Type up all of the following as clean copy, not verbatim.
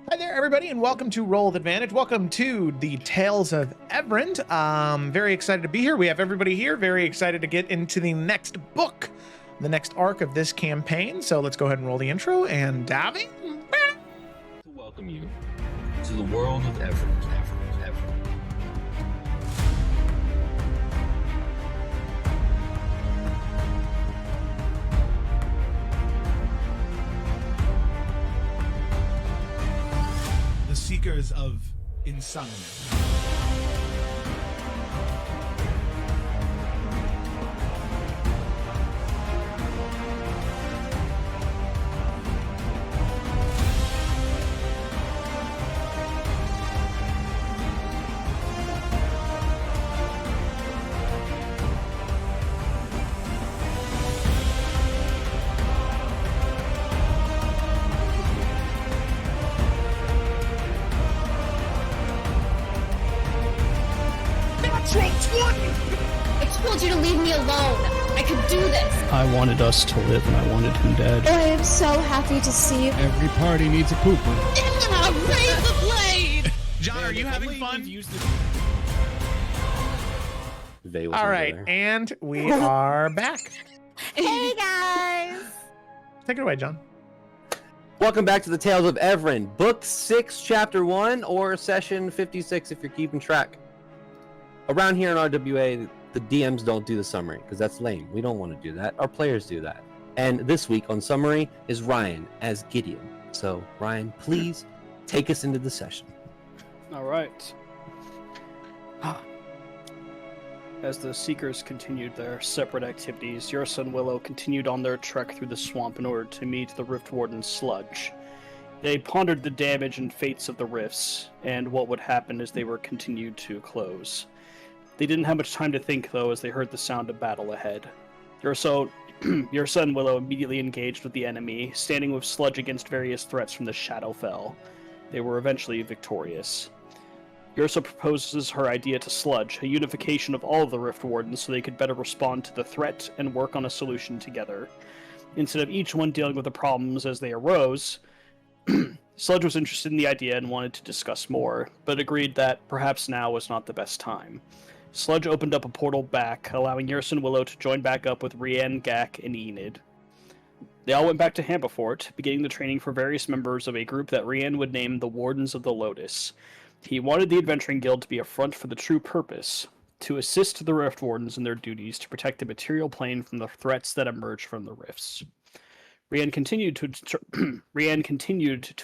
Hi there, everybody, and welcome to Roll with Advantage. Welcome to the Tales of Evrand. Very excited to be here. We have everybody here. Very excited to get into the next book, the next arc of this campaign. So let's go ahead and roll the intro. And Davi? To welcome you to the world of Evrand. Seekers of Insanity. I told you to leave me alone. I could do this. I wanted us to live and I wanted him dead. Oh, I am so happy to see you. Every party needs a pooper. Raise the blade! John, are you having fun? All right, and we are back. Hey, guys. Take it away, John. Welcome back to the Tales of Evrand, Book 6, Chapter 1, or Session 56 if you're keeping track. Around here in RWA, the DMs don't do the summary, because that's lame. We don't want to do that. Our players do that. And this week on summary is Ryan as Gideon. So, Ryan, please take us into the session. All right. As the Seekers continued their separate activities, Ursa and Willow continued on their trek through the swamp in order to meet the Rift Warden's sludge. They pondered the damage and fates of the rifts, and what would happen as they were continued to close. They didn't have much time to think, though, as they heard the sound of battle ahead. Ursa and Willow immediately engaged with the enemy, standing with sludge against various threats from the Shadowfell. They were eventually victorious. Ursa proposes her idea to Sludge, a unification of all of the Rift Wardens so they could better respond to the threat and work on a solution together. Instead of each one dealing with the problems as they arose, Sludge was interested in the idea and wanted to discuss more, but agreed that perhaps now was not the best time. Sludge opened up a portal back, allowing Ursa and Willow to join back up with Rian, Gak, and Enid. They all went back to Hamperfort, beginning the training for various members of a group that Rian would name the Wardens of the Lotus. He wanted the Adventuring Guild to be a front for the true purpose, to assist the Rift Wardens in their duties to protect the material plane from the threats that emerge from the rifts. Rian continued to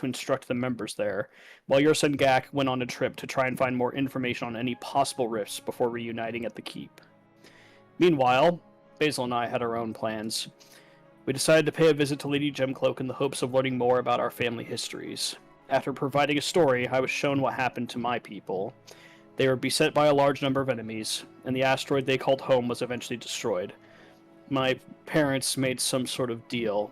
instruct the members there, while Ursa and Gak went on a trip to try and find more information on any possible rifts before reuniting at the keep. Meanwhile, Basil and I had our own plans. We decided to pay a visit to Lady Gemcloak in the hopes of learning more about our family histories. After providing a story, I was shown what happened to my people. They were beset by a large number of enemies, and the asteroid they called home was eventually destroyed. My parents made some sort of deal.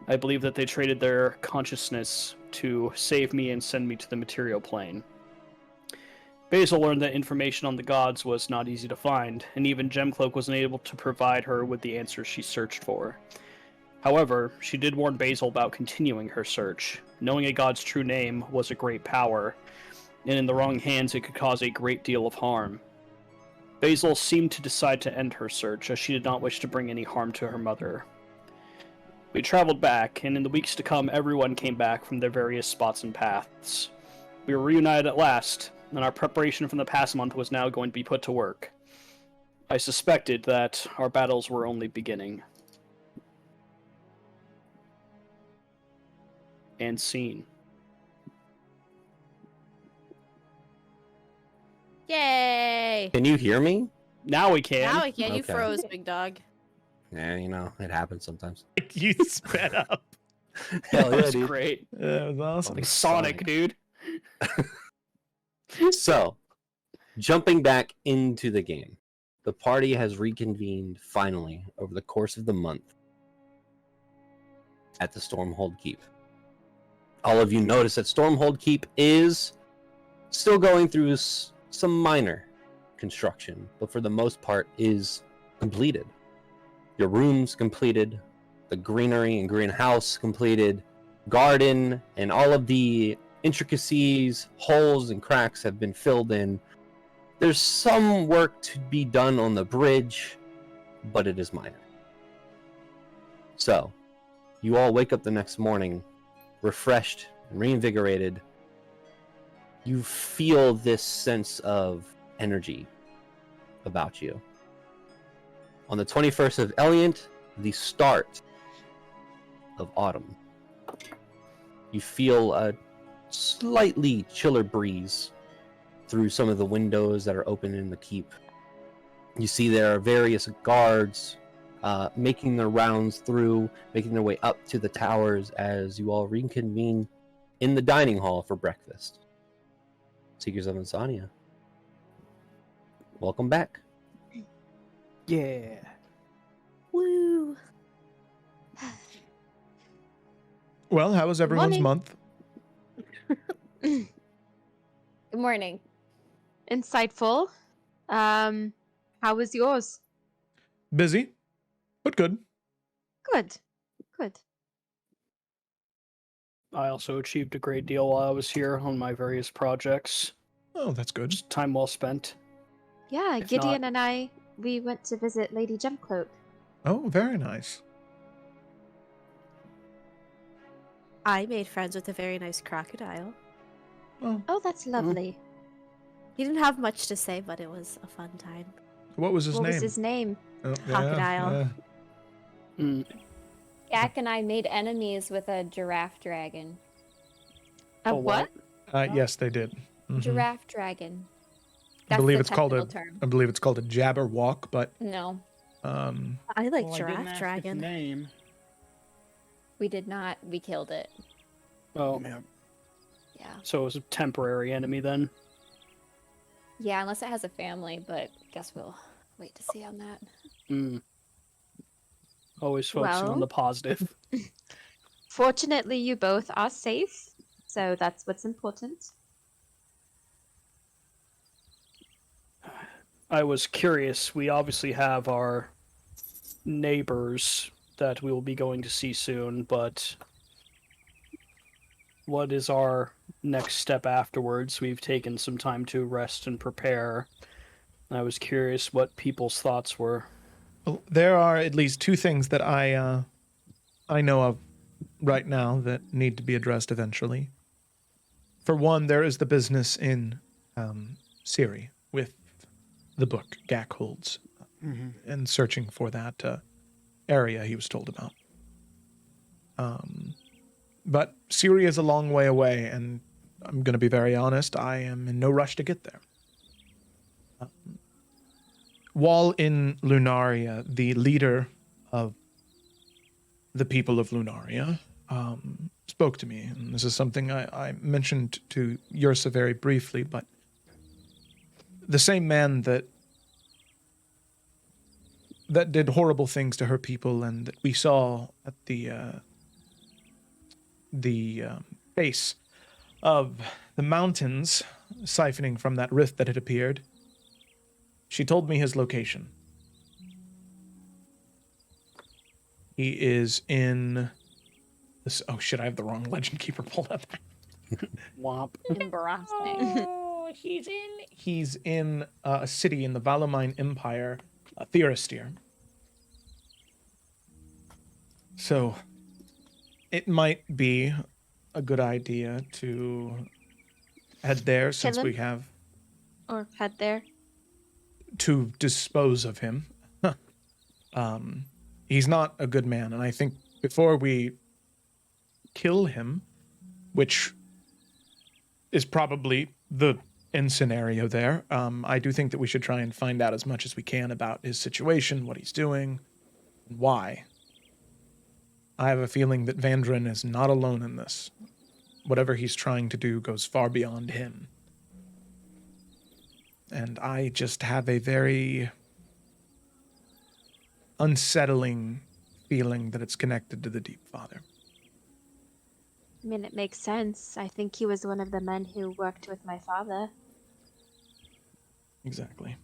I believe that they traded their consciousness to save me and send me to the material plane. Basil learned that information on the gods was not easy to find, and even Gemcloak wasn't able to provide her with the answers she searched for. However, she did warn Basil about continuing her search. Knowing a god's true name was a great power, and in the wrong hands it could cause a great deal of harm. Basil seemed to decide to end her search, as she did not wish to bring any harm to her mother. We traveled back, and in the weeks to come everyone came back from their various spots and paths. We were reunited at last, and our preparation from the past month was now going to be put to work. I suspected that our battles were only beginning. And scene. Yay. Can you hear me? Now we can. Now I can. You Okay. froze, big dog. Yeah, you know, it happens sometimes. You sped up. Hell That yeah, was dude. great. That was awesome. Like Sonic, dude. So, jumping back into the game, the party has reconvened finally over the course of the month at the Stormhold Keep. All of you notice that Stormhold Keep is still going through some minor construction, but for the most part is completed. Your rooms completed, the greenery and greenhouse completed, garden, and all of the intricacies, holes, and cracks have been filled in. There's some work to be done on the bridge, but it is minor. So, you all wake up the next morning, refreshed and reinvigorated. You feel this sense of energy about you. On the 21st of Eliant, the start of autumn, you feel a slightly chiller breeze through some of the windows that are open in the keep. You see there are various guards making their rounds through, making their way up to the towers as you all reconvene in the dining hall for breakfast. Seekers of Insomnia, welcome back. Yeah. Woo. Well, how was everyone's Morning. month? Good morning. Insightful. How was yours? Busy, but good. Good. Good. I also achieved a great deal while I was here on my various projects. Oh, that's good. Just time well spent. Yeah, If Gideon not- and I, we went to visit Lady Gemcloak. Oh, very nice. I made friends with a very nice crocodile. Oh, Oh, that's lovely. He didn't have much to say, but it was a fun time. what was his What name? was his name? Oh, Crocodile. Mm, Gak and I made enemies with a giraffe dragon. A a what? Yes, they did. Mhm. Giraffe dragon. I That's believe the it's called technical term. I believe it's called a Jabberwock, but No, I like Well, I didn't giraffe ask its dragon. name. we did not. We killed it. Oh, Yeah. so it was a temporary enemy then. Yeah, unless it has a family, but guess we'll wait to see on that. Mm. Always focusing on Well- the positive. Fortunately, you both are safe, so that's what's important. I was curious. We obviously have our neighbors that we will be going to see soon, but what is our next step afterwards? We've taken some time to rest and prepare. I was curious what people's thoughts were. well, there are at least two things that I know of right now that need to be addressed eventually. For one, there is the business in Siri with the book Gak holds and searching for that area he was told about. But Siri is a long way away, and I'm going to be very honest, I am in no rush to get there. While in Lunaria, the leader of the people of Lunaria spoke to me, and this is something I mentioned to Yursa very briefly, but the same man that did horrible things to her people and that we saw at the base of the mountains siphoning from that rift that had appeared, she told me his location. He is in this. Oh shit! I have the wrong Legend Keeper pulled up. Womp. Embarrassing. Oh, he's in a city in the Valamine Empire, Theristir. So, it might be a good idea to head there since him? we have Or head there. to dispose of him. He's not a good man, and I think before we kill him, which is probably the end scenario there, I do think that we should try and find out as much as we can about his situation, what he's doing, and why. I have a feeling that Vandrin is not alone in this. Whatever he's trying to do goes far beyond him. And I just have a very unsettling feeling that it's connected to the Deep Father. I mean, it makes sense. I think he was one of the men who worked with my father. Exactly.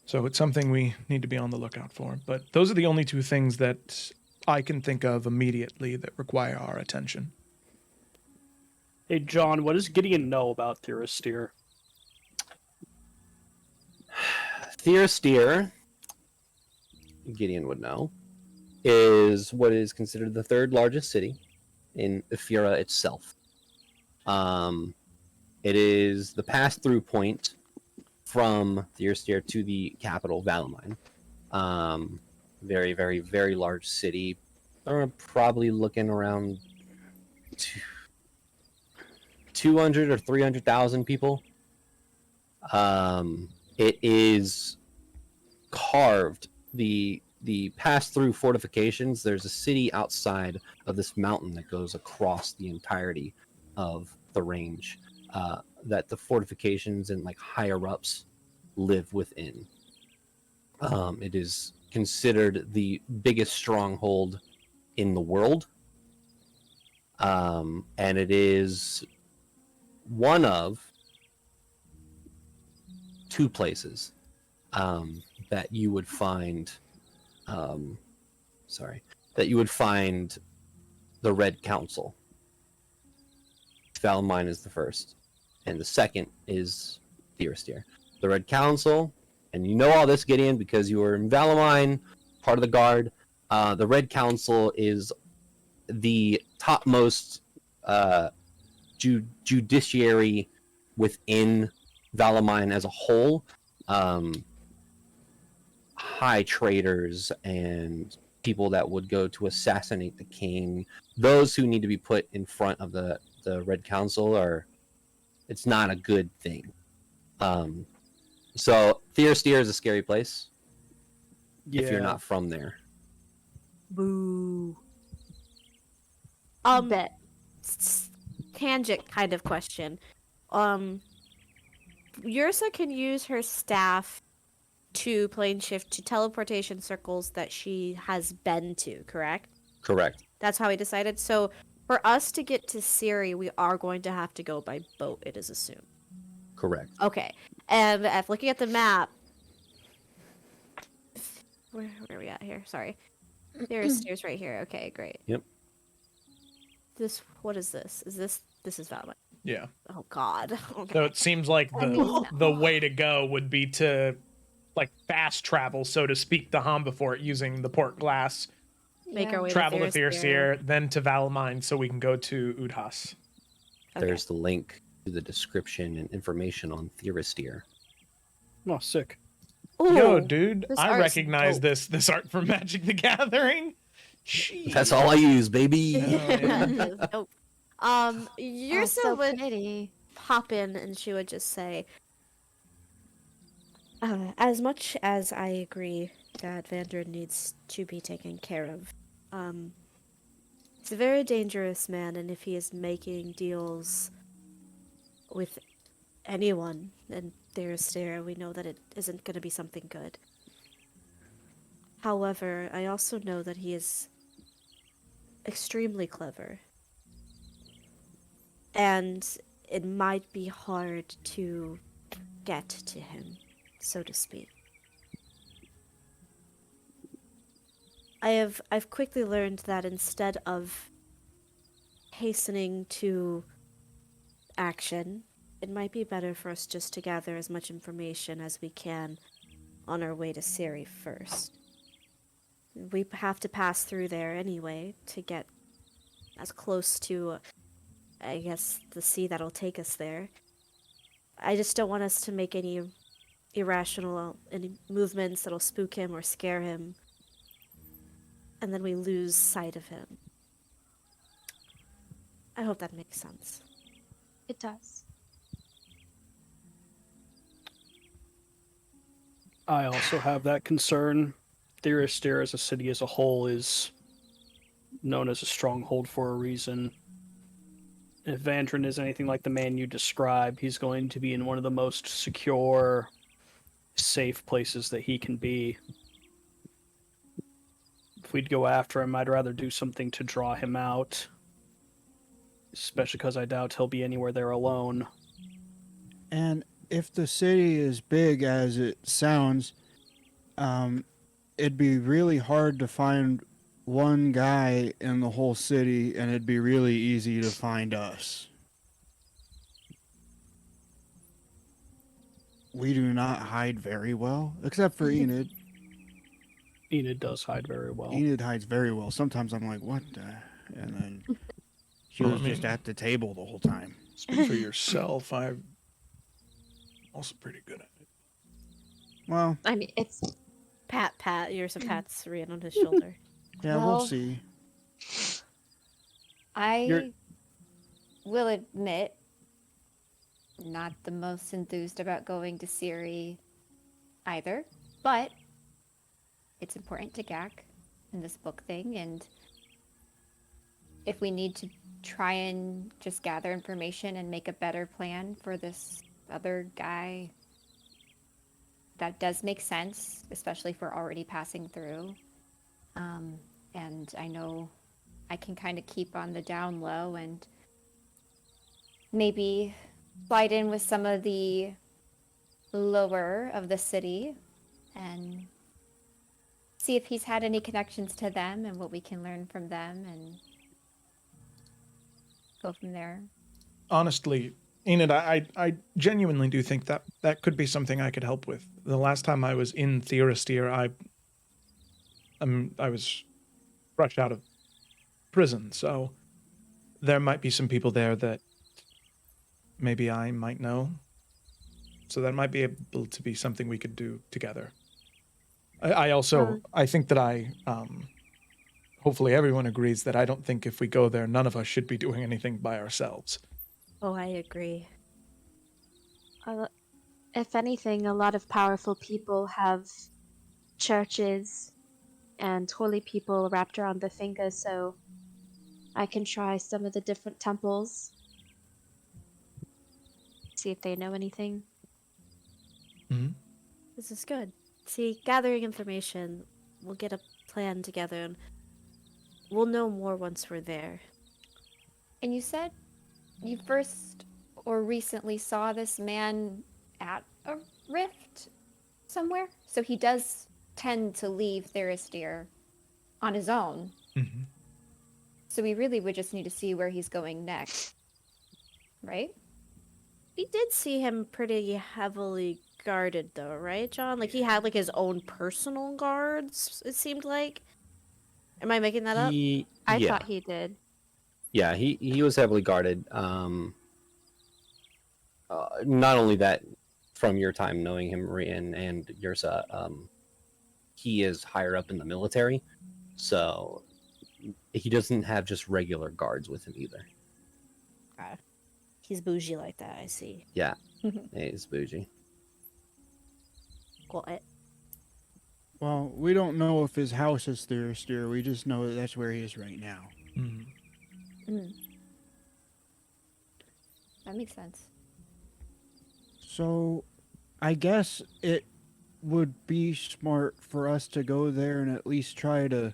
So it's something we need to be on the lookout for. But those are the only two things that I can think of immediately that require our attention. Hey, John, what does Gideon know about Therasteer? Therasteer, Gideon would know, is what is considered the third largest city in Ephira itself. It is the pass-through point from Therasteer to the capital, Valamine. Very, very, very large city. Probably looking around 200 or 300,000 people. It is carved. The pass-through fortifications. There's a city outside of this mountain that goes across the entirety of the range. That the fortifications and like higher ups live within. It is considered the biggest stronghold in the world, and it is one of two places that you would find. That you would find the Red Council. Valamine is the first, and the second is Therasteer. The Red Council, and you know all this, Gideon, because you were in Valamine, part of the Guard. The Red Council is the topmost judiciary within Valamine as a whole. High traders and people that would go to assassinate the king, those who need to be put in front of the Red Council, it's not a good thing. So Therasteer is a scary place if you're not from there. Boo. Bet. Tangent kind of question. Ursa can use her staff to plane shift to teleportation circles that she has been to, correct? Correct. That's how we decided. So for us to get to Siri, we are going to have to go by boat, it is assumed. Correct. Okay. And if looking at the map, where are we at here? Sorry. There's stairs right here. Okay, great. Yep. What is this? This is Valorant. Yeah. Oh God. Okay. So it seems like the way to go would be to like fast travel, so to speak, the Hombefort using the port glass. Make our way Travel to Therasteer. Therasteer, then to Valamine, so we can go to Udhas. Okay. There's the link to the description and information on Therasteer. Oh, sick. Yo, Ooh, dude, this I art's recognize dope. this art from Magic the Gathering. Jeez. That's all I use, baby. Nope. Oh, Ursa so would pretty. pop in and she would just say, as much as I agree that Vander needs to be taken care of, he's a very dangerous man, and if he is making deals with anyone in Therasteer, we know that it isn't going to be something good. However, I also know that he is extremely clever. And it might be hard to get to him, so to speak. I've quickly learned that instead of hastening to action, it might be better for us just to gather as much information as we can on our way to Siri first. We have to pass through there anyway to get as close to, I guess, the sea that'll take us there. I just don't want us to make any any movements that'll spook him or scare him, and then we lose sight of him. I hope that makes sense. It does. I also have that concern. Therasteer as a city as a whole is known as a stronghold for a reason. If Vandrin is anything like the man you describe, he's going to be in one of the most secure, safe places that he can be. If we'd go after him, I'd rather do something to draw him out. Especially because I doubt he'll be anywhere there alone. And if the city is big as it sounds, it'd be really hard to find one guy in the whole city, and it'd be really easy to find us. we do not hide very well, except for Enid. Enid does hide very well. Enid hides very well. Sometimes I'm like, what the? And then she Well, was I just mean- at the table the whole time. Speak for yourself. I'm also pretty good at it. Well, I mean, it's Pat, yours a pat's Rian on his shoulder. yeah, Well, we'll see. I will admit, not the most enthused about going to Siri either, but it's important to Gak in this book thing, and if we need to try and just gather information and make a better plan for this other guy, that does make sense, especially if we're already passing through. And I know I can kind of keep on the down low and maybe slide in with some of the lower of the city and see if he's had any connections to them and what we can learn from them and go from there. Honestly, Enid, I genuinely do think that that could be something I could help with. The last time I was in Theristir, I was fresh out of prison, so there might be some people there that maybe I might know. So that might be able to be something we could do together. I also, I think that hopefully everyone agrees that I don't think if we go there, none of us should be doing anything by ourselves. Oh, I agree. if anything, a lot of powerful people have churches and holy people wrapped around their fingers, so I can try some of the different temples. See if they know anything. Mm-hmm. This is good. See, gathering information, we'll get a plan together, and we'll know more once we're there. And you said you first or recently saw this man at a rift somewhere? So he does tend to leave Theristir on his own. Mm-hmm. So we really would just need to see where he's going next. Right? We did see him pretty heavily guarded, though, right, John? Like, he had, like, his own personal guards, it seemed like. Am I making that up? I Yeah. thought he did. Yeah, he was heavily guarded. Not only that, from your time knowing him, Rian and Yursa, he is higher up in the military, so he doesn't have just regular guards with him either. He's bougie like that, I see. Yeah, he's bougie. Got it. Well, we don't know if his house is Theristir. We just know that that's where he is right now. Mm-hmm. Mm. That makes sense. So, I guess it would be smart for us to go there and at least try to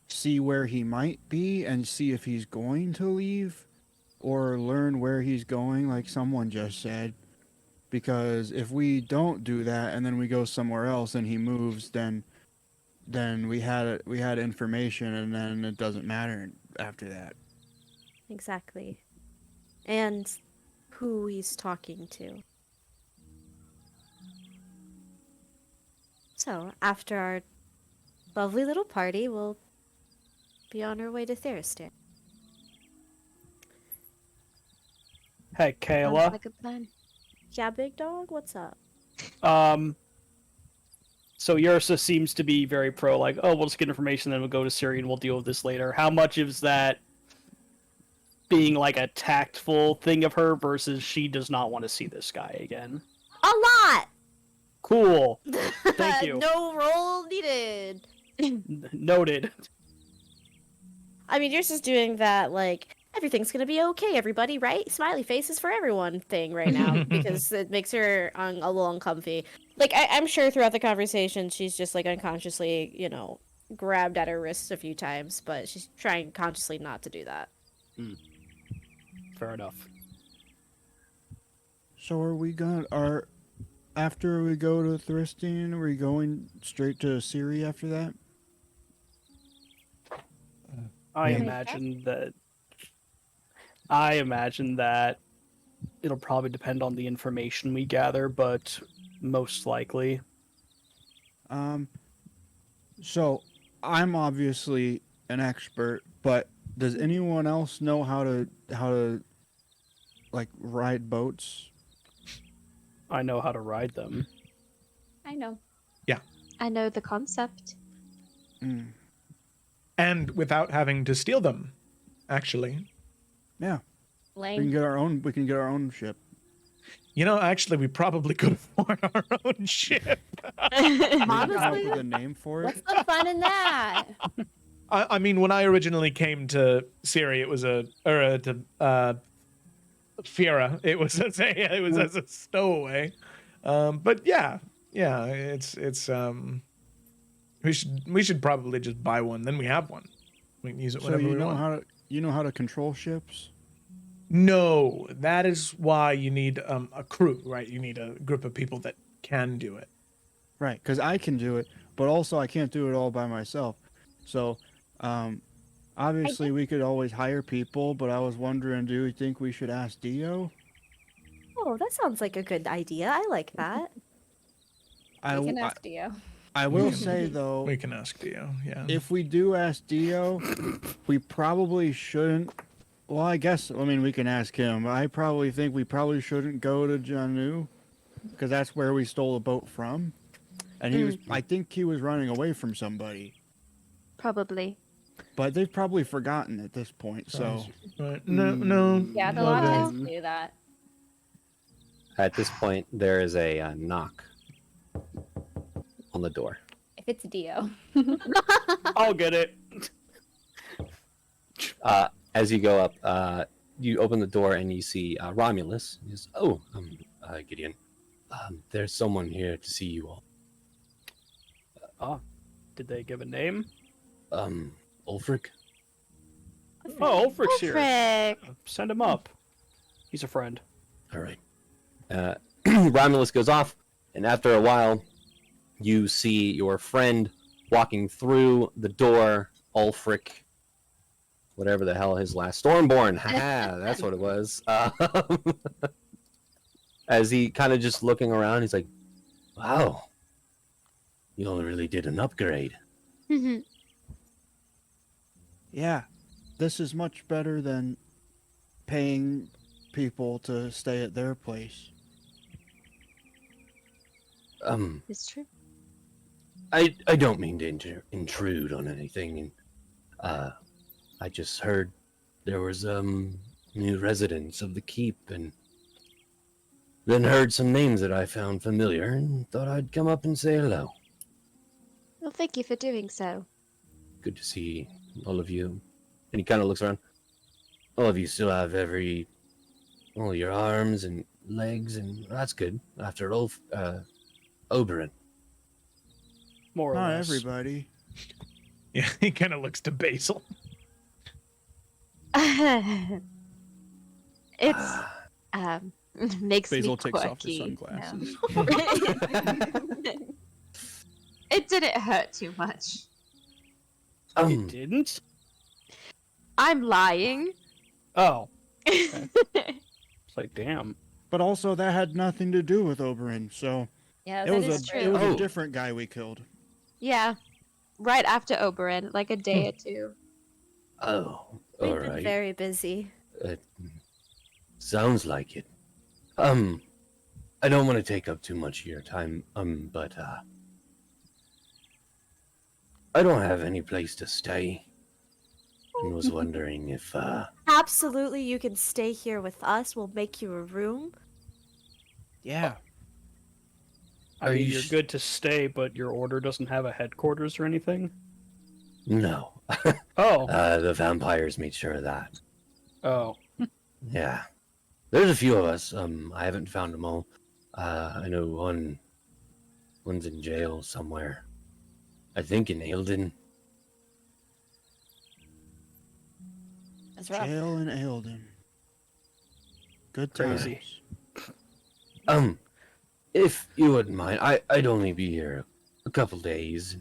see where he might be and see if he's going to leave or learn where he's going, like someone just said. Because if we don't do that and then we go somewhere else and he moves, then we had information and then it doesn't matter after that. Exactly. And who he's talking to. So, after our lovely little party, we'll be on our way to Theristir. Hey, Sounds Kayla. like a plan. Yeah, big dog, what's up? So Yursa seems to be very pro, like, oh, we'll just get information, then we'll go to Siri and we'll deal with this later. How much is that being like a tactful thing of her versus she does not want to see this guy again? A lot! Cool. Thank you. No roll needed. Noted. I mean, you're just doing that, like, everything's gonna be okay, everybody, right? Smiley faces for everyone thing right now, because it makes her a little uncomfy. Like, I'm sure throughout the conversation, she's just, like, unconsciously, grabbed at her wrists a few times, but she's trying consciously not to do that. Fair enough. So after we go to Thristine, are we going straight to Siri after that? I Yeah. imagine that it'll probably depend on the information we gather, but most likely. So I'm obviously an expert, but does anyone else know how to like ride boats? I know how to ride them. I know. I know the concept. Mm. And without having to steal them, actually. Yeah, we can Lane. get our own. We can get our own ship. You know, actually, we probably could afford our own ship. We can come up Honestly? with a name for What's it. the fun in that? I mean, when I originally came to Siri, it was to Fiera, it was as a stowaway. But yeah, it's we should probably just buy one. Then we have one. We can use it So whenever you we know want. how to control ships? No, that is why you need a crew, right? You need a group of people that can do it. Right, because I can do it, but also I can't do it all by myself. So, obviously we could always hire people, but I was wondering, do you think we should ask Dio? Oh, that sounds like a good idea. I like that. I, We can I, ask Dio. I will say though, We can ask Dio. Yeah. if we do ask Dio, we probably shouldn't. Well, I guess we can ask him. I probably think we probably shouldn't go to Janu, because that's where we stole the boat from, and he was. I think he was running away from somebody, Probably. but they've probably forgotten at this point. So. Right. No. Yeah, the well law then. tends to do that. At this point, there is a knock on the door. If it's Dio. I'll get it. As you go up, you open the door and you see Romulus. He says, "Oh, Gideon. There's someone here to see you all. Did they give a name? Ulfric." Oh, Ulfric's here. Frick. Send him up. He's a friend. All right. Romulus goes off, and after a while, you see your friend walking through the door. Ulfric, whatever the hell his last Stormborn. Haha, that's what it was. As he kind of just looking around, he's like, "Wow, you all really did an upgrade." Yeah, this is much better than paying people to stay at their place. It's true. I don't mean to intrude on anything. I just heard there was new residents of the keep, and then heard some names that I found familiar, and thought I'd come up and say hello. Well, thank you for doing so. Good to see all of you. And he kind of looks around. All of you still have all your arms and legs, and that's good. After Oberyn. More or Not less. everybody. Yeah, he kind of looks to Basil. It's makes Basil me takes off his quirky. sunglasses. It didn't hurt too much. It didn't? I'm lying. Oh. It's like, damn. But also, that had nothing to do with Oberyn, so Yeah, it that was is a true. it was Oh. a different guy we killed. Yeah, right after Oberyn, like a day or two. Oh, We've all been right. very busy. Sounds like it. I don't want to take up too much of your time, but I don't have any place to stay. And was wondering if Absolutely, you can stay here with us. We'll make you a room. Yeah. I Are mean, you you're sh- good to stay, but your order doesn't have a headquarters or anything? no. Oh. The vampires made sure of that. Oh. Yeah. There's a few of us. I haven't found them all. I know one's in jail somewhere. I think in Eildon. That's rough. Jail in Eildon. Good Crazy. times. If you wouldn't mind, I'd only be here a couple days.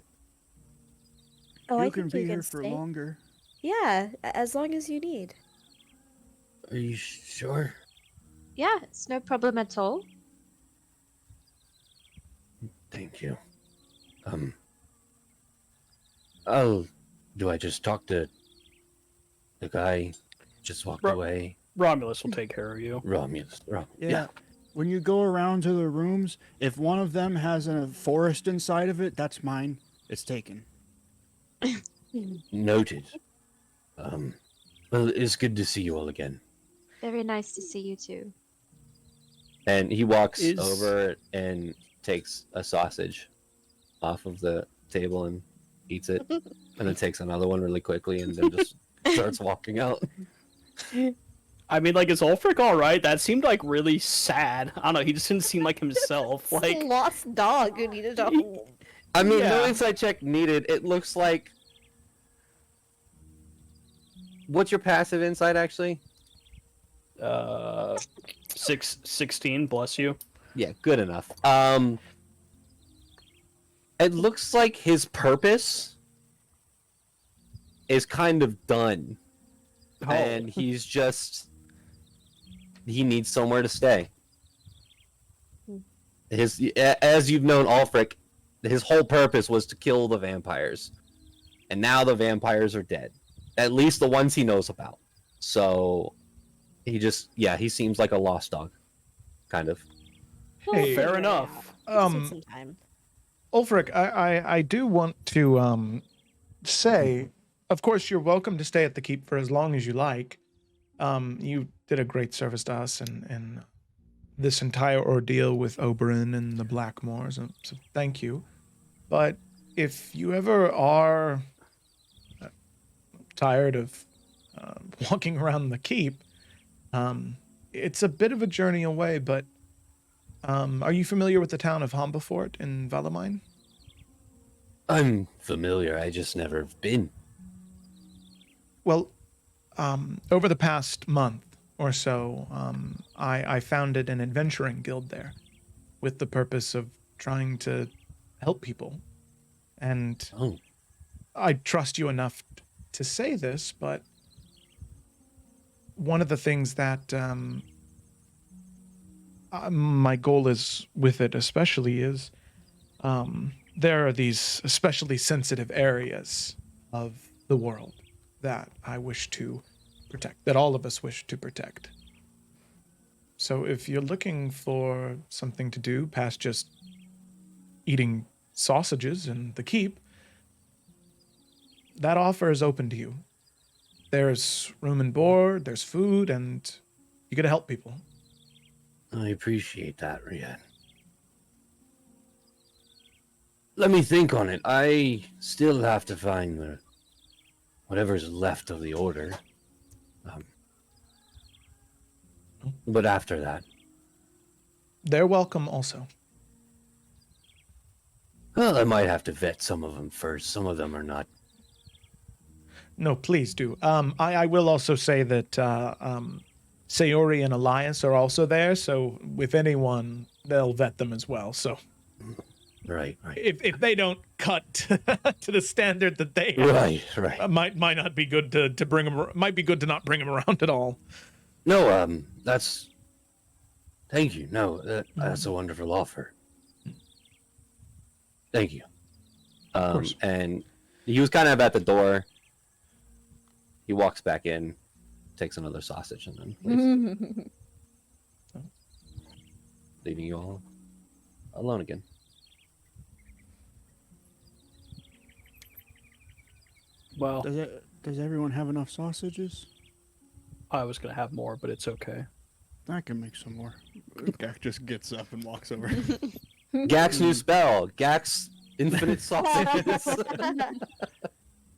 Oh, You I can think be you here can for stay. longer. Yeah, as long as you need. Are you sure? Yeah, it's no problem at all. Thank you. Oh, do I just talk to the guy? Just walked away. Romulus will take care of you. Romulus. Yeah. When you go around to the rooms, if one of them has a forest inside of it, that's mine. It's taken. Noted. Well, it's good to see you all again. Very nice to see you too. And he walks Is- over and takes a sausage off of the table and eats it, and then takes another one really quickly, and then just starts walking out. I mean, like, is Ulfric all right? That seemed like really sad. I don't know. He just didn't seem like himself. Like, lost dog who needed a home. I mean, no Yeah. insight check needed. It looks like. What's your passive insight actually? 16. Bless you. Yeah, good enough. It looks like his purpose is kind of done, and he's just he needs somewhere to stay. As you've known Ulfric, his whole purpose was to kill the vampires, and now the vampires are dead. At least the ones he knows about. So he seems like a lost dog, kind of. Hey, Fair enough. Some time. Ulfric, I do want to say, of course, you're welcome to stay at the keep for as long as you like. You did a great service to us and this entire ordeal with Oberyn and the Blackmores, so thank you. But if you ever are tired of walking around the keep, it's a bit of a journey away, but are you familiar with the town of Hombefort in Valamine? I'm familiar. I just never been. Well, over the past month or so, I founded an adventuring guild there with the purpose of trying to help people. And Oh, I trust you enough to say this, but one of the things that my goal is with it especially is there are these especially sensitive areas of the world that I wish to protect, that all of us wish to protect. So if you're looking for something to do past just eating sausages in the keep, that offer is open to you. There's room and board, there's food, and you get to help people. I appreciate that, Rian. Let me think on it. I still have to find whatever's left of the order. But after that, They're welcome also. well, I might have to vet some of them first. Some of them are not. No, please do. I will also say that Sayori and Elias are also there, so if anyone, they'll vet them as well. So Right. if they don't cut to the standard that they Right. might not be good to bring them. Might be good to not bring them around at all. No, that's. Thank you. No, that's a wonderful offer. Thank you. course. And he was kind of at the door. He walks back in, takes another sausage, and then leaves, leaving you all alone again. Well, Does everyone have enough sausages? I was gonna have more, but it's okay. I can make some more. Gak just gets up and walks over. Gak's new spell. Gak's infinite sausages.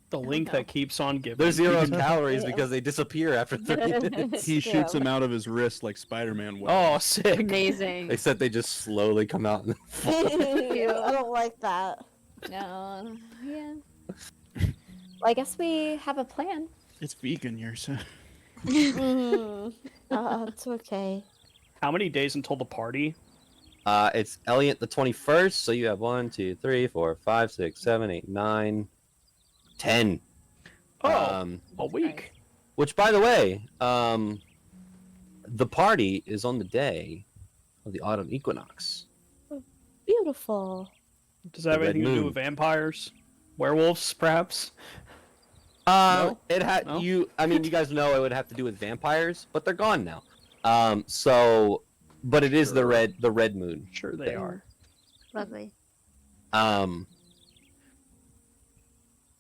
The link that keeps on giving. They're 0 calories because they disappear after 30 minutes. He shoots them out of his wrist like Spider-Man would. Oh, sick. Amazing. Except they just slowly come out and fall. Ew, I don't like that. No. Yeah. Well, I guess we have a plan. It's vegan, you're so. It's okay. How many days until the party? It's Elliot the 21st, so you have 1, 2, 3, 4, 5, 6, 7, 8, 9, 10. Oh, a week. Which, by the way, the party is on the day of the autumn equinox. Beautiful. Does that have The red anything to do moon. with vampires? Werewolves, perhaps? It had No? you. I mean, you guys know it would have to do with vampires, but they're gone now. But it is the Sure. red moon. Sure they there. are. Lovely.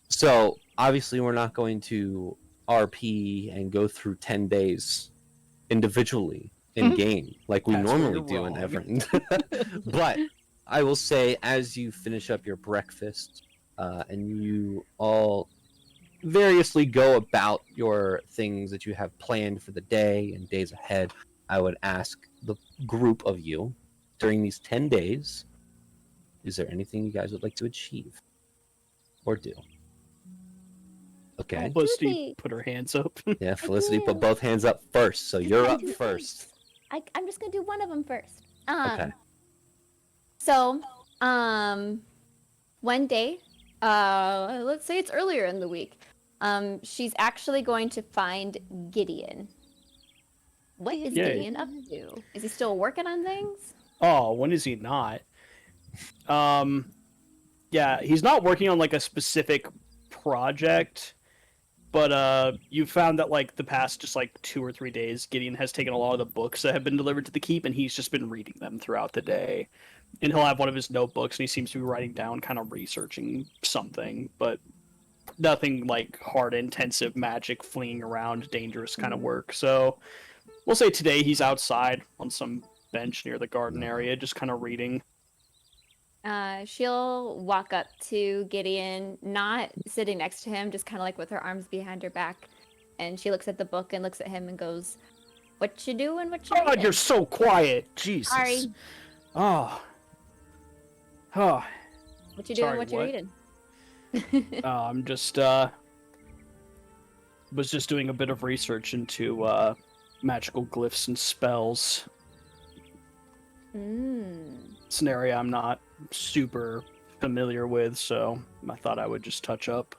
So obviously we're not going to RP and go through 10 days individually in game like we That's where normally you're do in wrong. Evrand. But I will say, as you finish up your breakfast and you all variously go about your things that you have planned for the day and days ahead, I would ask the group of you during these 10 days, is there anything you guys would like to achieve or do? Okay. Felicity put her hands up. Yeah, Felicity put do. both hands up first, so you're I up do first. I'm just gonna do one of them first. Okay. So, one day, let's say it's earlier in the week, she's actually going to find Gideon. What is Yay. Gideon up to? Is he still working on things? Oh, when is he not? Yeah, he's not working on like a specific project, but you found that like the past just like 2 or 3 days, Gideon has taken a lot of the books that have been delivered to the keep, and he's just been reading them throughout the day. And he'll have one of his notebooks, and he seems to be writing down, kind of researching something, but nothing like hard, intensive magic, fleeing around, dangerous kind of work. So we'll say today he's outside on some bench near the garden area, just kind of reading. She'll walk up to Gideon, not sitting next to him, just kind of like with her arms behind her back. And she looks at the book and looks at him and goes, "What you doing? What you God, reading?" you're so quiet. Jesus. Sorry. Oh. Oh. What you doing? Sorry, what you what? reading? I'm just was just doing a bit of research into magical glyphs and spells. It's an area I'm not super familiar with, so I thought I would just touch up.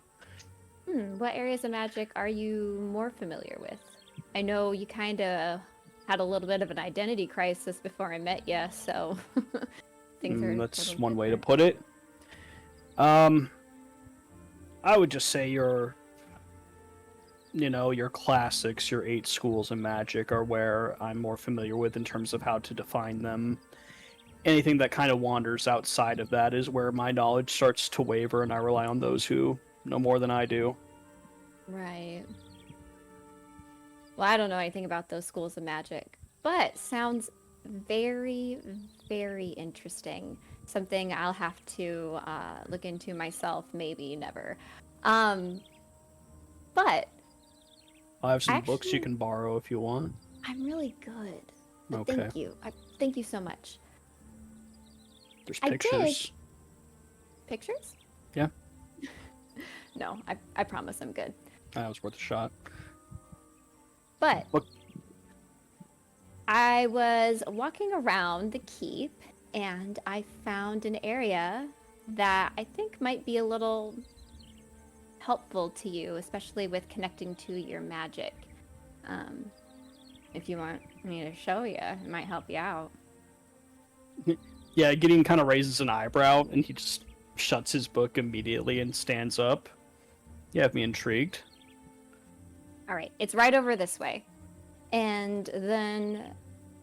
What areas of magic are you more familiar with? I know you kind of had a little bit of an identity crisis before I met you, so things are. That's a little one way to different. put it. I would just say your classics, your 8 schools of magic are where I'm more familiar with in terms of how to define them. Anything that kind of wanders outside of that is where my knowledge starts to waver, and I rely on those who know more than I do. Right. Well, I don't know anything about those schools of magic, but sounds very, very interesting. Something I'll have to look into myself, maybe never. But I have some books you Actually- can borrow if you want. I'm really good. But Okay. thank you. Thank you so much. There's I did. pictures. Pictures? Yeah. No, I promise I'm good. That was worth a shot. But Look. I was walking around the keep and I found an area that I think might be a little helpful to you, especially with connecting to your magic. If you want me to show you, it might help you out. Yeah, Gideon kind of raises an eyebrow, and he just shuts his book immediately and stands up. You have me intrigued. All right, it's right over this way. And then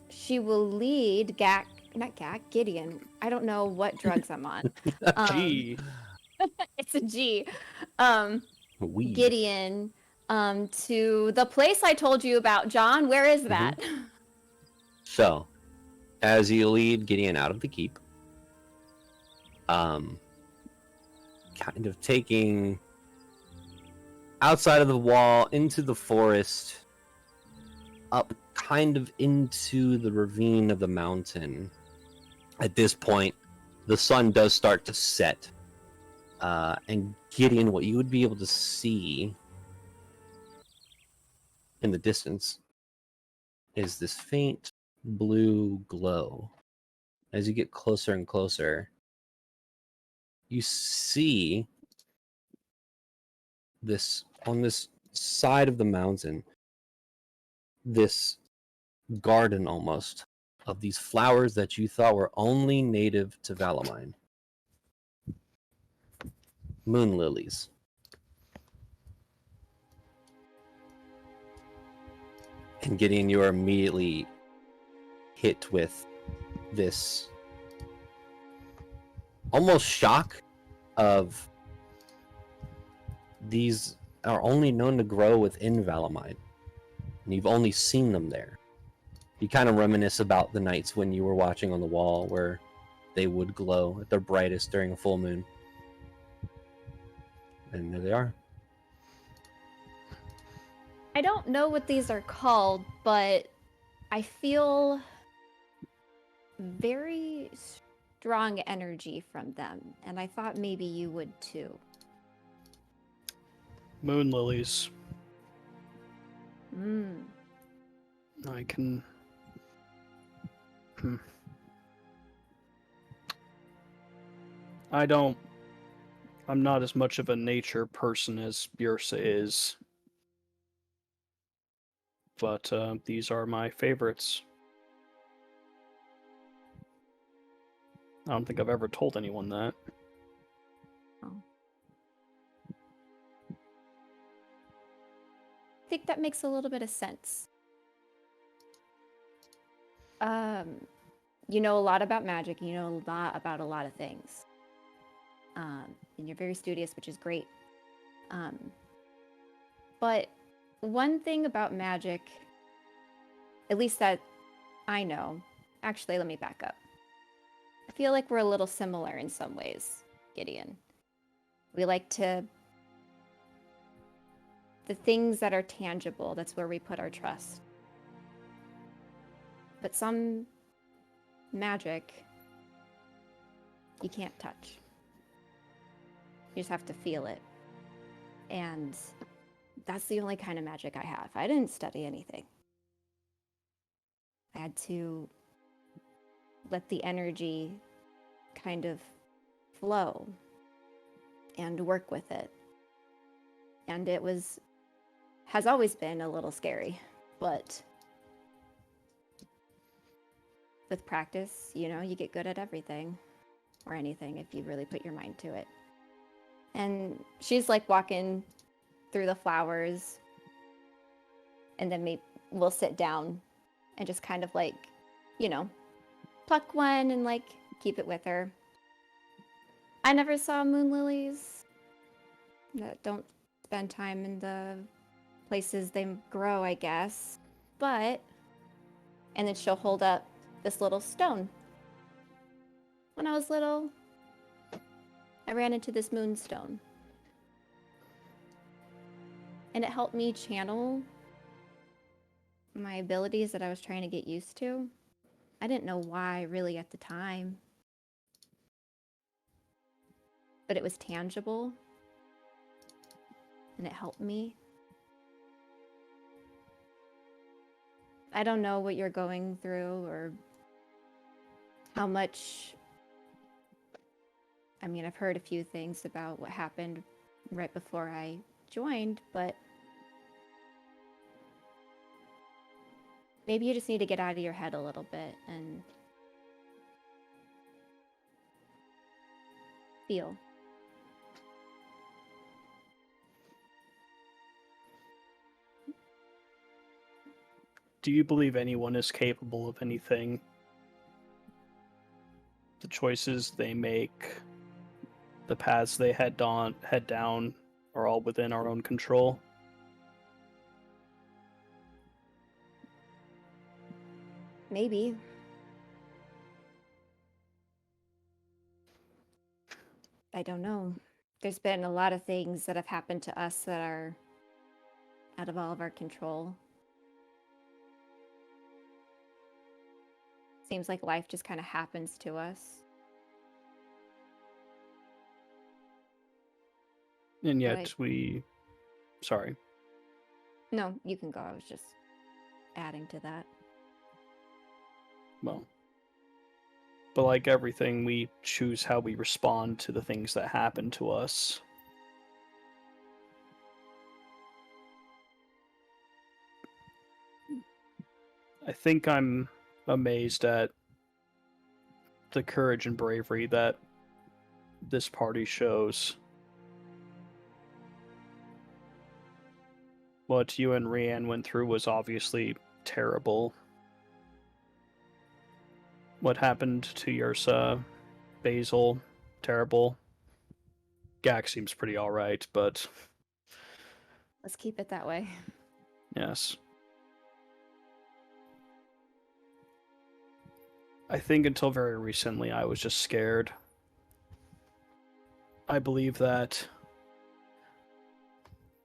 she will lead Gideon. I don't know what drugs I'm on. Gee. It's a G. Weed. Gideon to the place I told you about, John. Where is that? So, as you lead Gideon out of the keep, kind of taking outside of the wall into the forest, up kind of into the ravine of the mountain. At this point, the sun does start to set, and Gideon, what you would be able to see in the distance is this faint blue glow. As you get closer and closer, you see this on this side of the mountain, this garden almost of these flowers that you thought were only native to Valamine. moon lilies. And Gideon, you are immediately hit with this almost shock of these are only known to grow within Valamine, and you've only seen them there. You kind of reminisce about the nights when you were watching on the wall where they would glow at their brightest during a full moon. And there they are. I don't know what these are called, but I feel very strong energy from them, and I thought maybe you would too. Moon lilies. Mm. I can. I don't. I'm not as much of a nature person as Björsa is, but these are my favorites. I don't think I've ever told anyone that. Oh. I think that makes a little bit of sense. You know a lot about magic, you know a lot about a lot of things. And you're very studious, which is great. But one thing about magic, at least that I know, actually, let me back up. I feel like we're a little similar in some ways, Gideon. We like to... The things that are tangible, that's where we put our trust. But some magic, you can't touch. You just have to feel it. And that's the only kind of magic I have. I didn't study anything. I had to let the energy kind of flow and work with it. And it has always been a little scary, but with practice, you know, you get good at everything or anything if you really put your mind to it. And she's like walking through the flowers, and then we'll sit down and just kind of like, you know, pluck one and like keep it with her. I never saw moon lilies that don't spend time in the places they grow, I guess. But, and then she'll hold up this little stone. When I was little, I ran into this moonstone. And it helped me channel my abilities that I was trying to get used to. I didn't know why really at the time. But it was tangible. And it helped me. I don't know what you're going through or how much... I mean, I've heard a few things about what happened right before I joined, but maybe you just need to get out of your head a little bit and feel. Do you believe anyone is capable of anything? The choices they make, the paths they head down, are all within our own control? Maybe. I don't know. There's been a lot of things that have happened to us that are out of all of our control. Seems like life just kind of happens to us. And yet Sorry. No, you can go. I was just adding to that. Well. But like everything, we choose how we respond to the things that happen to us. I think I'm amazed at the courage and bravery that this party shows. what you and Rianne went through was obviously terrible. What happened to Yursa, Basil, terrible. Gak seems pretty alright, but Let's keep it that way. yes. I think until very recently I was just scared. I believe that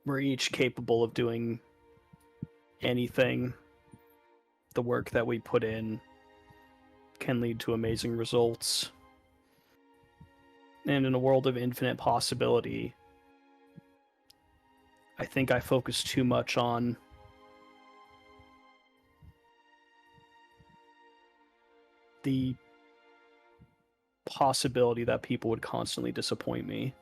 we're each capable of doing anything. The work that we put in can lead to amazing results. And in a world of infinite possibility, I think I focus too much on the possibility that people would constantly disappoint me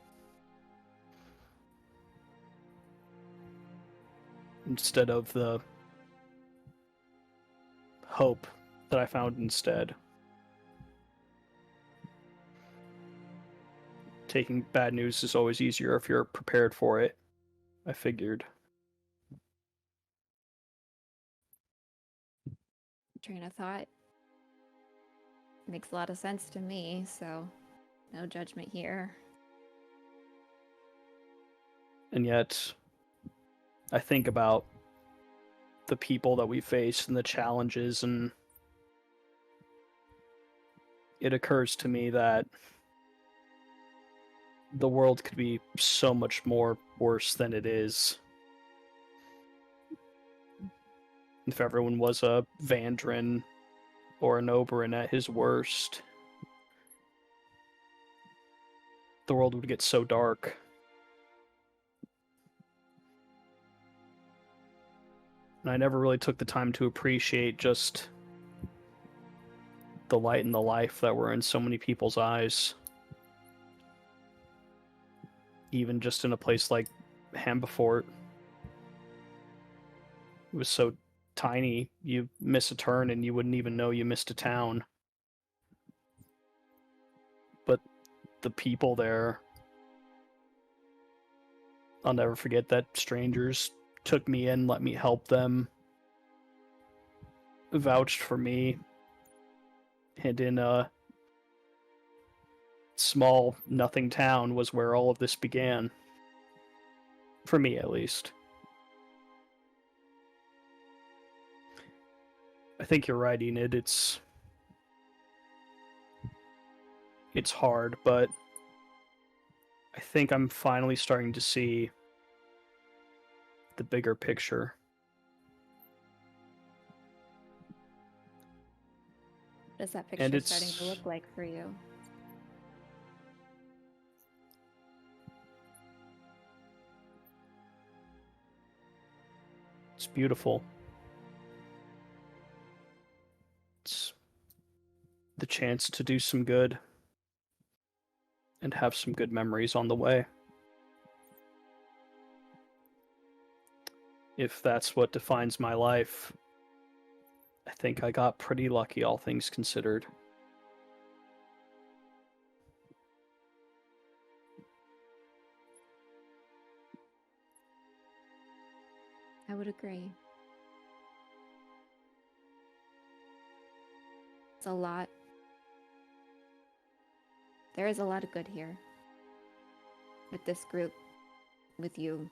instead of the hope that I found instead. Taking bad news is always easier if you're prepared for it, I figured. Train of thought makes a lot of sense to me, so no judgment here. And yet, I think about the people that we face and the challenges, and it occurs to me that the world could be so much more worse than it is. If everyone was a Vandrin or an Oberyn at his worst, the world would get so dark. And I never really took the time to appreciate just the light and the life that were in so many people's eyes. Even just in a place like Hambefort. It was so tiny, you miss a turn and you wouldn't even know you missed a town. But the people there, I'll never forget that strangers took me in, let me help them, vouched for me, and in a small nothing town was where all of this began. For me, at least. I think you're right, Enid. It's hard, but I think I'm finally starting to see the bigger picture. What is that And picture starting to look like for you? It's beautiful. It's the chance to do some good and have some good memories on the way. If that's what defines my life, I think I got pretty lucky, all things considered. I would agree. It's a lot. There is a lot of good here. With this group, with you.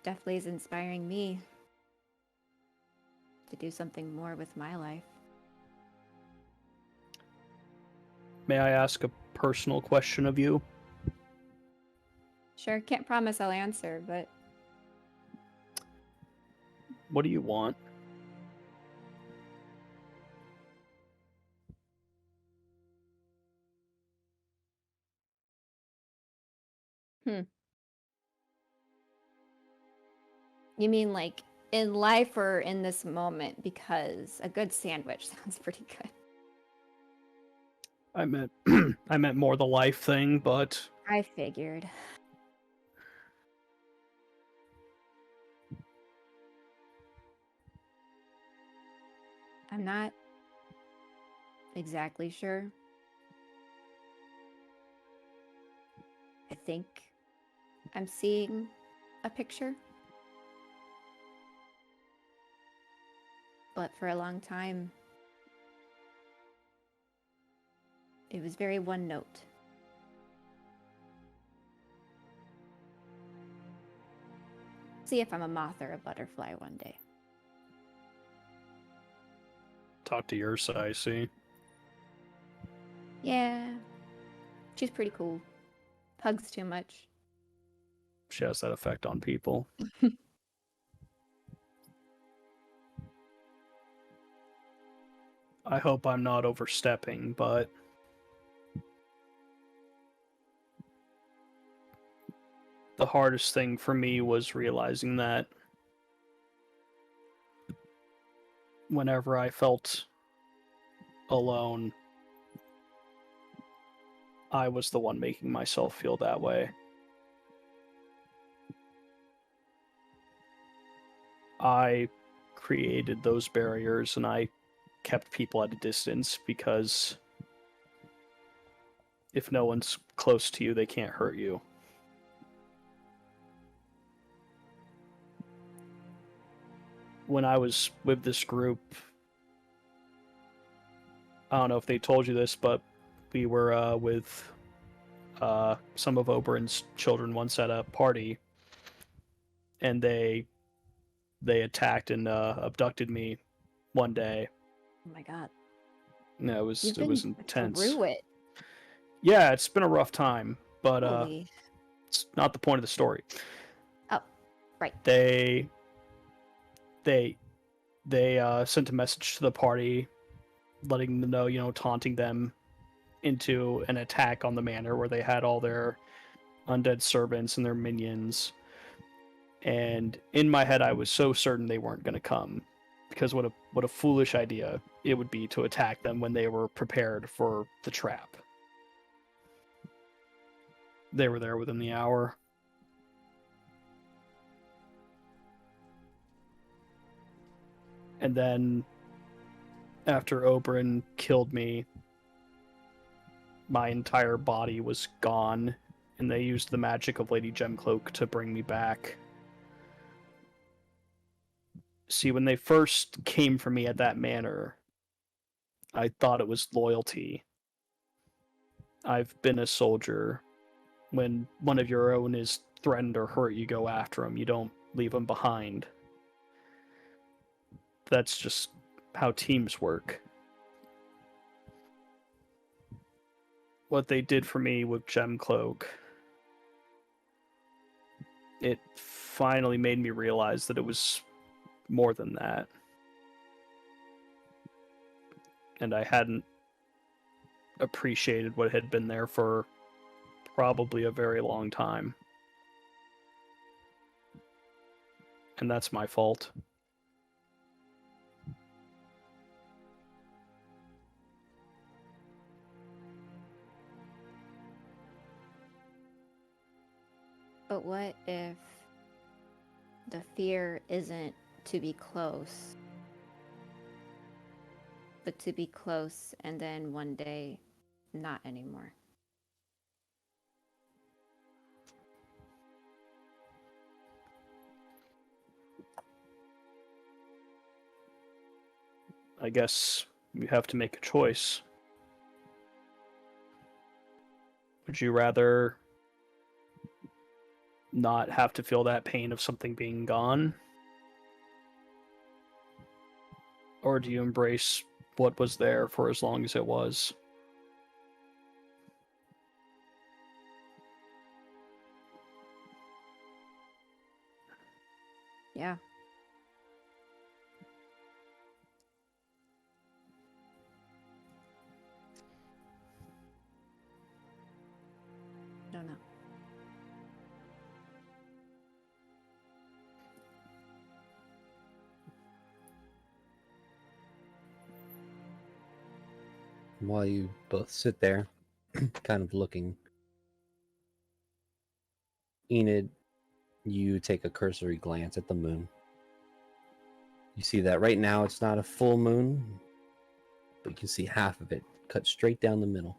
Definitely is inspiring me to do something more with my life. May I ask a personal question of you? Sure, can't promise I'll answer, but What do you want? you mean like in life or in this moment? Because a good sandwich sounds pretty good. I meant I meant more the life thing, but I figured. I'm not exactly sure. I think I'm seeing a picture. But for a long time, it was very one note. See if I'm a moth or a butterfly one day. Talk to Ursa, I see. Yeah. She's pretty cool. Hugs too much. She has that effect on people. I hope I'm not overstepping, but the hardest thing for me was realizing that whenever I felt alone, I was the one making myself feel that way. I created those barriers and I kept people at a distance because if no one's close to you, they can't hurt you. When I was with this group, I don't know if they told you this, but we were with some of Oberon's children once at a party, and they attacked and abducted me one day. Oh my god. No, You've it was been intense. through it. Yeah, it's been a rough time, but Holy. it's not the point of the story. Oh, right. They sent a message to the party, letting them know, taunting them into an attack on the manor where they had all their undead servants and their minions. And in my head, I was so certain they weren't going to come, because what a foolish idea it would be to attack them when they were prepared for the trap. They were there within the hour. And then, after Oberon killed me, my entire body was gone, and they used the magic of Lady Gemcloak to bring me back. See, when they first came for me at that manor, I thought it was loyalty. I've been a soldier. When one of your own is threatened or hurt, you go after them. You don't leave them behind. That's just how teams work. What they did for me with Gemcloak, it finally made me realize that it was more than that. And I hadn't appreciated what had been there for probably a very long time. And that's my fault. But what if the fear isn't to be close, but to be close and then one day not anymore? I guess you have to make a choice. Would you rather not have to feel that pain of something being gone? Or do you embrace what was there for as long as it was? Yeah. Don't know. While you both sit there, kind of looking, Enid, you take a cursory glance at the moon. You see that right now it's not a full moon, but you can see half of it cut straight down the middle.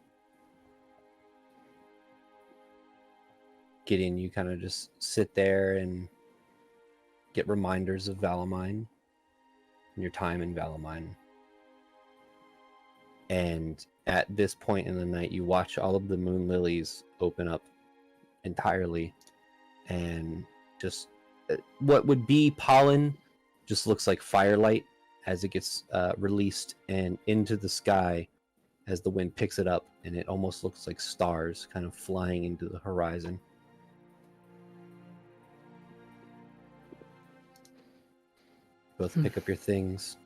Gideon, you kind of just sit there and get reminders of Valamine and your time in Valamine. And at this point in the night, you watch all of the moon lilies open up entirely, and just what would be pollen just looks like firelight as it gets released and into the sky as the wind picks it up, and it almost looks like stars kind of flying into the horizon. Both pick up your things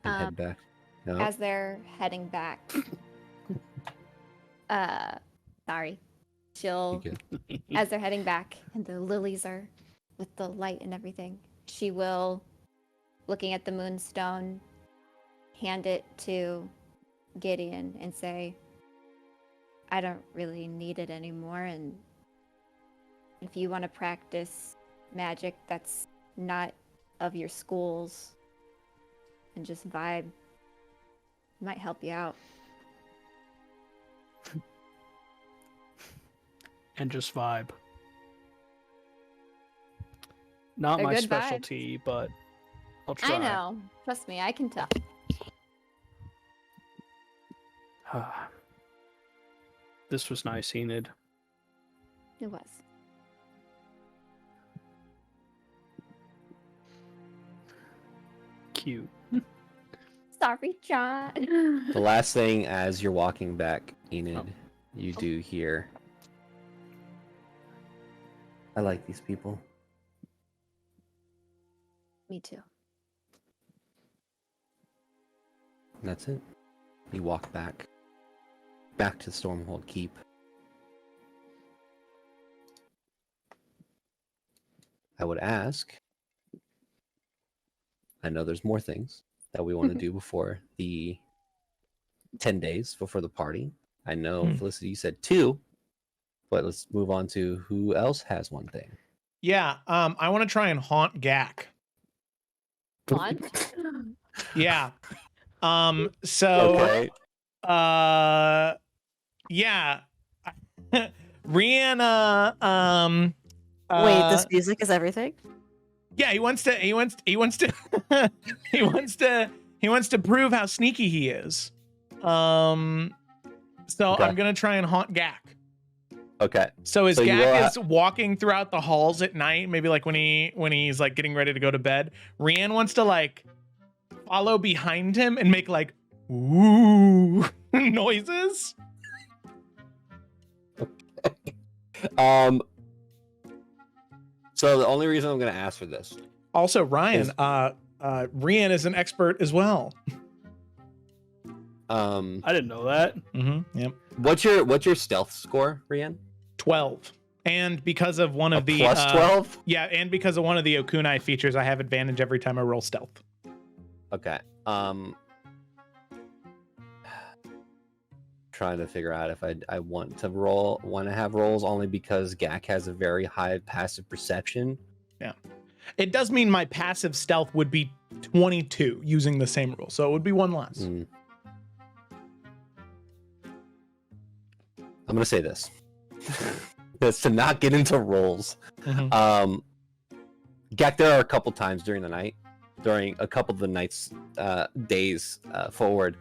and head back. No? As they're heading back, sorry, she'll, as they're heading back and the lilies are with the light and everything, she will, looking at the moonstone, hand it to Gideon and say, I don't really need it anymore, and if you want to practice magic that's not of your schools and just vibe, might help you out. And just vibe. Not They're my good specialty, but I'll try. I know. Trust me, I can tell. This was nice, Enid. It was. Cute. Sorry, John. The last thing as you're walking back, Enid, you do hear, I like these people. Me too. And that's it. You walk back to Stormhold Keep. I would ask, I know there's more things that we want to do before the 10 days before the party. I know, Felicity, you said 2, but let's move on to who else has one thing. Yeah, I want to try and haunt Gak. Haunt? Yeah. So, Okay. yeah. Rihanna, Wait, this music is everything? yeah, he wants to he wants to prove how sneaky he is. So Okay. I'm gonna try and haunt Gak. Okay. So as So you Gak will is walking throughout the halls at night, maybe like when he's like getting ready to go to bed, Rian wants to like follow behind him and make like ooh noises. So the only reason I'm going to ask for this. Also, Ryan, Rian is an expert as well. I didn't know that. Mm-hmm. Yep. What's your stealth score, Rian? 12. And because of one of the plus 12? Yeah, and because of one of the Okunai features, I have advantage every time I roll stealth. Okay. Trying to figure out if I want to have rolls only because Gak has a very high passive perception. Yeah. It does mean my passive stealth would be 22 using the same rule. So it would be one less. I'm going to say this. That's to not get into rolls. Mm-hmm. Gak, there are a couple times during the night, during a couple of the night's days forward,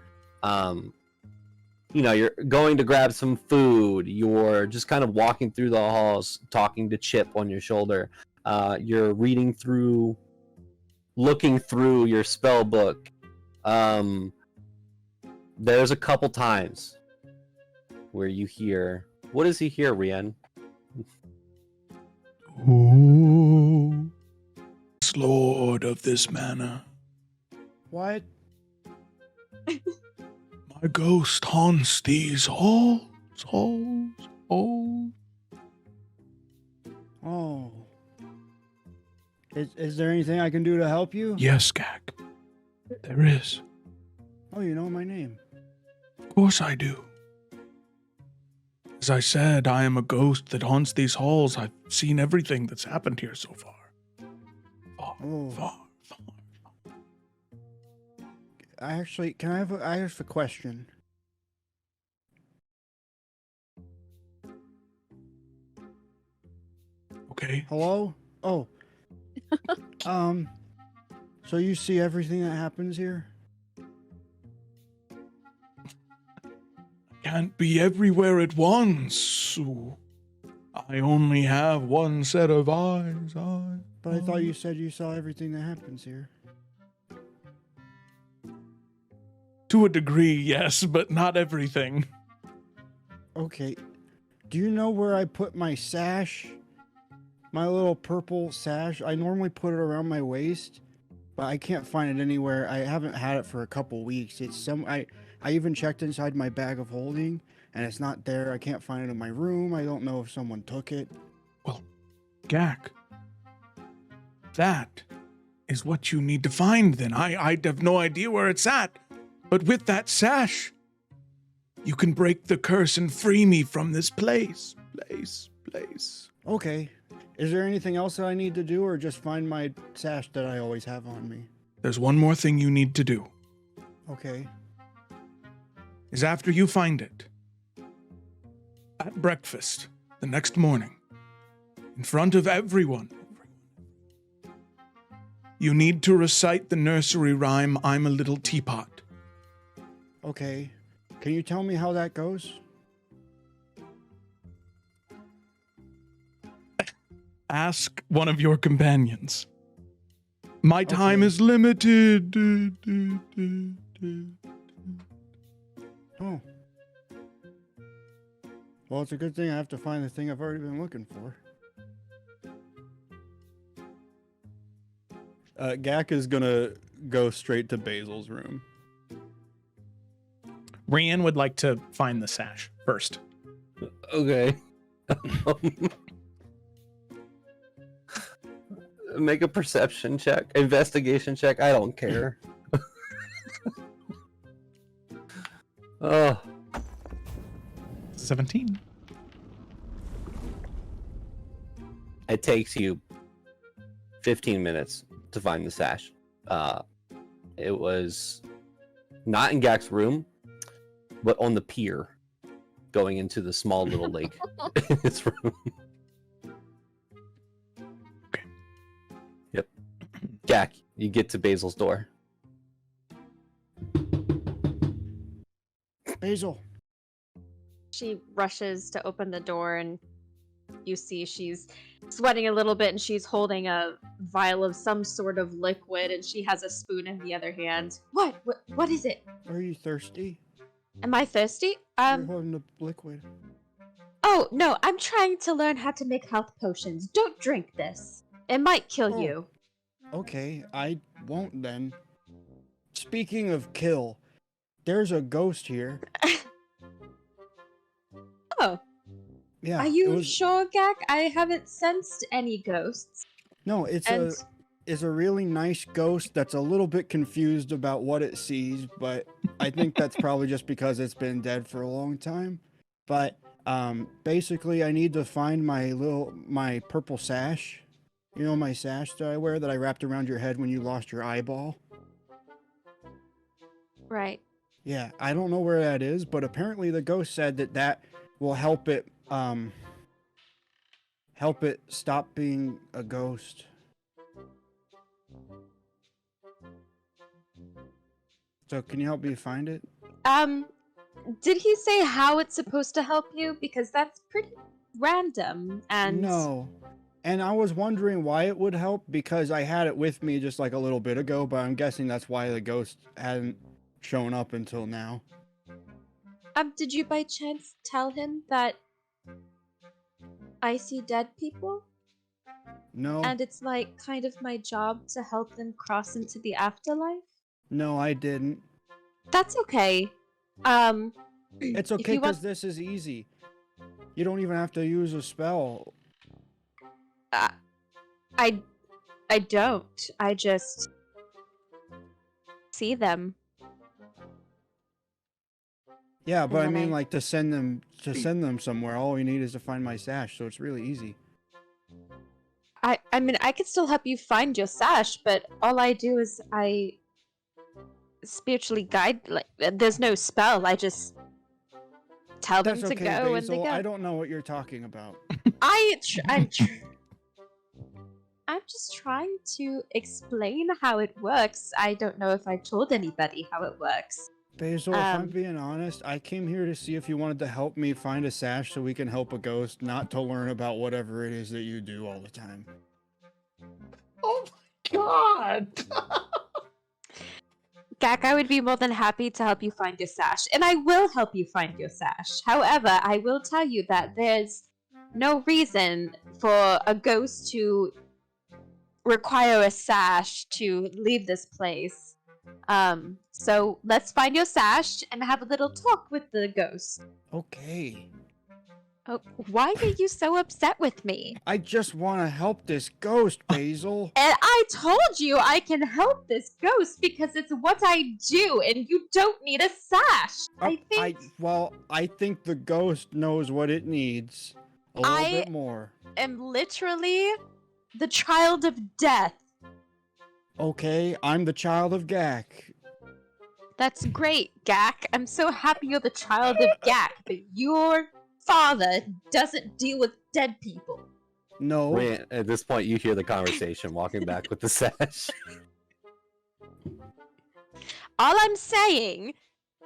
you're going to grab some food, you're just kind of walking through the halls, talking to Chip on your shoulder, you're looking through your spell book. There's a couple times where you hear, what does he hear, Rian? Ooh, Lord of this manor. What? My ghost haunts these halls. Oh. Is there anything I can do to help you? Yes, Gak. There is. Oh, you know my name. Of course I do. As I said, I am a ghost that haunts these halls. I've seen everything that's happened here so far. Far. I have a question. Okay. Hello? Oh. So you see everything that happens here? Can't be everywhere at once. So I only have one set of eyes. But I thought you said you saw everything that happens here. To a degree, yes, but not everything. Okay. Do you know where I put my sash? My little purple sash? I normally put it around my waist, but I can't find it anywhere. I haven't had it for a couple weeks. I even checked inside my bag of holding, and it's not there. I can't find it in my room. I don't know if someone took it. Well, Gak, that is what you need to find then. I have no idea where it's at, but with that sash, you can break the curse and free me from this place. Okay. Is there anything else that I need to do, or just find my sash that I always have on me? There's one more thing you need to do. Okay. Is after you find it, at breakfast the next morning, in front of everyone, you need to recite the nursery rhyme, I'm a little teapot. Okay. Can you tell me how that goes? Ask one of your companions. My time Okay. is limited. Oh. Well, it's a good thing I have to find the thing I've already been looking for. Gak is gonna go straight to Basil's room. Rian would like to find the sash first. Okay. Make a perception check, investigation check. I don't care. Oh, 17. it takes you 15 minutes to find the sash. It was not in Gak's room, but on the pier going into the small little lake in his room. Yep. Gak, you get to Basil's door. Basil. She rushes to open the door, and you see she's sweating a little bit, and she's holding a vial of some sort of liquid, and she has a spoon in the other hand. What is it? Are you thirsty? Am I thirsty? You're holding the liquid. Oh, no, I'm trying to learn how to make health potions. Don't drink this. It might kill Oh. you. Okay, I won't then. Speaking of kill, there's a ghost here. Oh, Yeah. are it you was- sure, Gak? I haven't sensed any ghosts. No, it's And a really nice ghost that's a little bit confused about what it sees, but I think that's probably just because it's been dead for a long time. But basically I need to find my purple sash. You know, my sash that I wear that I wrapped around your head when you lost your eyeball? right. Yeah, I don't know where that is, but apparently the ghost said that will help it stop being a ghost. So can you help me find it? Did he say how it's supposed to help you? Because that's pretty random. And No. And I was wondering why it would help because I had it with me just like a little bit ago, but I'm guessing that's why the ghost hadn't shown up until now. did you by chance tell him that I see dead people? No. And it's like kind of my job to help them cross into the afterlife? No, I didn't. That's okay. It's if okay you want- because this is easy. You don't even have to use a spell. I don't. I just see them. Yeah, but I then mean, I- like to send them somewhere. All we need is to find my sash, so it's really easy. I mean, I could still help you find your sash, but all I do is I spiritually guide. Like, there's no spell. I just tell them That's to okay, go, and they Basil. go. I don't know what you're talking about. I'm I'm just trying to explain how it works. I don't know if I told anybody how it works. Basil, if I'm being honest, I came here to see if you wanted to help me find a sash so we can help a ghost, not to learn about whatever it is that you do all the time. Oh my god! Gak, I would be more than happy to help you find your sash, and I will help you find your sash. However, I will tell you that there's no reason for a ghost to require a sash to leave this place. So let's find your sash and have a little talk with the ghost. Okay. Oh, why are you so upset with me? I just want to help this ghost, Basil. And I told you I can help this ghost because it's what I do, and you don't need a sash. I think the ghost knows what it needs. A little bit more. am literally the child of death. Okay, I'm the child of Gak. That's great, Gak. I'm so happy you're the child of Gak, but your father doesn't deal with dead people. No. Rand, at this point, you hear the conversation walking back with the sash. All I'm saying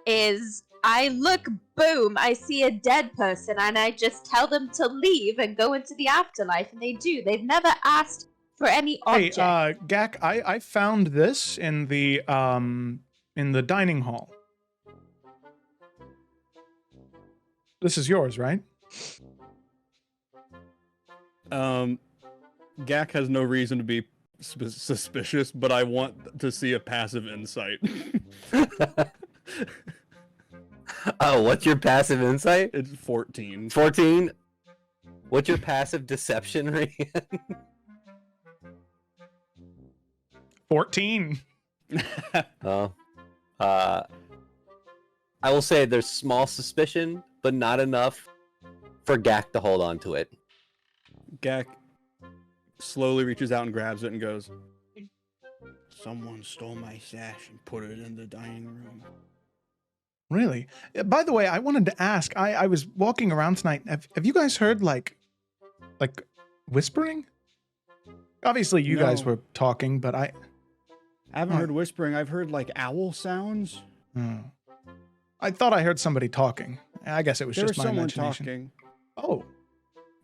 is I look, boom, I see a dead person, and I just tell them to leave and go into the afterlife, and they do. They've never asked for any object. Hey, Gak, I found this in the dining hall. This is yours, right? Gak has no reason to be suspicious, but I want to see a passive insight. Oh, what's your passive insight? It's 14. 14? What's your passive deception, Rand? 14. Oh. I will say there's small suspicion, but not enough for Gak to hold on to it. Gak slowly reaches out and grabs it and goes, Someone stole my sash and put it in the dining room. Really? By the way, I wanted to ask. I was walking around tonight. Have you guys heard like whispering? Obviously, you guys were talking, but I haven't heard whispering. I've heard like owl sounds. Oh. I thought I heard somebody talking. I guess it was just my someone imagination. talking. Oh.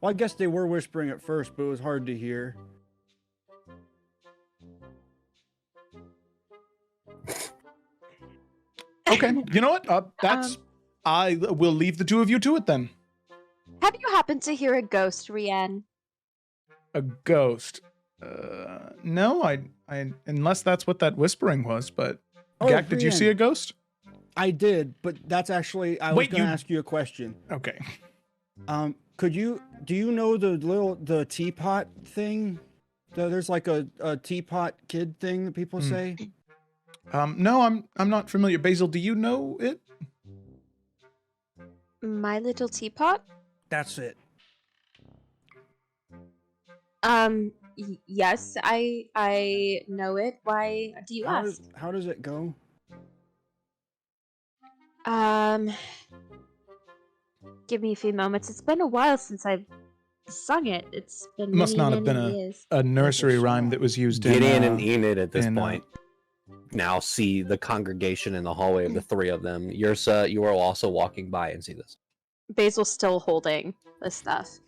Well, I guess they were whispering at first, but it was hard to hear. Okay, you know what? I will leave the two of you to it then. Have you happened to hear a ghost, Rian? A ghost? No, I unless that's what that whispering was. But Gak, did you see a ghost? I did, but that's actually I was going to ask you a question. Okay. Do you know the teapot thing? There's like a teapot kid thing that people say. No, I'm not familiar. Basil, do you know it? My Little Teapot? That's it. Yes, I know it. Why do you ask? How does it go? Give me a few moments. It's been a while since I've sung it. It's been It must not have been a nursery rhyme that was used Get in and Enid at this point. Now see the congregation in the hallway of the three of them. Yursa, you are also walking by and see this. Basil's still holding the stuff.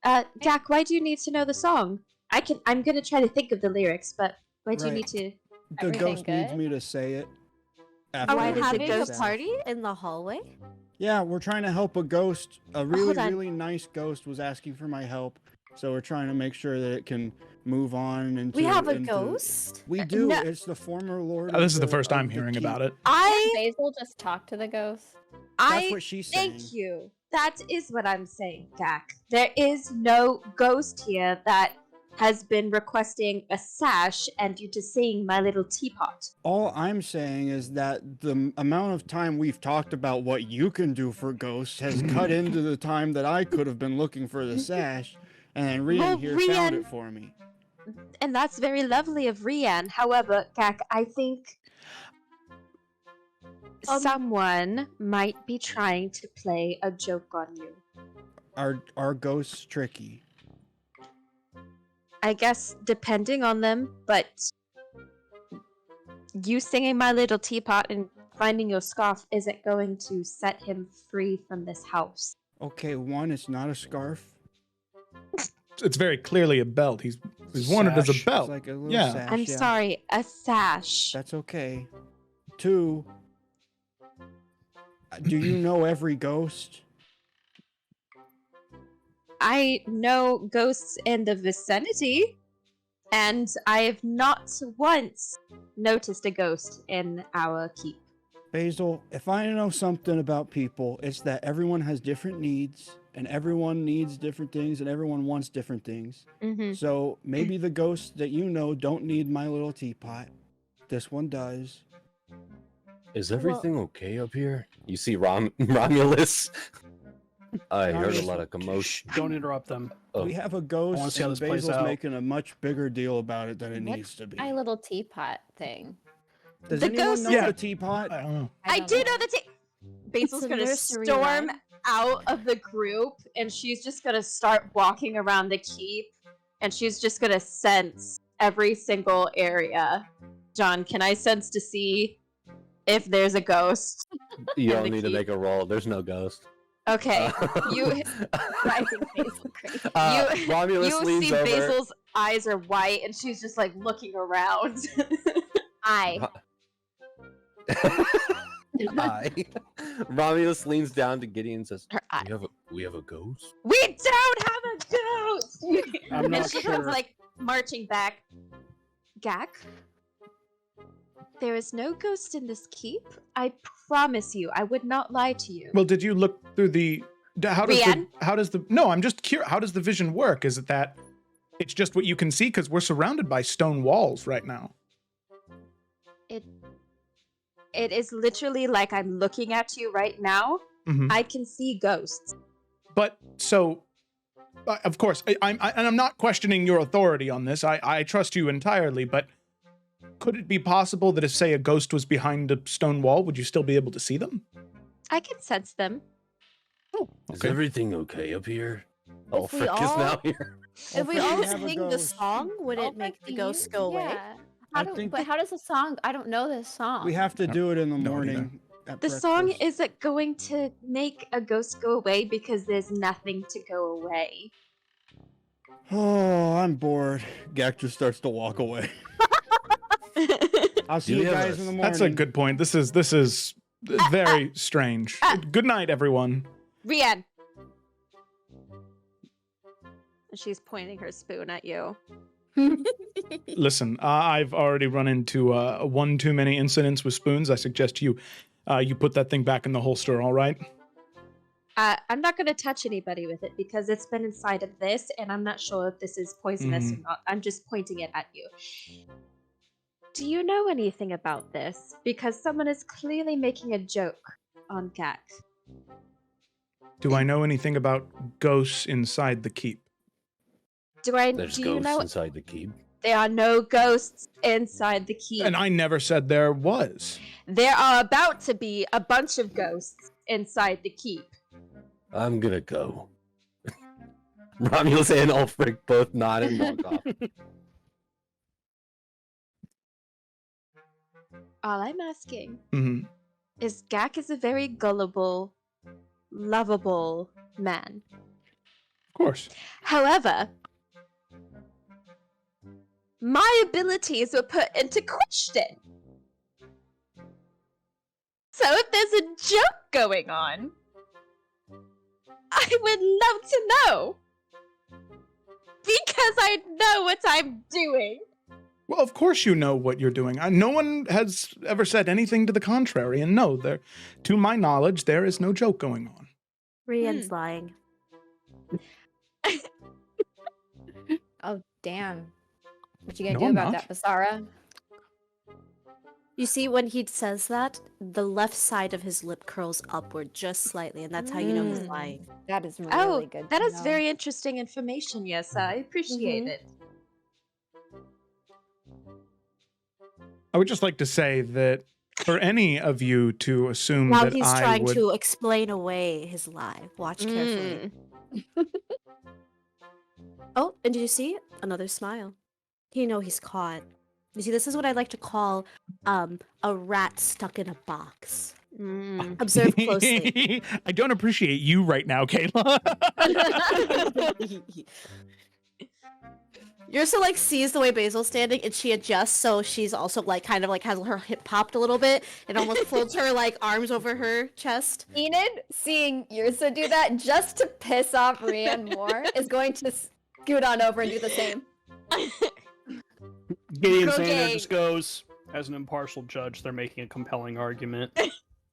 Gak, why do you need to know the song? I'm gonna try to think of the lyrics, but why do you need to? The ghost needs me to say it. Are we after having a sash. party in the hallway? Yeah, we're trying to help a ghost. A really nice ghost was asking for my help, so we're trying to make sure that it can move on. We have a ghost? We do. No. It's the former lord. This is the first of I'm the hearing keep. about it. Can Basil just talk to the ghost? That's what she's saying. Thank you. That is what I'm saying, Gak. There is no ghost here that has been requesting a sash and you to sing My Little Teapot. All I'm saying is that the amount of time we've talked about what you can do for ghosts has cut into the time that I could have been looking for the sash, and then Rian here found it for me. And that's very lovely of Rian. However, Gak, I think someone might be trying to play a joke on you. Are ghosts tricky? I guess depending on them, but you singing My Little Teapot and finding your scarf isn't going to set him free from this house. Okay, one, it's not a scarf. It's very clearly a belt. He's worn it as a Sash. belt. It's like a little Yeah. sash. I'm yeah. sorry, a sash. That's okay. Two, do you know every ghost? I know ghosts in the vicinity, and I have not once noticed a ghost in our keep. Basil, if I know something about people, it's that everyone has different needs, and everyone needs different things, and everyone wants different things. Mm-hmm. So maybe the ghosts that you know don't need My Little Teapot. This one does. Is everything okay up here? You see Romulus? I heard a Romulus, lot of commotion. Don't interrupt them. Oh. We have a I wanna ghost, see how and this plays Basil's out. making a much bigger deal about it than it What's needs to be. my little teapot thing? Does The anyone ghost know is- the teapot? I don't know. I don't do know the Basil's It's a gonna nursery storm rhyme. out of the group, and she's just gonna start walking around the keep, and she's just gonna sense every single area. John, can I sense to see if there's a ghost? You in don't the need to keep. make a roll. There's no ghost. Okay, you Driving Basil crazy. Romulus you leans see over. Basil's eyes are white, and she's just like looking around. I. Hi. Romulus leans down to Gideon and says, Her eye. we have a ghost? We don't have a ghost. I'm and not she sure. comes like marching back. Gak, there is no ghost in this keep. I promise you, I would not lie to you. Well, did you look through the? How does Rian? No, I'm just curious. How does the vision work? Is it that it's just what you can see? Because we're surrounded by stone walls right now. It is literally like I'm looking at you right now. Mhm. I can see ghosts. But so, of course, I'm not questioning your authority on this. I trust you entirely. But could it be possible that if, say, a ghost was behind a stone wall, would you still be able to see them? I can sense them. Is everything okay up here? Oh, If we Frick is all- now here. If we Hopefully all we have a sing the ghost. song, would Oh, it make but the do ghosts you- go away? Yeah. I How think- but how does the song? I don't know this song. We have to do it in the No morning. At The song breakfast. isn't going to make a ghost go away because there's nothing to go away. Oh, I'm bored. Gak just starts to walk away. I'll see Do you we have guys a- in the morning. That's a good point. This is very strange. Good night, everyone. Rian! She's pointing her spoon at you. Listen, I've already run into one too many incidents with spoons. I suggest you put that thing back in the holster, all right? I'm not going to touch anybody with it because it's been inside of this, and I'm not sure if this is poisonous or not. I'm just pointing it at you. Do you know anything about this? Because someone is clearly making a joke on Gak. Do I know anything about ghosts inside the keep? There's Do you ghosts know inside the keep. there are no ghosts inside the keep? And I never said there was. There are about to be a bunch of ghosts inside the keep. I'm gonna go. Romulus and Ulfric both nod and walk off. All I'm asking Mhm. is Gak is a very gullible, lovable man. Of course. However, my abilities were put into question. So if there's a joke going on, I would love to know. Because I know what I'm doing. Well, of course you know what you're doing. No one has ever said anything to the contrary, and no, to my knowledge, there is no joke going on. Rian's lying. Oh damn! What you gonna No, do I'm about not. that, Basara? You see, when he says that, the left side of his lip curls upward just slightly, and that's how you know he's Mm. lying. That is really Oh, good. that to is know. very interesting information. Yes, I appreciate Mhm. it. I would just like to say that for any of you to assume Now that he's I trying would... to explain away his lie. Watch carefully. Oh, and did you see another smile? You know he's caught. You see, this is what I like to call a rat stuck in a box. Observe closely. I don't appreciate you right now, Kayla. Yursa like sees the way Basil's standing and she adjusts so she's also like kind of like has her hip popped a little bit and almost floats her like arms over her chest. Enid, seeing Yursa do that just to piss off Rian more, is going to scoot on over and do the same. Gideon Okay. Sander just goes, as an impartial judge, they're making a compelling argument.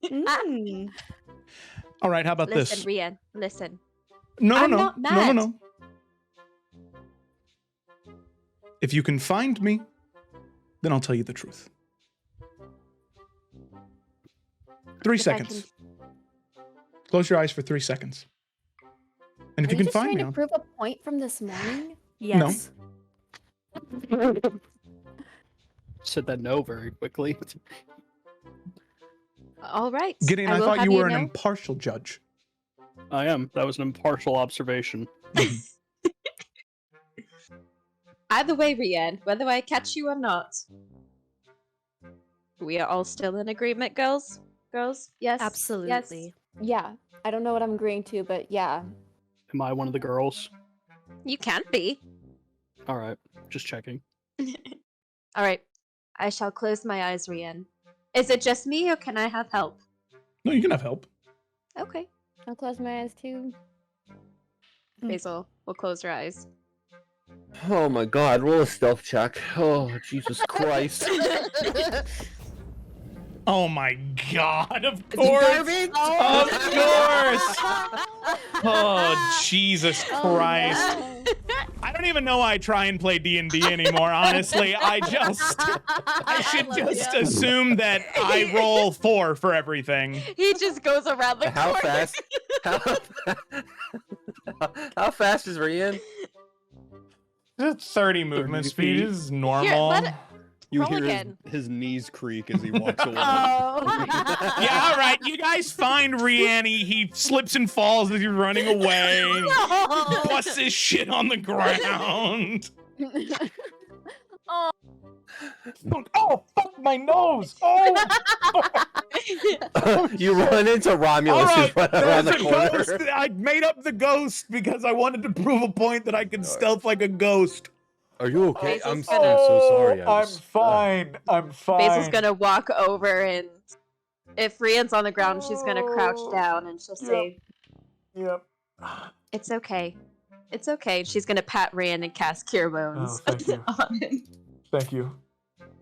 Mm. All right, how about Listen, this? Rian, listen. No, I'm no, not no, no, mad. no. If you can find me, then I'll tell you the truth. 3 If I seconds. Close your eyes for 3 seconds. And if Are you can just find trying me, to prove a point from this morning? Yes. Said that no very quickly. All right. Gideon, I will thought have you were an know. impartial judge. I am. That was an impartial observation. Either way, Rian, whether I catch you or not, we are all still in agreement, girls? Girls? Yes? Absolutely. Yeah. I don't know what I'm agreeing to, but yeah. Am I one of the girls? You can be. All right, just checking. All right. I shall close my eyes, Rian. Is it just me, or can I have help? No, you can have help. Okay. I'll close my eyes too. Basil, we'll close your eyes. Oh my god, roll a stealth check. Oh, Jesus Christ. Oh my god, of Is it course! garbage? Of course! Oh, Jesus Christ. No. I don't even know why I try and play D&D anymore, honestly. I should love just ya. assume that I roll 4 for everything. He just goes around the How corner. fast? How fast is Rian? 30 movement 30 speed feet. is normal. let it- You Roll hear again. his knees creak as he walks away. Oh. Yeah, all right. You guys find Rianny. He slips and falls as he's running away. No. Busts his shit on the ground. Oh. Oh, fuck my nose. Oh, You run into all Romulus right. who's running around There's the a corner. ghost. I made up the ghost because I wanted to prove a point that I could stealth like a ghost. Are you okay? Basil's I'm gonna- so sorry. I'm fine. I'm fine. Basil's gonna walk over and if Rian's on the ground, she's gonna crouch down and she'll say, Yep. "It's okay. It's okay." She's gonna pat Rian and cast Cure Wounds Oh, thank you. on him. Thank you.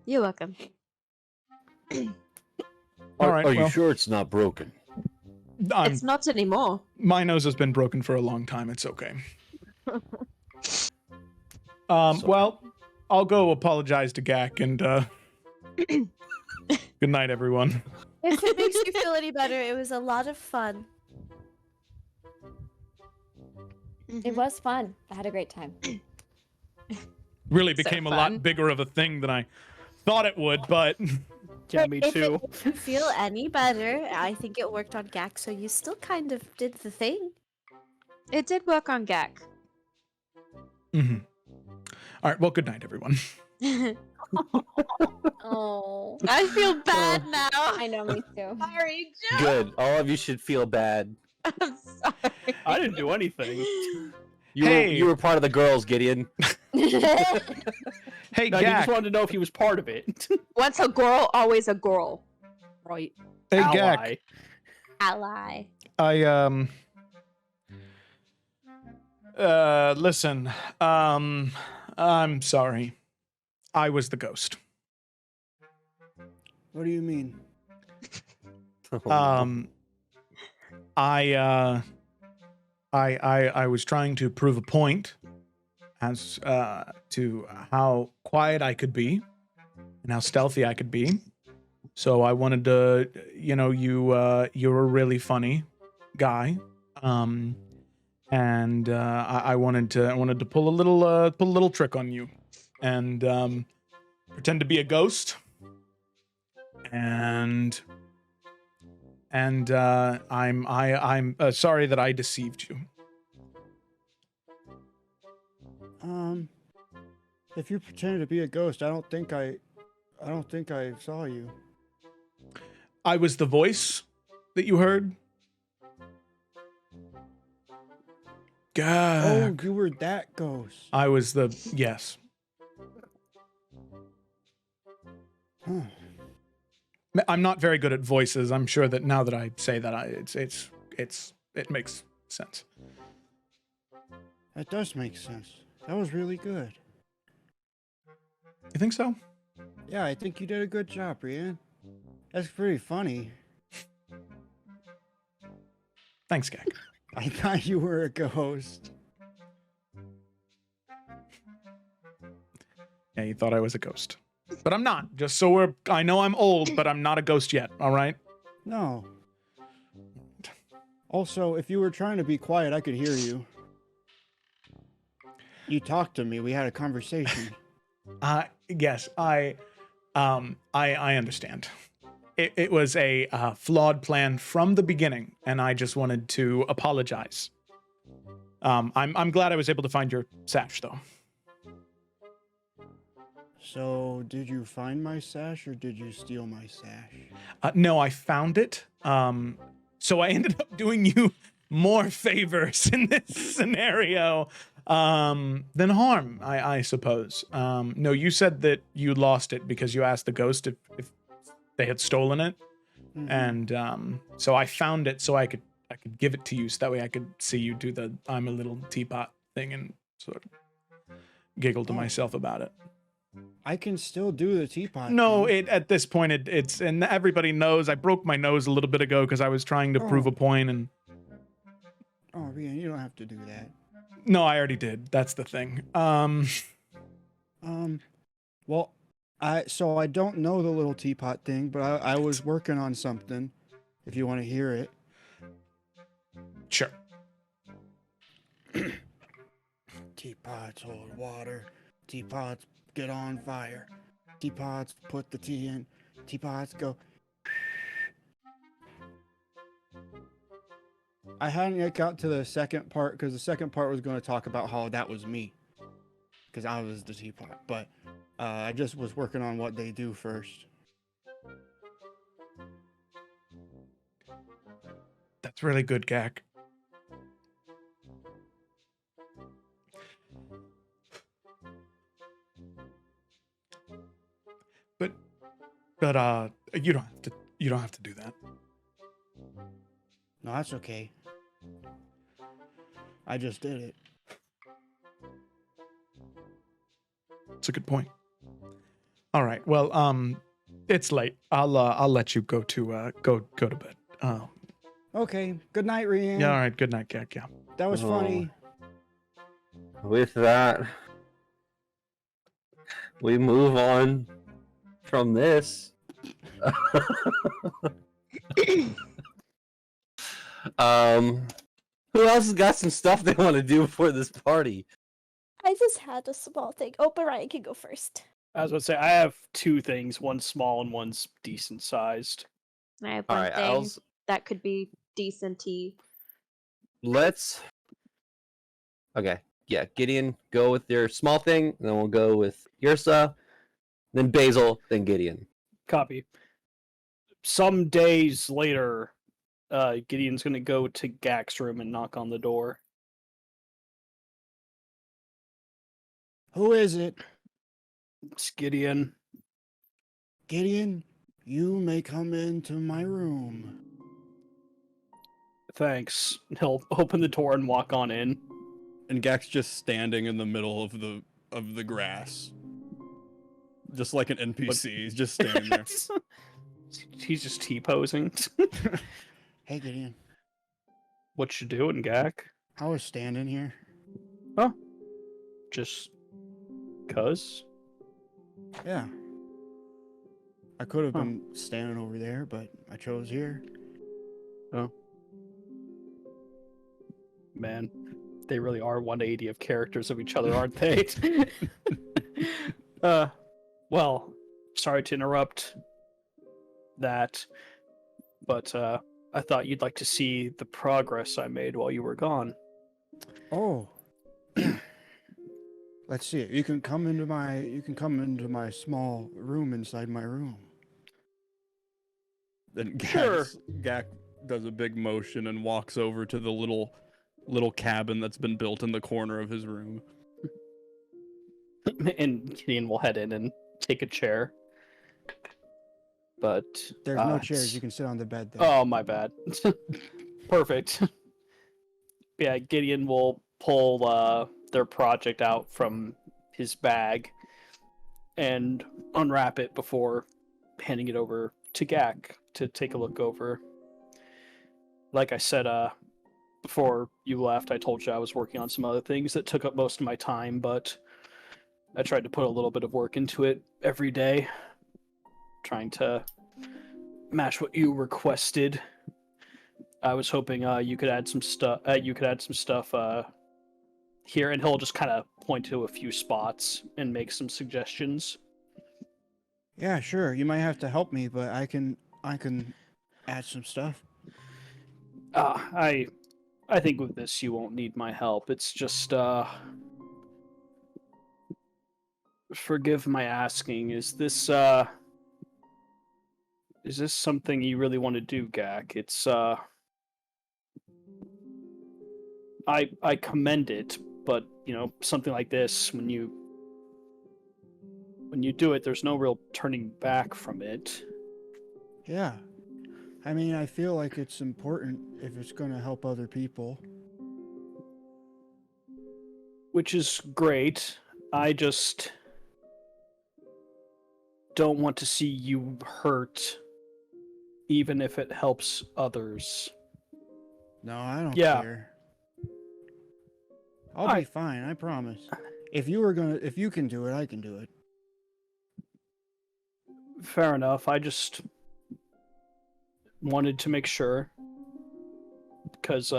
You're welcome. All right, Are you well. sure it's not broken? It's not anymore. My nose has been broken for a long time. It's okay. Well, I'll go apologize to Gak and good night, everyone. If it makes you feel any better, it was a lot of fun. It was fun. I had a great time. Really So became a fun. lot bigger of a thing than I thought it would, but Yeah, me If too. it makes you feel any better, I think it worked on Gak, so you still kind of did the thing. It did work on Gak. Mhm. All right, well, good night, everyone. Oh. I feel bad now. I know, me too. Sorry, Joe. Good. All of you should feel bad. I'm sorry. I didn't do anything. Hey. You were part of the girls, Gideon. Hey, No, you just Gak. wanted to know if he was part of it. Once a girl, always a girl. Right. Hey, Ally. Gak. Ally. Listen, I'm sorry. I was the ghost. What do you mean? I was trying to prove a point as to how quiet I could be and how stealthy I could be. So I wanted to, you're a really funny guy, and I wanted to pull a little trick on you, and pretend to be a ghost, and I'm sorry that I deceived you. If you pretended to be a ghost, I don't think I saw you. I was the voice that you heard. Oh, Gag. you were that ghost. I was the yes. Huh. I'm not very good at voices. I'm sure that now that I say that, it makes sense. That does make sense. That was really good. You think so? Yeah, I think you did a good job, Brienne. That's pretty funny. Thanks, Gag. I thought you were a ghost. Yeah, you thought I was a ghost, but I'm not. Just so I know I'm old, but I'm not a ghost yet. All right. No. Also, if you were trying to be quiet, I could hear you. You talked to me. We had a conversation. Yes, I understand. It was a flawed plan from the beginning, and I just wanted to apologize. I'm glad I was able to find your sash, though. So, did you find my sash or did you steal my sash? No, I found it. So I ended up doing you more favors in this scenario than harm, I suppose. No, you said that you lost it because you asked the ghost if they had stolen it. Mhm. And so I found it so I could give it to you so that way I could see you do the I'm a little teapot thing and sort of giggle to myself about it. I can still do the teapot. No, thing. at this point it's and everybody knows I broke my nose a little bit ago because I was trying to prove Oh. a point and Oh, Brienne, you don't have to do that. no, I already did. That's the thing. Well, so I don't know the little teapot thing, but I was working on something. If you want to hear it. Sure. Teapots hold water. Teapots get on fire. Teapots put the tea in. Teapots go. I hadn't yet got to the second part because the second part was going to talk about how that was me. Because I was the teapot. But I just was working on what they do first. That's really good, Gak. But you don't have to do that. No, that's okay. I just did it. It's a good point. All right. Well, it's late. I'll let you go to go to bed. Okay. Good night, Rian. Yeah. All right. Good night, Gak. Yeah. That was funny. With that, we move on from this. Who else has got some stuff they want to do before this party? I just had a small thing. Oh, but Ryan can go first. I was going to say, I have two things. One's small and one's decent sized. I have All one right, thing that could be decent-y. Let's. Okay, yeah, Gideon, go with your small thing, and then we'll go with Yrsa, then Basil, then Gideon. Copy. Some days later, Gideon's going to go to Gak's room and knock on the door. Who is it? It's Gideon. Gideon, you may come into my room. Thanks. He'll open the door and walk on in. And Gak's just standing in the middle of the grass. Just like an NPC. He's just standing there. He's just T-posing. Hey, Gideon. What you doing, Gak? I was standing here. Oh. Just 'cause? Yeah. I could have been standing over there, but I chose here. Oh. Man, they really are 180 of characters of each other, aren't they? Well, sorry to interrupt that, but I thought you'd like to see the progress I made while you were gone. Oh. Let's see it. You can come into my small room inside my room. Then Sure. Gak does a big motion and walks over to the little cabin that's been built in the corner of his room. And Gideon will head in and take a chair. But There's no chairs. it's- You can sit on the bed there. Oh, my bad. Perfect. Yeah, Gideon will pull their project out from his bag and unwrap it before handing it over to Gak to take a look over. Like I said, before you left, I told you I was working on some other things that took up most of my time, but I tried to put a little bit of work into it every day, trying to match what you requested. I was hoping you could add some stuff. Here, and he'll just kind of point to a few spots and make some suggestions. Yeah, sure. You might have to help me, but I can add some stuff. I think with this you won't need my help. It's just forgive my asking. Is this something you really want to do, Gak? It's I commend it, but something like this, when you do it, there's no real turning back from it. Yeah. I mean, I feel like it's important if it's going to help other people. Which is great. I just don't want to see you hurt, even if it helps others. No, I don't Yeah. care. I'll be fine, I promise. If you can do it, I can do it. Fair enough. I just wanted to make sure. Because,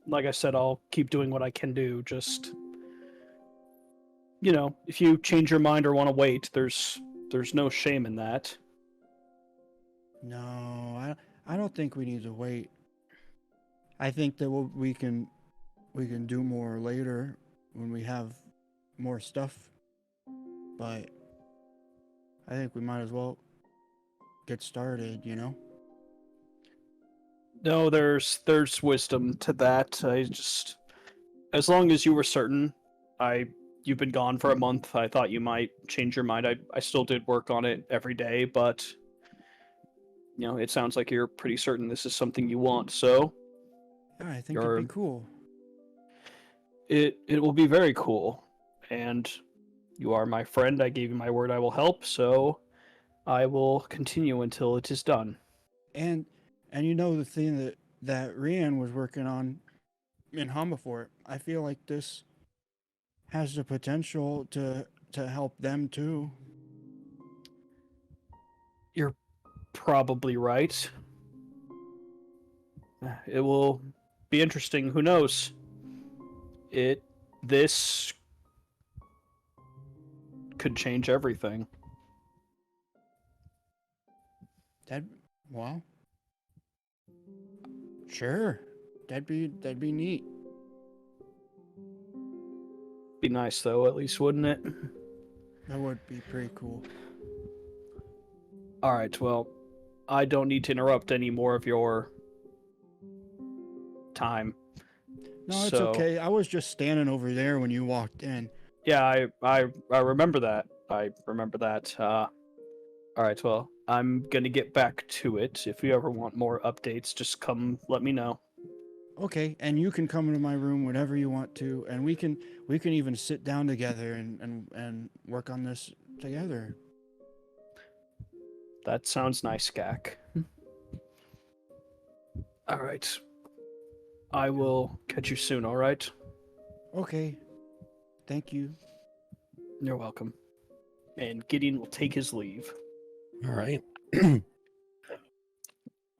like I said, I'll keep doing what I can do. Just, if you change your mind or want to wait, there's no shame in that. No, I don't think we need to wait. I think that we can do more later when we have more stuff. But I think we might as well get started, No, there's wisdom to that. I just, as long as you were certain, you've been gone for a month. I thought you might change your mind. I still did work on it every day, but it sounds like you're pretty certain this is something you want. So Yeah, I think it'd be cool. It will be very cool, and you are my friend. I gave you my word I will help, so I will continue until it is done. And the thing that Rian was working on in Humberfort, I feel like this has the potential to help them too. You're probably right. It will be interesting. Who knows? This could change everything. Well, sure. That'd be neat. Be nice though, at least, wouldn't it? That would be pretty cool. All right. Well, I don't need to interrupt any more of your time. No, it's okay. I was just standing over there when you walked in. Yeah, I remember that. I remember that. All right. Well, I'm gonna get back to it. If you ever want more updates, just come let me know. Okay, and you can come into my room whenever you want to, and we can even sit down together and work on this together. That sounds nice, Gak. All right. I will catch you soon, all right? Okay. Thank you. You're welcome. And Gideon will take his leave. All right.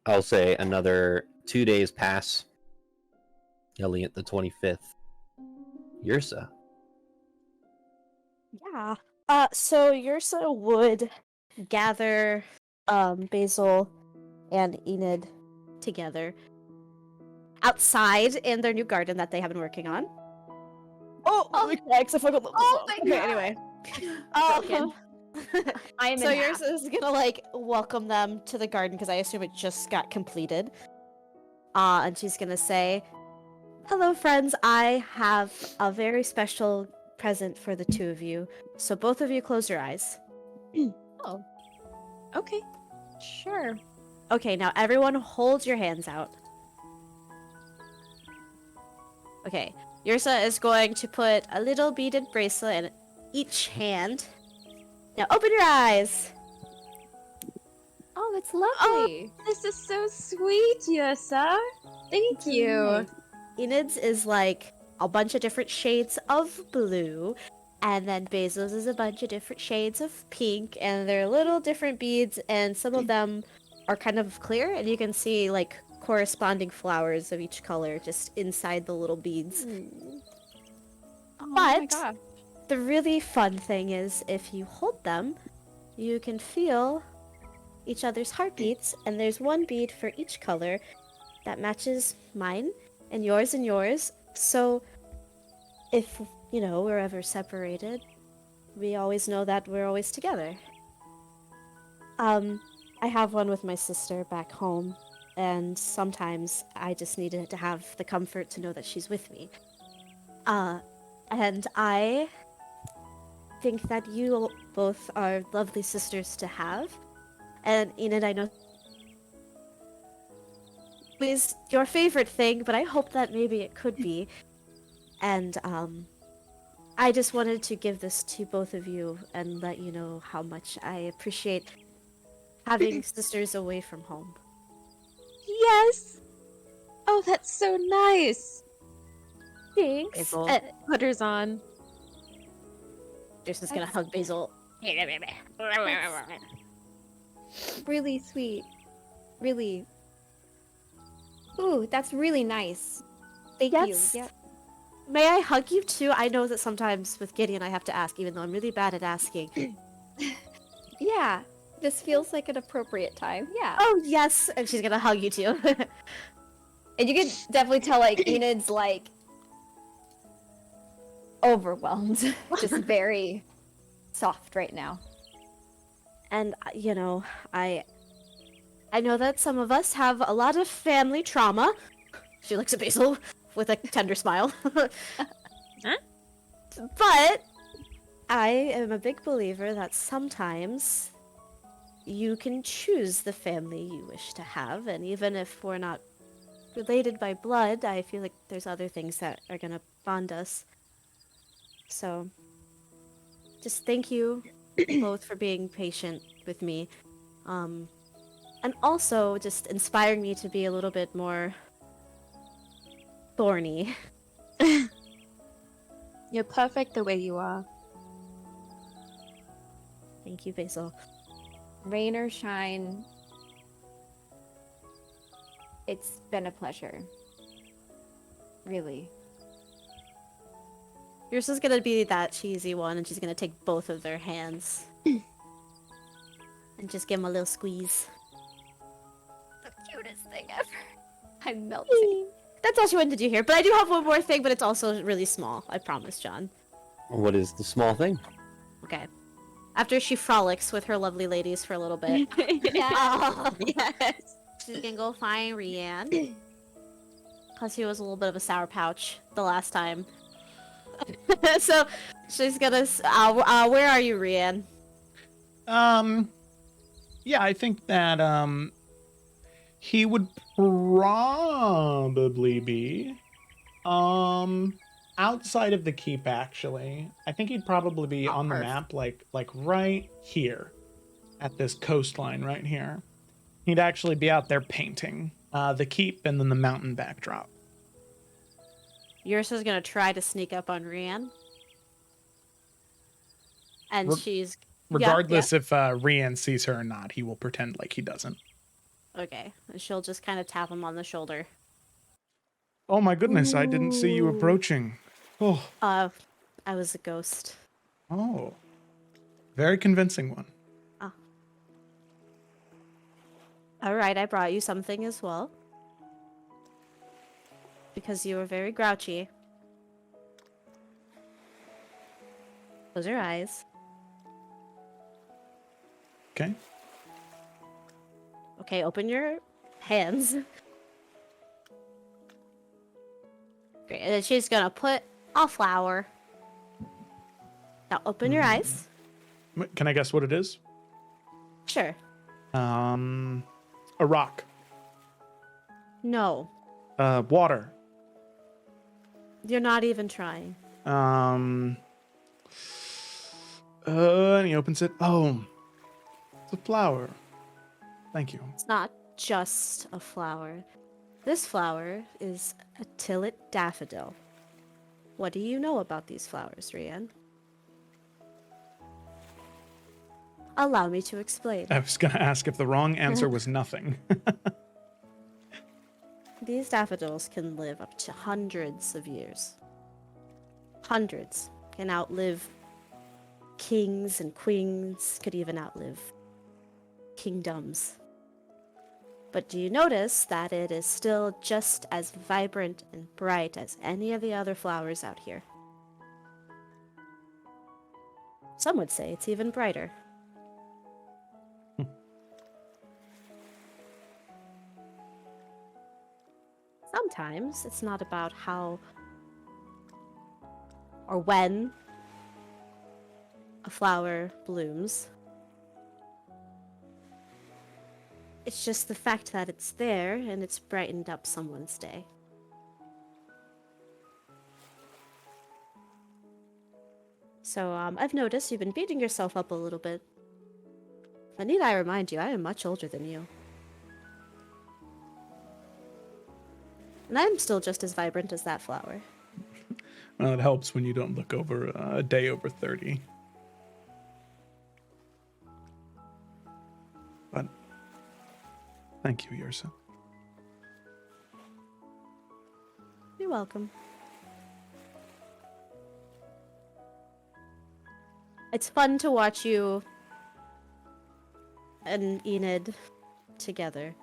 I'll say another 2 days pass. Yelling at the 25th. Yursa. Yeah. So Yursa would gather Basil and Enid together outside in their new garden that they have been working on. Oh, Oh. oh my okay, God. anyway. Broken. I am So in yours half. is gonna like welcome them to the garden because I assume it just got completed. And she's gonna say, "Hello, friends. I have a very special present for the two of you. So both of you close your eyes. Oh, Okay. sure. Okay, now everyone hold your hands out. Okay, Yursa is going to put a little beaded bracelet in each hand. Now open your eyes. Oh, that's lovely. This is so sweet, Yosa. Thank It's really you. nice. Enid's is like a bunch of different shades of blue, and then Basil's is a bunch of different shades of pink, and they're little different beads, and some of them are kind of clear, and you can see like corresponding flowers of each color just inside the little beads. Oh my But gosh. the really fun thing is if you hold them, you can feel each other's heartbeats, and there's one bead for each color that matches mine and yours. So if, we're ever separated, we always know that we're always together. I have one with my sister back home, and sometimes I just needed to have the comfort to know that she's with me. And I think that you both are lovely sisters to have. And Enid, I know is your favorite thing, but I hope that maybe it could be. And I just wanted to give this to both of you and let you know how much I appreciate having sisters away from home. Yes. Oh, that's so nice. Thanks. Basil putters on. Just gonna hug Basil. Really sweet. Really. Ooh, that's really nice. Thank Yes. you. Yep. May I hug you too? I know that sometimes with Gideon I have to ask, even though I'm really bad at asking. Yeah. This feels like an appropriate time. Yeah. Oh yes, and she's gonna hug you too. And you can definitely tell, like, Enid's, like, overwhelmed. Just very soft right now. And I know that some of us have a lot of family trauma. She looks at Basil with a tender smile. Huh? But I am a big believer that sometimes you can choose the family you wish to have, and even if we're not related by blood, I feel like there's other things that are gonna bond us. So, just thank you both for being patient with me. And also just inspiring me to be a little bit more thorny. You're perfect the way you are. Thank you, Basil. Rain or shine, it's been a pleasure. Really. Yours is gonna be that cheesy one, and she's gonna take both of their hands and just give them a little squeeze. The cutest thing ever. I'm melting. That's all she wanted to do here. But I do have one more thing, but it's also really small. I promise, John. What is the small thing? Okay. After she frolics with her lovely ladies for a little bit, Yes. she's gonna go find Rianne. Because he was a little bit of a sour pouch the last time. So she's gonna. Where are you, Rianne? Yeah, I think that he would probably be outside of the keep, actually. I think he'd probably be on the map, like right here at this coastline right here. He'd actually be out there painting the keep and then the mountain backdrop. Yours is gonna try to sneak up on Rianne. And she's Regardless if Rian sees her or not, he will pretend like he doesn't. okay. And she'll just kind of tap him on the shoulder. Oh my goodness, I didn't see you approaching. Oh. I was a ghost. Oh. Very convincing one. Alright, I brought you something as well. Because you were very grouchy. Close your eyes. Okay. Okay, open your hands. Great. And then she's gonna put a flower. Now open your eyes. Can I guess what it is? Sure. A rock. No. Water. You're not even trying. And he opens it. Oh, it's a flower. Thank you. It's not just a flower. This flower is a tillet daffodil. What do you know about these flowers, Rian? Allow me to explain. I was going to ask if the wrong answer was nothing. These daffodils can live up to hundreds of years. Hundreds. Can outlive kings and queens, could even outlive kingdoms. But do you notice that it is still just as vibrant and bright as any of the other flowers out here? Some would say it's even brighter. Sometimes it's not about how or when a flower blooms. It's just the fact that it's there and it's brightened up someone's day. So, I've noticed you've been beating yourself up a little bit. But need I remind you, I am much older than you. And I'm still just as vibrant as that flower. Well, it helps when you don't look over a day over 30. But thank you, Yrsa. You're welcome. It's fun to watch you and Enid together.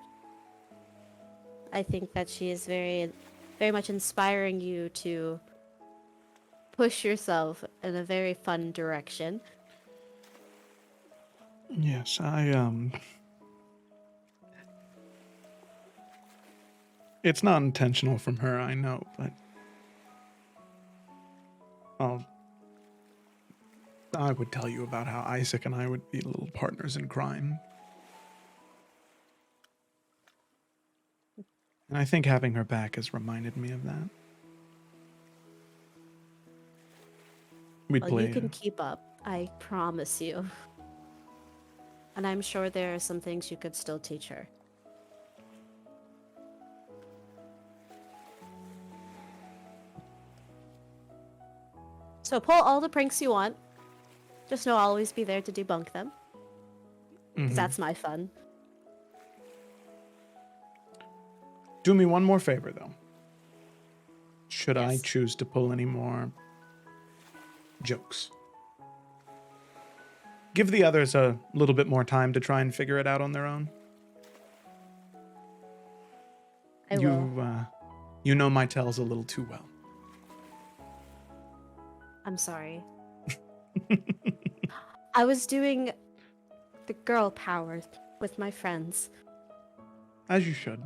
I think that she is very, very much inspiring you to push yourself in a very fun direction. Yes, It's not intentional from her, I know, but I would tell you about how Isaac and I would be little partners in crime. And I think having her back has reminded me of that. We'd Well, play. you can keep up, I promise you. And I'm sure there are some things you could still teach her. So pull all the pranks you want. Just know I'll always be there to debunk them. 'Cause that's my fun. Do me one more favor, though. Should I Yes. choose to pull any more jokes? Give the others a little bit more time to try and figure it out on their own. I will. You know my tales a little too well. I'm sorry. I was doing the girl power with my friends. As you should.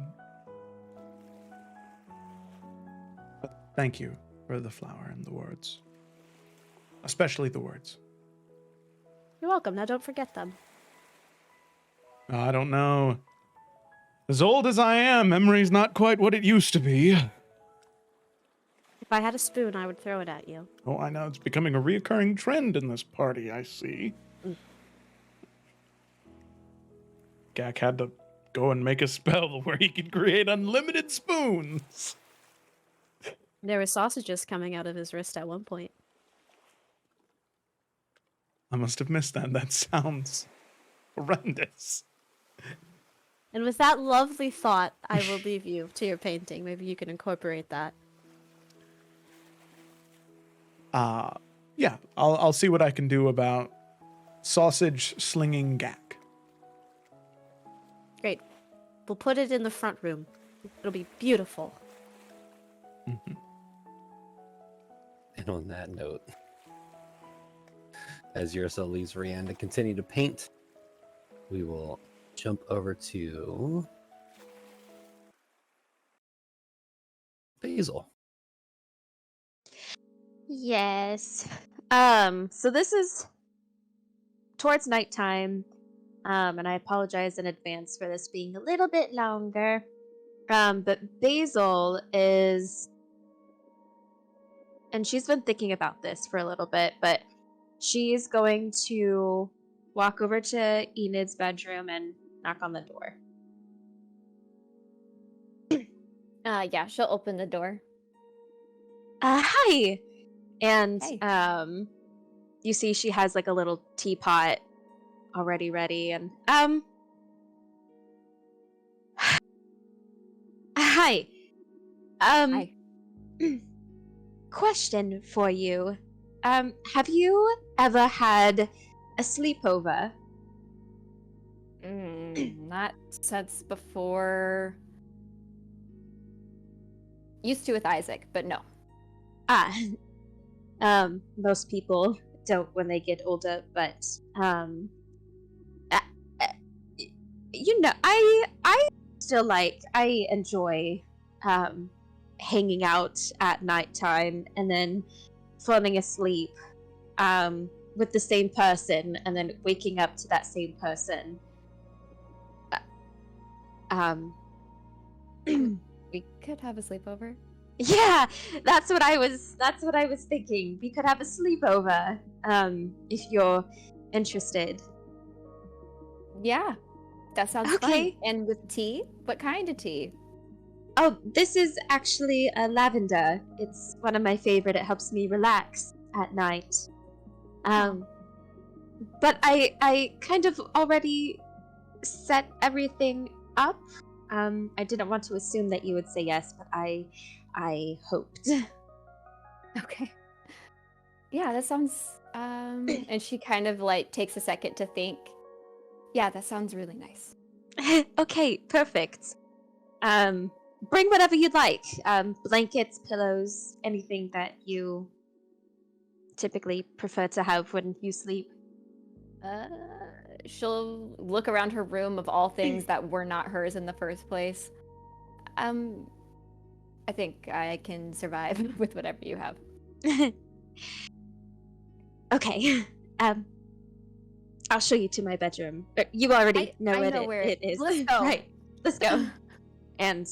But thank you for the flower and the words. Especially the words. You're welcome. Now don't forget them. I don't know. As old as I am, memory's not quite what it used to be. If I had a spoon, I would throw it at you. Oh, I know. It's becoming a reoccurring trend in this party, I see. Gak had to go and make a spell where he could create unlimited spoons. There were sausages coming out of his wrist at one point. I must have missed that. That sounds horrendous. And with that lovely thought, I will leave you to your painting. Maybe you can incorporate that. Yeah, I'll see what I can do about sausage slinging Gak. Great. We'll put it in the front room. It'll be beautiful. And on that note, as Ursa leaves Rianne to continue to paint, we will jump over to Basil. Yes. So this is towards nighttime. And I apologize in advance for this being a little bit longer. But Basil is, and she's been thinking about this for a little bit, but she's going to walk over to Enid's bedroom and knock on the door. Yeah, she'll open the door. Hi! And, Hey. you see she has like a little teapot already ready, and, hi. Hi. Question for you. Have you ever had a sleepover? Not since before. Used to with Isaac, but no. Ah, most people don't when they get older, but, uh, uh, you know, I still I enjoy, hanging out at nighttime and then falling asleep, with the same person and then waking up to that same person. We could have a sleepover. Yeah, that's what I was thinking. We could have a sleepover, if you're interested. Yeah, that sounds Okay. fun. And with tea? What kind of tea? Oh, this is actually a lavender. It's one of my favorite. It helps me relax at night. But I kind of already set everything up. I didn't want to assume that you would say yes, but I hoped. Okay. Yeah, that sounds and she kind of like takes a second to think. Yeah, that sounds really nice. Okay, perfect. Bring whatever you'd like. Blankets, pillows, anything that you typically prefer to have when you sleep. She'll look around her room of all things that were not hers in the first place. I think I can survive with whatever you have. Okay. I'll show you to my bedroom. You already know I what know where it is. Let's go. Right. Let's go. And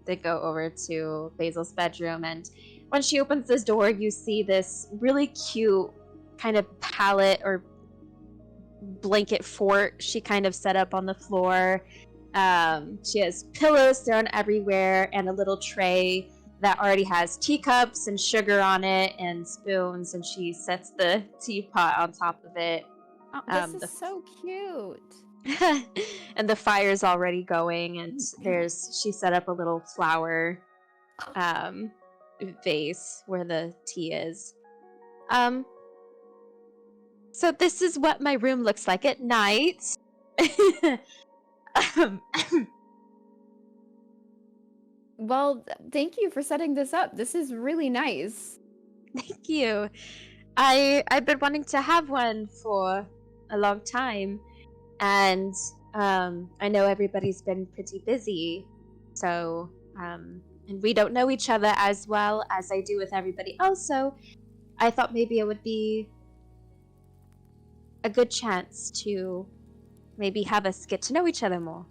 they go over to Basil's bedroom, and when she opens this door, you see this really cute kind of pallet or blanket fort she kind of set up on the floor. She has pillows thrown everywhere and a little tray that already has teacups and sugar on it and spoons, and she sets the teapot on top of it. Oh, this is so cute. And the fire's already going, and she set up a little flower vase where the tea is. So this is what my room looks like at night. Well, thank you for setting this up. This is really nice. Thank you. I've been wanting to have one for a long time, and I know everybody's been pretty busy, so and we don't know each other as well as I do with everybody else, so I thought maybe it would be a good chance to maybe have us get to know each other more.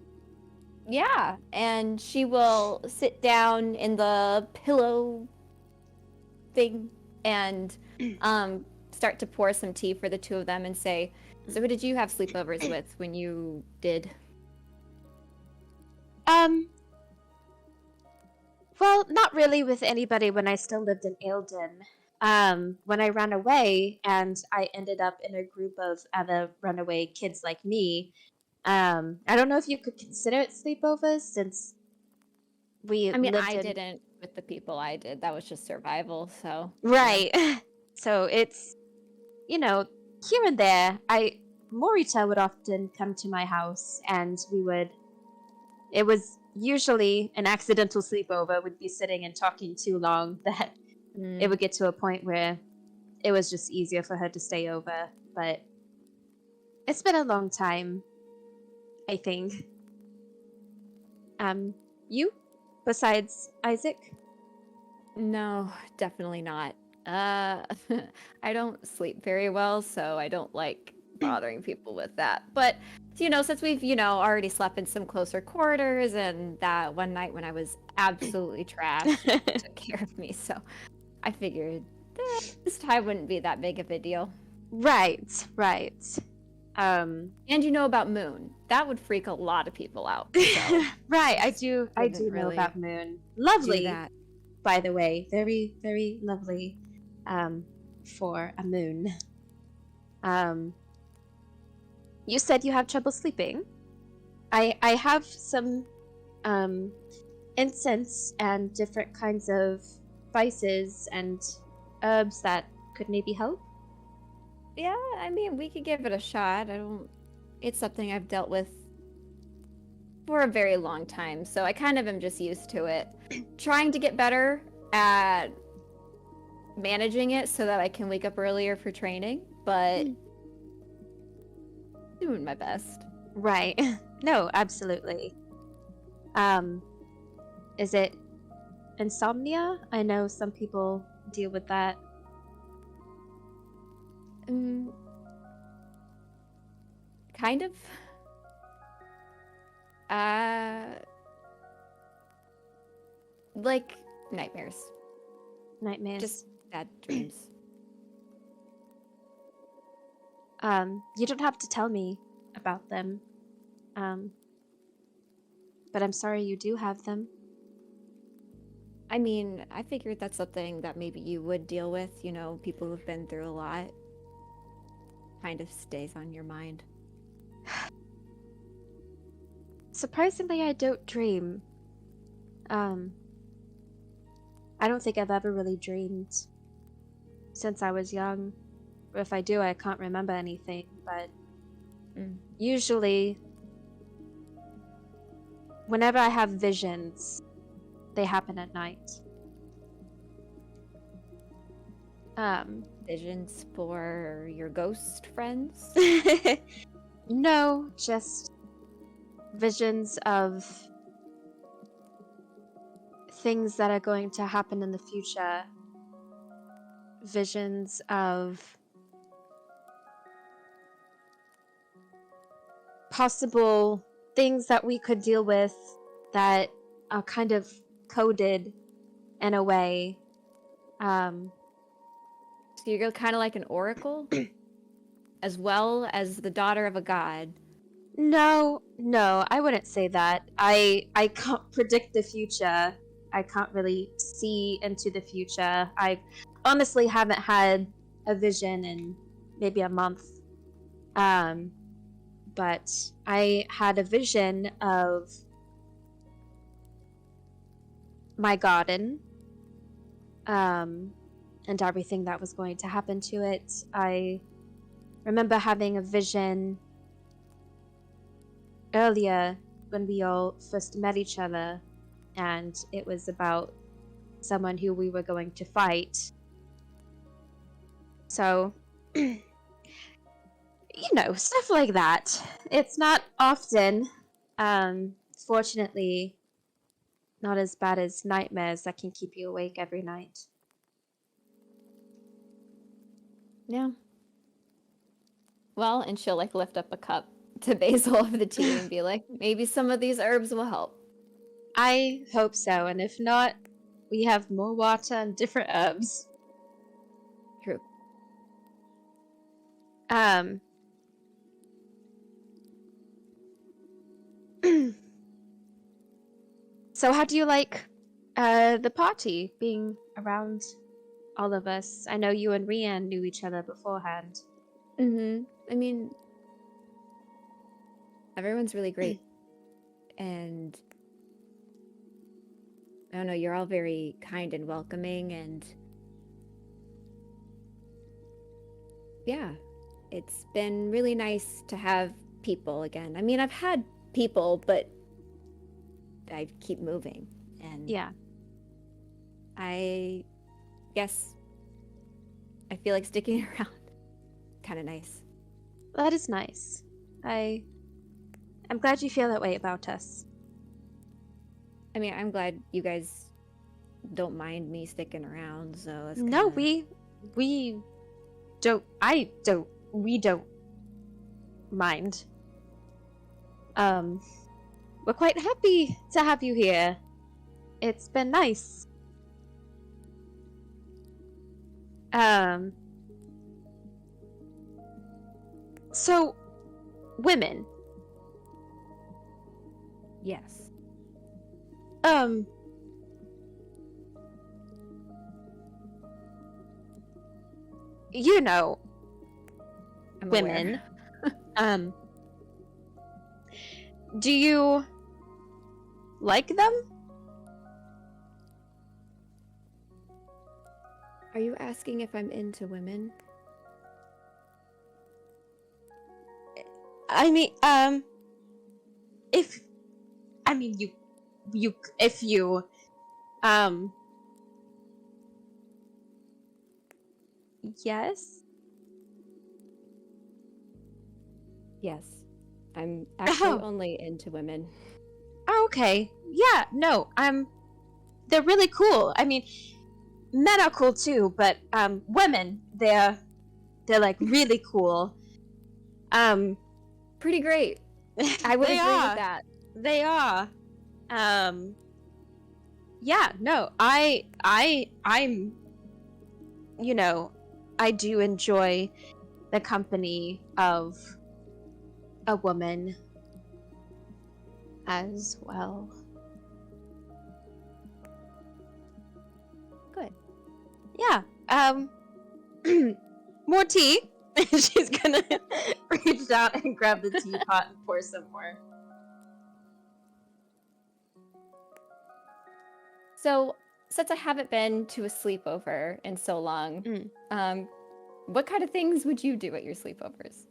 Yeah, and she will sit down in the pillow thing and start to pour some tea for the two of them and say, so who did you have sleepovers with when you did? Well, not really with anybody when I still lived in Eildon. When I ran away and I ended up in a group of other runaway kids like me, I don't know if you could consider it sleepovers since we I mean, lived I in... didn't with the people I did. That was just survival, so. Right. So it's, you know, here and there. Morita would often come to my house and it was usually an accidental sleepover. We'd be sitting and talking too long that it would get to a point where it was just easier for her to stay over. but it's been a long time, I think. You? Besides Isaac? No, definitely not. I don't sleep very well, so I don't like bothering people with that. But, since we've, already slept in some closer quarters, and that one night when I was absolutely trashed, you took care of me, so I figured this time wouldn't be that big of a deal. Right. And you know about Moon. That would freak a lot of people out. So Right, I do wouldn't know really about Moon. do Lovely, that. by the way. Very, very lovely. For a moon. You said you have trouble sleeping. I have some incense and different kinds of spices and herbs that could maybe help. Yeah, I mean, we could give it a shot. It's something I've dealt with for a very long time, so I kind of am just used to it. Trying to get better at managing it so that I can wake up earlier for training, but doing my best. Right. No, absolutely. Is it insomnia? I know some people deal with that. Kind of. Like nightmares. Nightmares. Just bad dreams. You don't have to tell me about them. But I'm sorry you do have them. I mean, I figured that's something that maybe you would deal with, people who've been through a lot. Kind of stays on your mind. Surprisingly, I don't dream. I don't think I've ever really dreamed since I was young. Or if I do, I can't remember anything, but usually whenever I have visions, they happen at night. Visions for your ghost friends? No, just visions of things that are going to happen in the future. Visions of possible things that we could deal with that are kind of coded in a way. So you're kind of like an oracle? As well as the daughter of a god? No, I wouldn't say that. I can't predict the future. I can't really see into the future. I honestly haven't had a vision in maybe a month. But I had a vision of my garden, and everything that was going to happen to it. I remember having a vision earlier when we all first met each other, and it was about someone who we were going to fight. So, stuff like that. It's not often, fortunately, not as bad as nightmares that can keep you awake every night. Yeah. Well, and she'll lift up a cup to Basil of the tea and be like, maybe some of these herbs will help. I hope so, and if not, we have more water and different herbs. True. So how do you like the party being around all of us? I know you and Rian knew each other beforehand. I mean, everyone's really great. And I don't know, you're all very kind and welcoming, and yeah, it's been really nice to have people again. I mean, I've had people, but I keep moving, and Yeah. I guess I feel like sticking around. Kind of nice. That is nice. I'm glad you feel that way about us. I mean, I'm glad you guys don't mind me sticking around, so that's No, kinda... we don't mind. We're quite happy to have you here. It's been nice. So, women. Yes. You know, I'm women. aware. Do you like them? Are you asking if I'm into women? I mean, if if you yes. Yes. I'm actually Oh. only into women. Oh, okay. Yeah, no, they're really cool. I mean, men are cool too, but women, they're like really cool. Pretty great. I would they agree are. with that. They are. Yeah, no, I'm you know, I do enjoy the company of a woman as well. Good. Yeah. More tea. She's gonna reach out and grab the teapot and pour some more. So, since I haven't been to a sleepover in so long, what kind of things would you do at your sleepovers?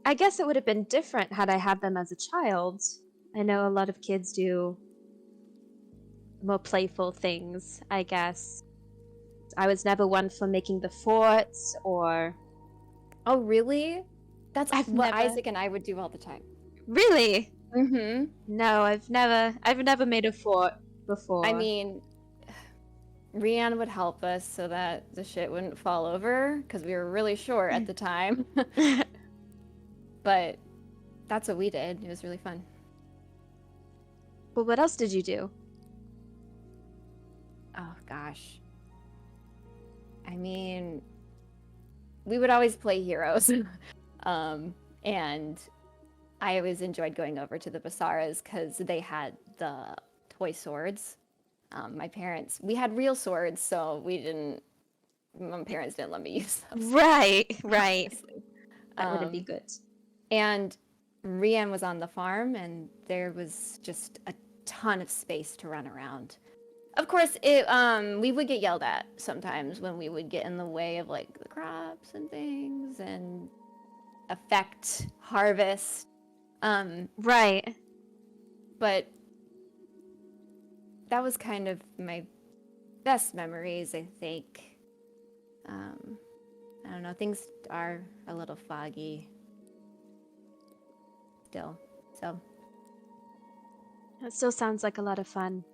I guess it would have been different had I had them as a child. I know a lot of kids do more playful things, I guess. I was never one for making the forts or... Oh, really? That's I've what never... Isaac and I would do all the time. Really? Mm-hmm. No, I've never made a fort before. I mean, Rianne would help us so that the shit wouldn't fall over, because we were really short at the time. But that's what we did. It was really fun. But what else did you do? Oh, gosh. I mean, we would always play heroes. And I always enjoyed going over to the Basaras because they had the toy swords. My parents, we had real swords, so my parents didn't let me use them. Right. Obviously. That wouldn't be good. And Rianne was on the farm, and there was just a ton of space to run around. Of course, we would get yelled at sometimes when we would get in the way of like the crops and things and affect harvest. Right. But that was kind of my best memories, I think. I don't know, things are a little foggy still, so. That still sounds like a lot of fun.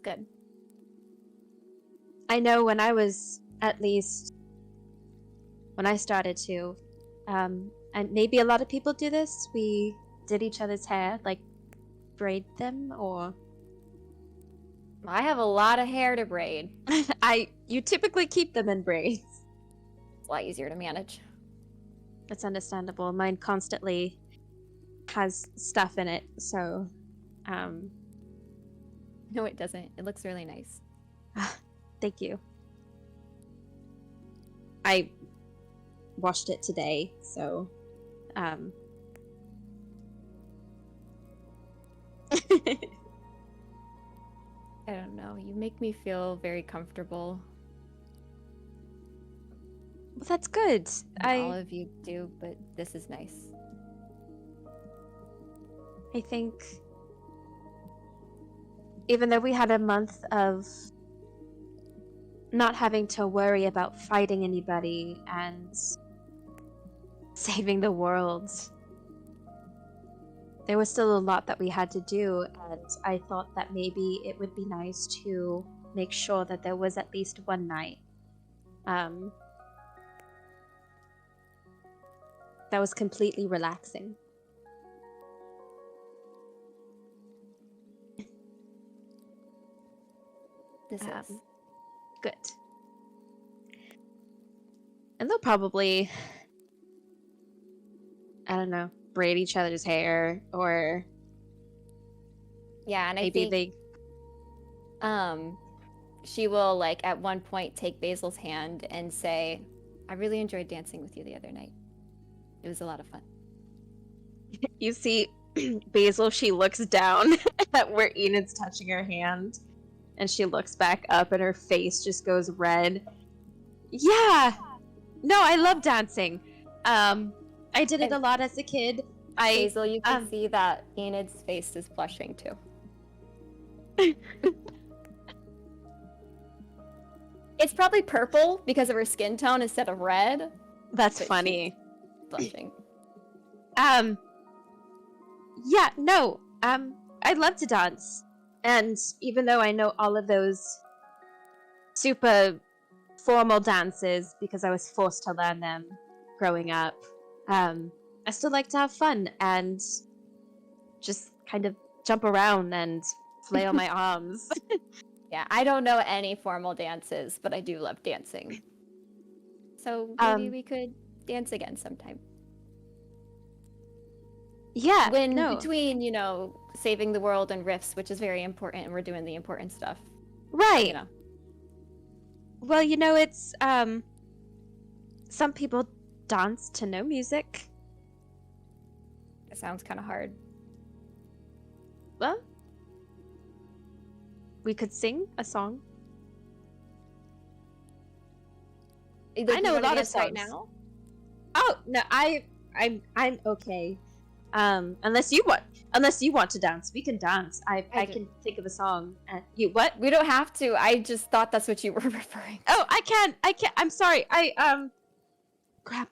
Good. I know when I was, at least, when I started to, and maybe a lot of people do this, we did each other's hair, like braid them, or... I have a lot of hair to braid. You typically keep them in braids. It's a lot easier to manage. That's understandable. Mine constantly has stuff in it, so, No, it doesn't. It looks really nice. Thank you. I washed it today, so, I don't know. You make me feel very comfortable. Well, that's good. All of you do, but this is nice. I think even though we had a month of not having to worry about fighting anybody and saving the world. There was still a lot that we had to do, and I thought that maybe it would be nice to make sure that there was at least one night that was completely relaxing. This is. Good. And they'll probably, I don't know, braid each other's hair, or Yeah, and I maybe think she will, like, at one point take Basil's hand and say, I really enjoyed dancing with you the other night. It was a lot of fun. you see Basil, she looks down at where Enid's touching her hand, and she looks back up and her face just goes red. Yeah! No, I love dancing. I did it a lot as a kid. Basil, you can see that Enid's face is blushing too. It's probably purple because of her skin tone instead of red. That's but funny. she's blushing. Yeah, no. I'd love to dance. And even though I know all of those super formal dances because I was forced to learn them growing up, I still like to have fun and just kind of jump around and flail my arms. Yeah, I don't know any formal dances, but I do love dancing. So maybe we could dance again sometime. Yeah, When no. between, you know, saving the world and rifts, which is very important, and we're doing the important stuff. Right. You know. Well, you know, it's some people dance to no music. It sounds kind of hard. Well, we could sing a song. Like, I know you a wanna lot of dance right songs. now. Oh no, I'm okay. Unless you want to dance, we can dance. I can think of a song. You what? We don't have to. I just thought that's what you were referring to. Oh, I can. I'm sorry. Crap.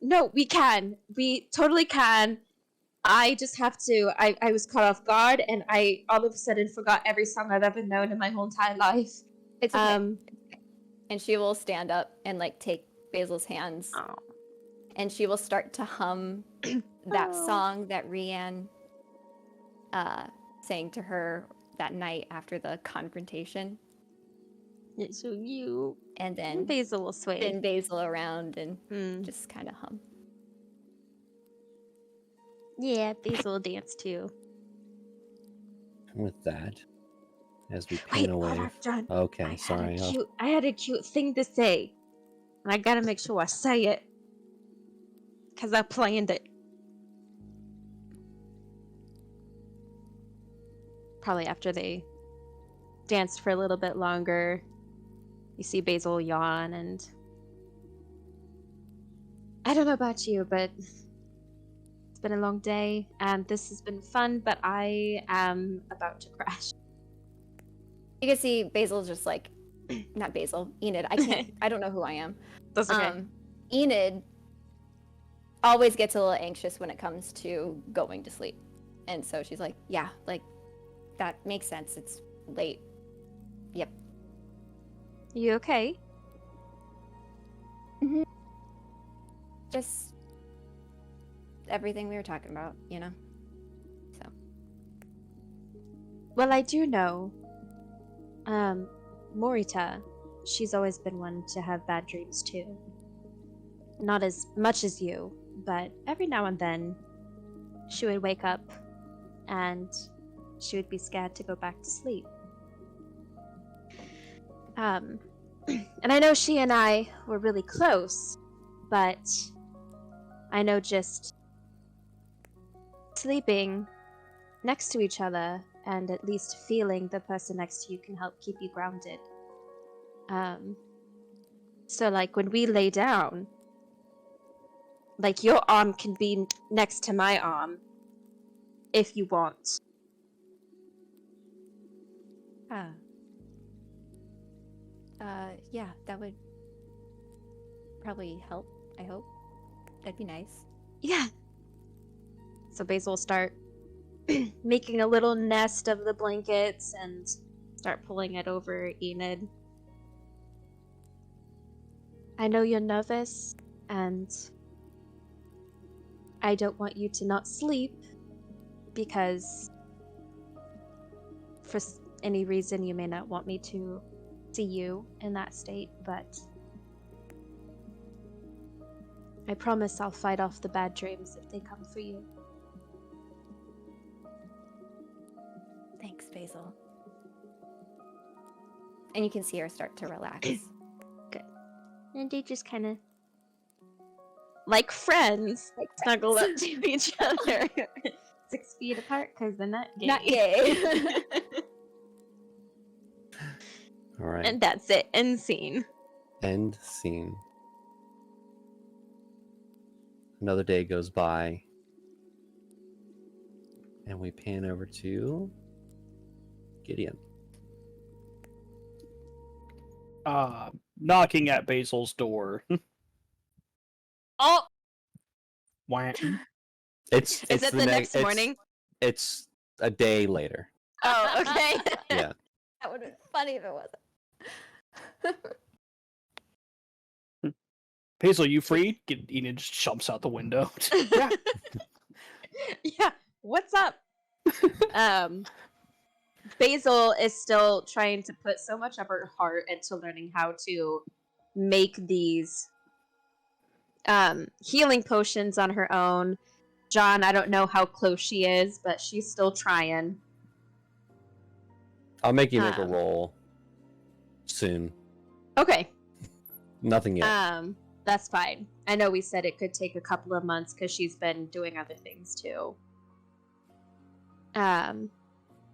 No, we can. We totally can. I just have to. I was caught off guard, and I all of a sudden forgot every song I've ever known in my whole entire life. It's okay. And she will stand up and, like, take Basil's hands. Oh. And she will start to hum that song that Rianne sang to her that night after the confrontation. It's so cute. And then Basil will sway. spin Basil around and just kind of hum. Yeah, Basil will dance too. With that, as we pin away. Hold on, John. Okay, sorry. I had a cute thing to say, and I gotta make sure I say it, because I planned it. Probably after they danced for a little bit longer, you see Basil yawn, and I don't know about you, but it's been a long day, and this has been fun, but I am about to crash. You can see Basil's just like, not Basil, Enid. I don't know who I am. That's okay. Enid always gets a little anxious when it comes to going to sleep. And so she's like, yeah, like, that makes sense. It's late. Yep. You okay? Mm-hmm. Just everything we were talking about, you know? So. Well, I do know, Morita, she's always been one to have bad dreams too. Not as much as you, but every now and then she would wake up and she would be scared to go back to sleep. And I know she and I were really close, but I know just sleeping next to each other and at least feeling the person next to you can help keep you grounded. So like when we lay down, like your arm can be next to my arm if you want. Yeah, that would probably help, I hope. That'd be nice. Yeah. So Basil will start making a little nest of the blankets and start pulling it over Enid. I know you're nervous, and I don't want you to not sleep because for any reason you may not want me to see you in that state, but I promise I'll fight off the bad dreams if they come for you. Thanks, Basil. And you can see her start to relax. And they just kind of, like friends, snuggle up to each other. 6 feet apart because they're not gay. Not gay. All right. And that's it. End scene. End scene. Another day goes by. And we pan over to Gideon. Knocking at Basil's door. Oh! Wah. Is it the next morning? It's a day later. Oh, okay. Yeah. That would have been funny if it wasn't. Basil, you free? Enid just jumps out the window. Yeah. Yeah. What's up? Basil is still trying to put so much of her heart into learning how to make these healing potions on her own. John, I don't know how close she is, but she's still trying. I'll make you make a roll soon. Okay. Nothing yet. That's fine. I know we said it could take a couple of months because she's been doing other things too.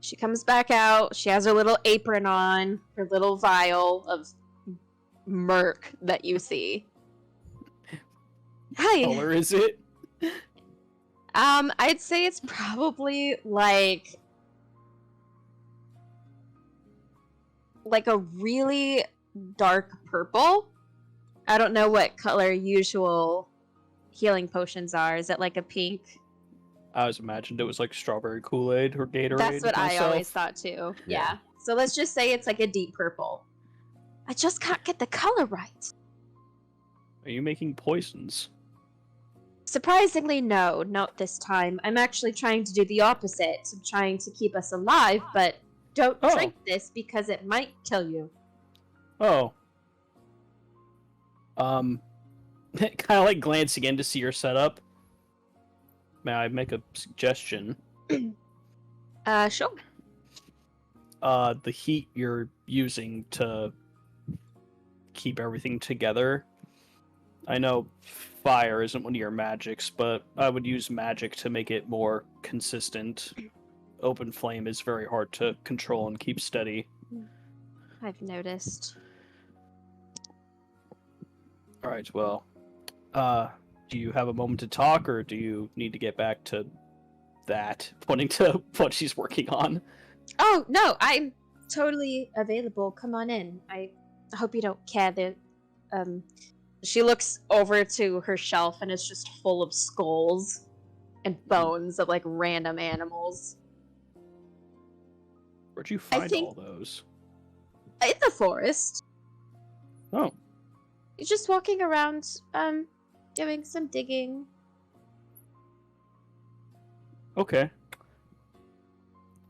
She comes back out. She has her little apron on, her little vial of murk that you see. Hi. What color is it? I'd say it's probably like a really dark purple. I don't know what color usual healing potions are. Is it like a pink? I always imagined it was like strawberry Kool-Aid or Gatorade. That's what I myself. always thought too. Yeah. Yeah. So let's just say it's like a deep purple. I just can't get the color right. Are you making poisons? Surprisingly, no, not this time. I'm actually trying to do the opposite. I'm trying to keep us alive, but don't drink this because it might kill you. Oh. Kind of like glancing in to see your setup. May I make a suggestion? Sure. The heat you're using to keep everything together. I know fire isn't one of your magics, but I would use magic to make it more consistent. Open flame is very hard to control and keep steady. I've noticed. Alright, well, do you have a moment to talk, or do you need to get back to that, pointing to what she's working on? Oh, no, I'm totally available. Come on in. I hope you don't care that, she looks over to her shelf and it's just full of skulls and bones of, like, random animals. Where'd you find all those? In the forest. Oh. He's just walking around, doing some digging. Okay.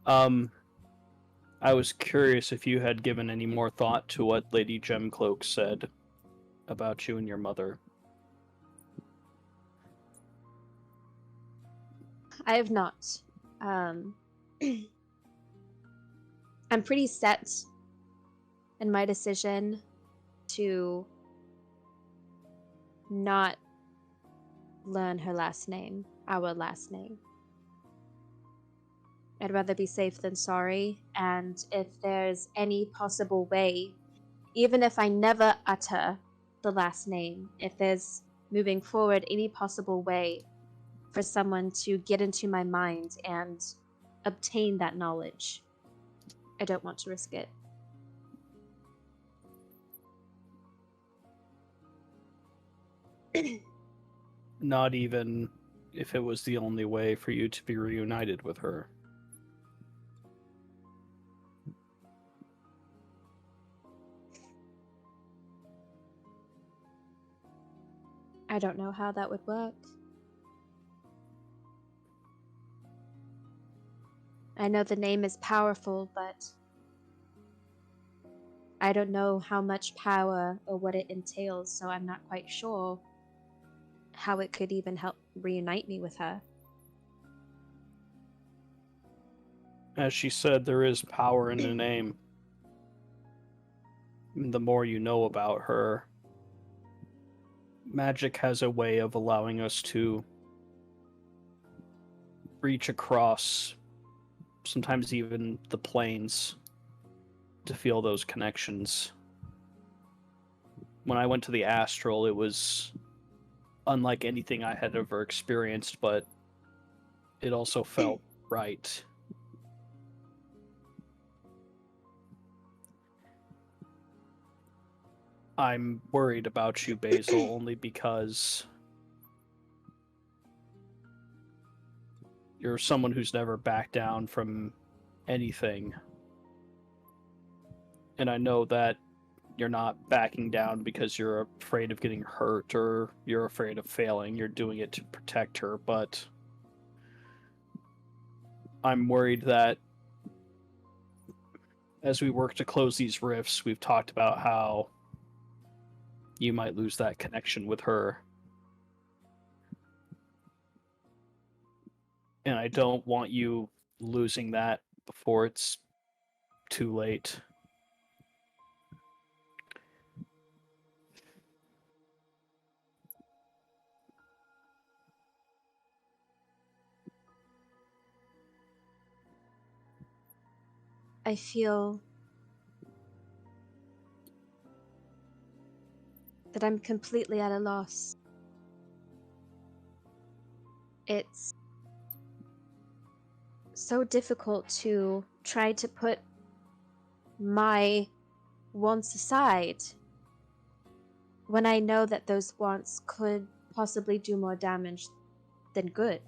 I was curious if you had given any more thought to what Lady Gemcloak said about you and your mother. I have not. I'm pretty set in my decision to not learn her last name, our last name. I'd rather be safe than sorry, and if there's any possible way, even if I never utter the last name, if there's, moving forward, any possible way for someone to get into my mind and obtain that knowledge, I don't want to risk it. Not even if it was the only way for you to be reunited with her. I don't know how that would work. I know the name is powerful, but I don't know how much power or what it entails, so I'm not quite sure how it could even help reunite me with her. As she said, there is power in the name. The more you know about her, magic has a way of allowing us to reach across, sometimes even the planes, to feel those connections. When I went to the astral, it was unlike anything I had ever experienced, but it also felt right. I'm worried about you, Basil, only because you're someone who's never backed down from anything. And I know that you're not backing down because you're afraid of getting hurt or you're afraid of failing. You're doing it to protect her, but I'm worried that as we work to close these rifts, we've talked about how you might lose that connection with her. And I don't want you losing that before it's too late. I feel that I'm completely at a loss. It's so difficult to try to put my wants aside when I know that those wants could possibly do more damage than good.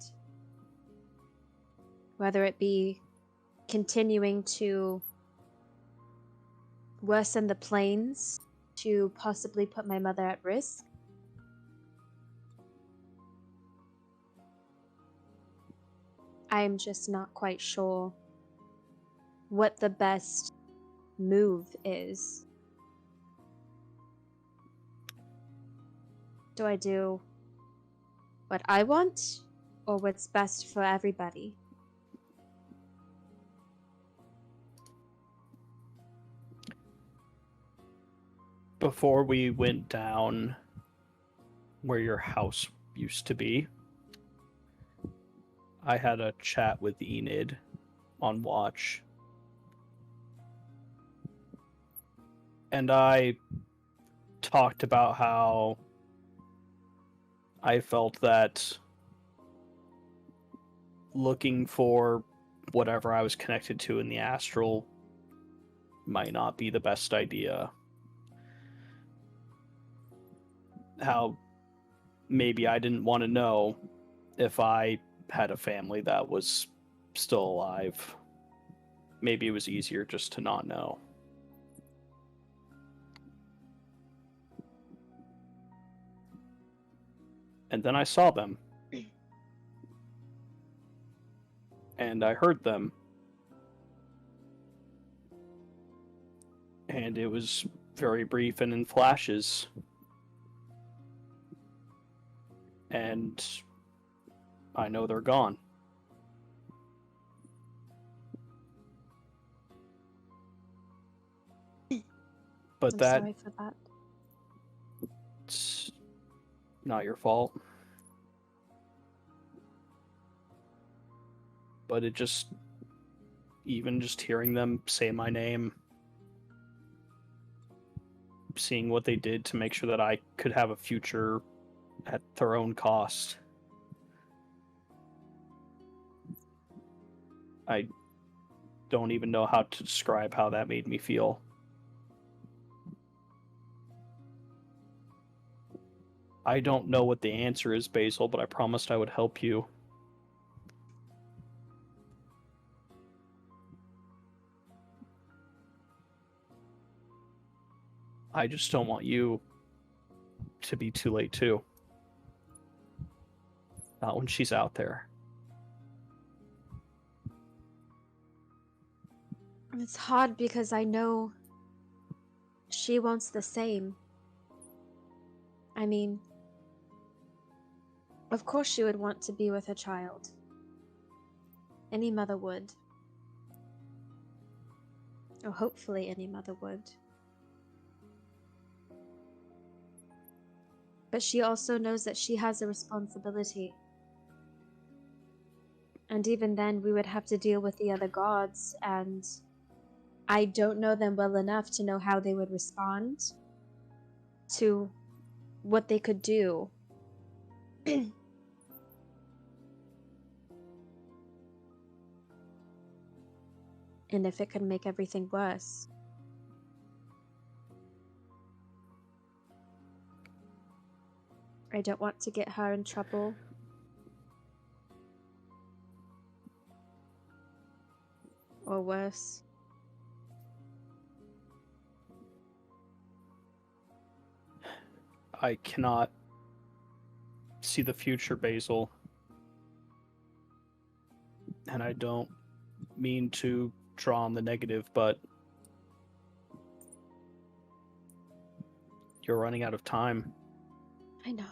Whether it be continuing to worsen the planes to possibly put my mother at risk. I'm just not quite sure what the best move is. Do I do what I want or what's best for everybody? Before we went down where your house used to be, I had a chat with Enid on watch. And I talked about how I felt that looking for whatever I was connected to in the astral might not be the best idea. How maybe I didn't want to know if I had a family that was still alive. Maybe it was easier just to not know. And then I saw them. And I heard them. And it was very brief and in flashes. And I know they're gone. But I'm that's sorry for that. not your fault. But it just, even just hearing them say my name, seeing what they did to make sure that I could have a future at their own cost. I don't even know how to describe how that made me feel. I don't know what the answer is, Basil, but I promised I would help you. I just don't want you to be too late, too. Not when she's out there. It's hard because I know she wants the same. I mean, of course she would want to be with her child. Any mother would. Or hopefully any mother would. But she also knows that she has a responsibility. And even then, we would have to deal with the other gods, and I don't know them well enough to know how they would respond to what they could do. And if it could make everything worse. I don't want to get her in trouble. Or worse. I cannot see the future, Basil. And I don't mean to draw on the negative, but you're running out of time. I know.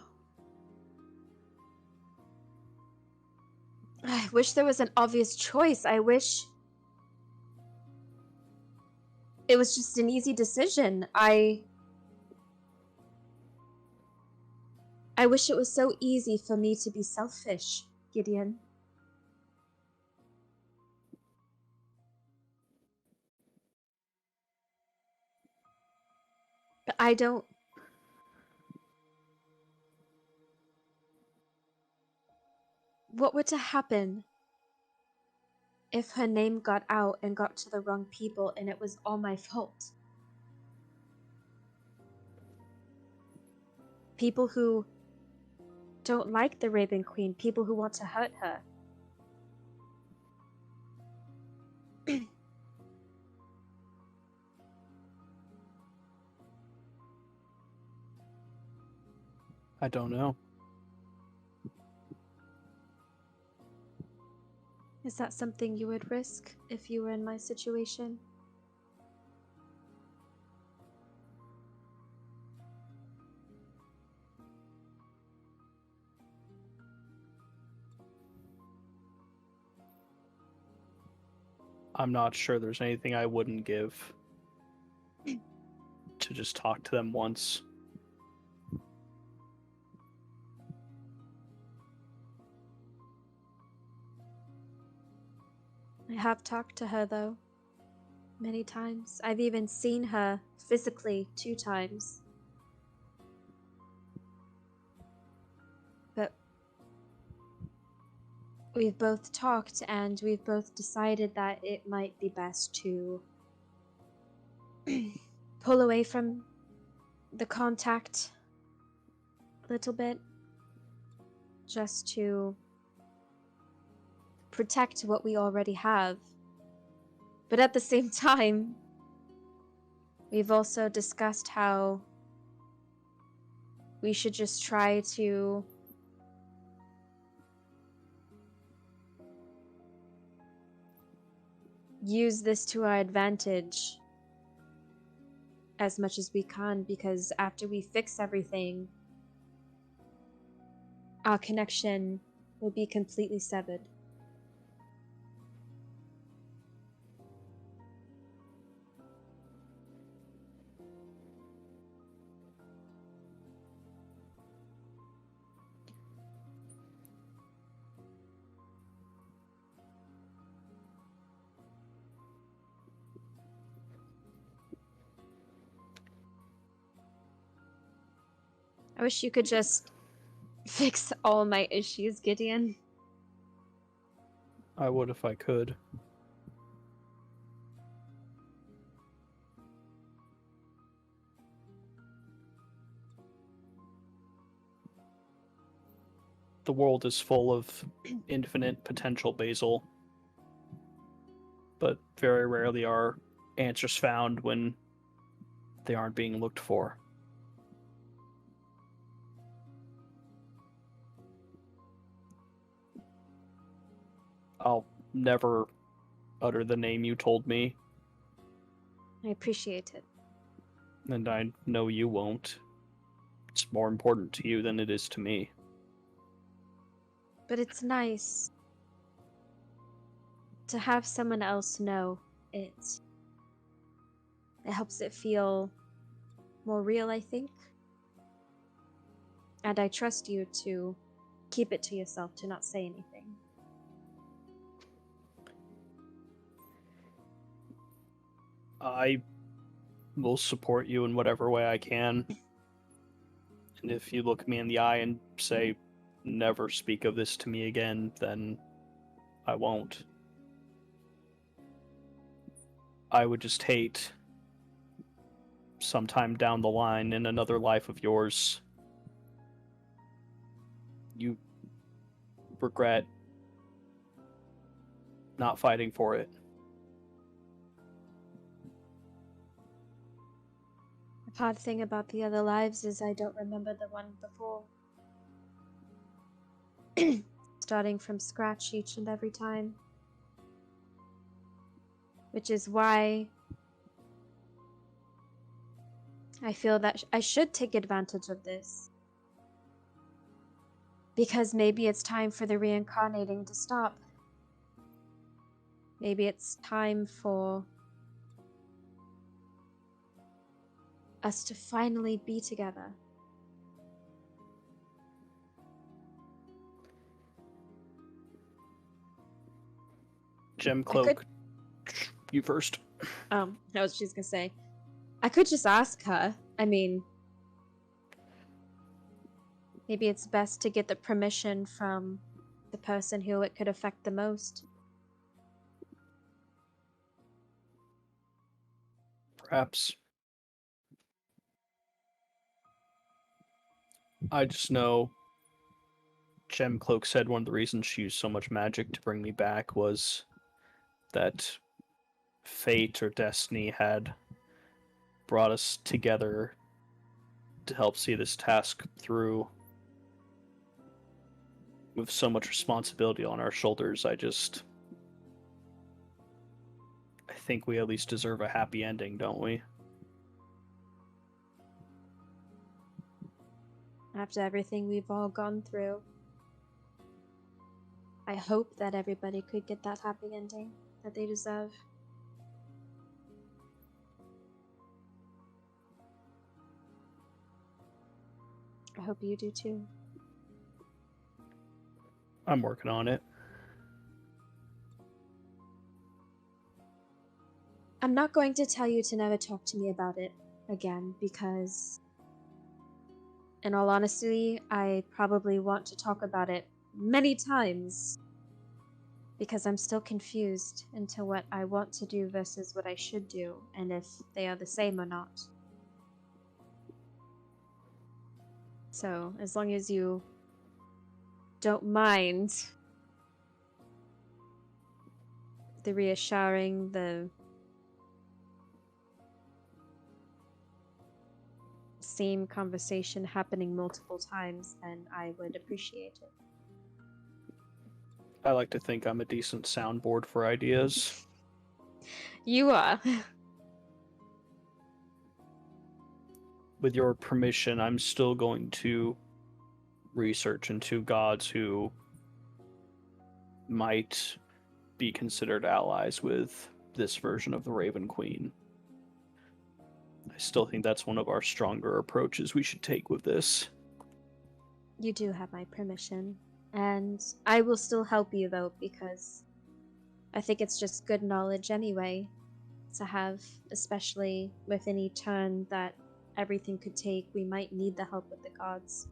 I wish there was an obvious choice. I wish it was just an easy decision. I wish it was so easy for me to be selfish, Gideon. But I don't... What were to happen if her name got out and got to the wrong people and it was all my fault? People who don't like the Raven Queen, people who want to hurt her. I don't know. Is that something you would risk if you were in my situation? I'm not sure there's anything I wouldn't give to just talk to them once. I have talked to her, though. Many times. I've even seen her physically 2 times. But we've both talked and we've both decided that it might be best to pull away from the contact a little bit. Just to protect what we already have. But at the same time, we've also discussed how we should just try to use this to our advantage as much as we can, because after we fix everything, our connection will be completely severed. I wish you could just fix all my issues, Gideon. I would if I could. The world is full of infinite potential, Basil. But very rarely are answers found when they aren't being looked for. I'll never utter the name you told me, I appreciate it. and I know you won't. It's more important to you than it is to me. But it's nice to have someone else know it. It helps it feel more real, I think. And I trust you to keep it to yourself, to not say anything. I will support you in whatever way I can. And if you look me in the eye and say, never speak of this to me again, then I won't. I would just hate sometime down the line in another life of yours, you regret not fighting for it. The hard thing about the other lives is I don't remember the one before. Starting from scratch each and every time. Which is why I feel that I should take advantage of this. Because maybe it's time for the reincarnating to stop. Maybe it's time for us to finally be together. Gem Cloak, you first. I was just gonna say, I could just ask her. I mean, maybe it's best to get the permission from the person who it could affect the most. Perhaps. I just know Gem Cloak said one of the reasons she used so much magic to bring me back was that fate or destiny had brought us together to help see this task through. With so much responsibility on our shoulders, I think we at least deserve a happy ending, don't we? After everything we've all gone through, I hope that everybody could get that happy ending that they deserve. I hope you do too. I'm working on it. I'm not going to tell you to never talk to me about it again because, in all honesty, I probably want to talk about it many times because I'm still confused into what I want to do versus what I should do and if they are the same or not. So, as long as you don't mind the reassuring, the same conversation happening multiple times, then I would appreciate it. I like to think I'm a decent soundboard for ideas. You are. With your permission, I'm still going to research into gods who might be considered allies with this version of the Raven Queen. I still think that's one of our stronger approaches we should take with this. You do have my permission. And I will still help you, though, because I think it's just good knowledge anyway to have, especially with any turn that everything could take. We might need the help of the gods.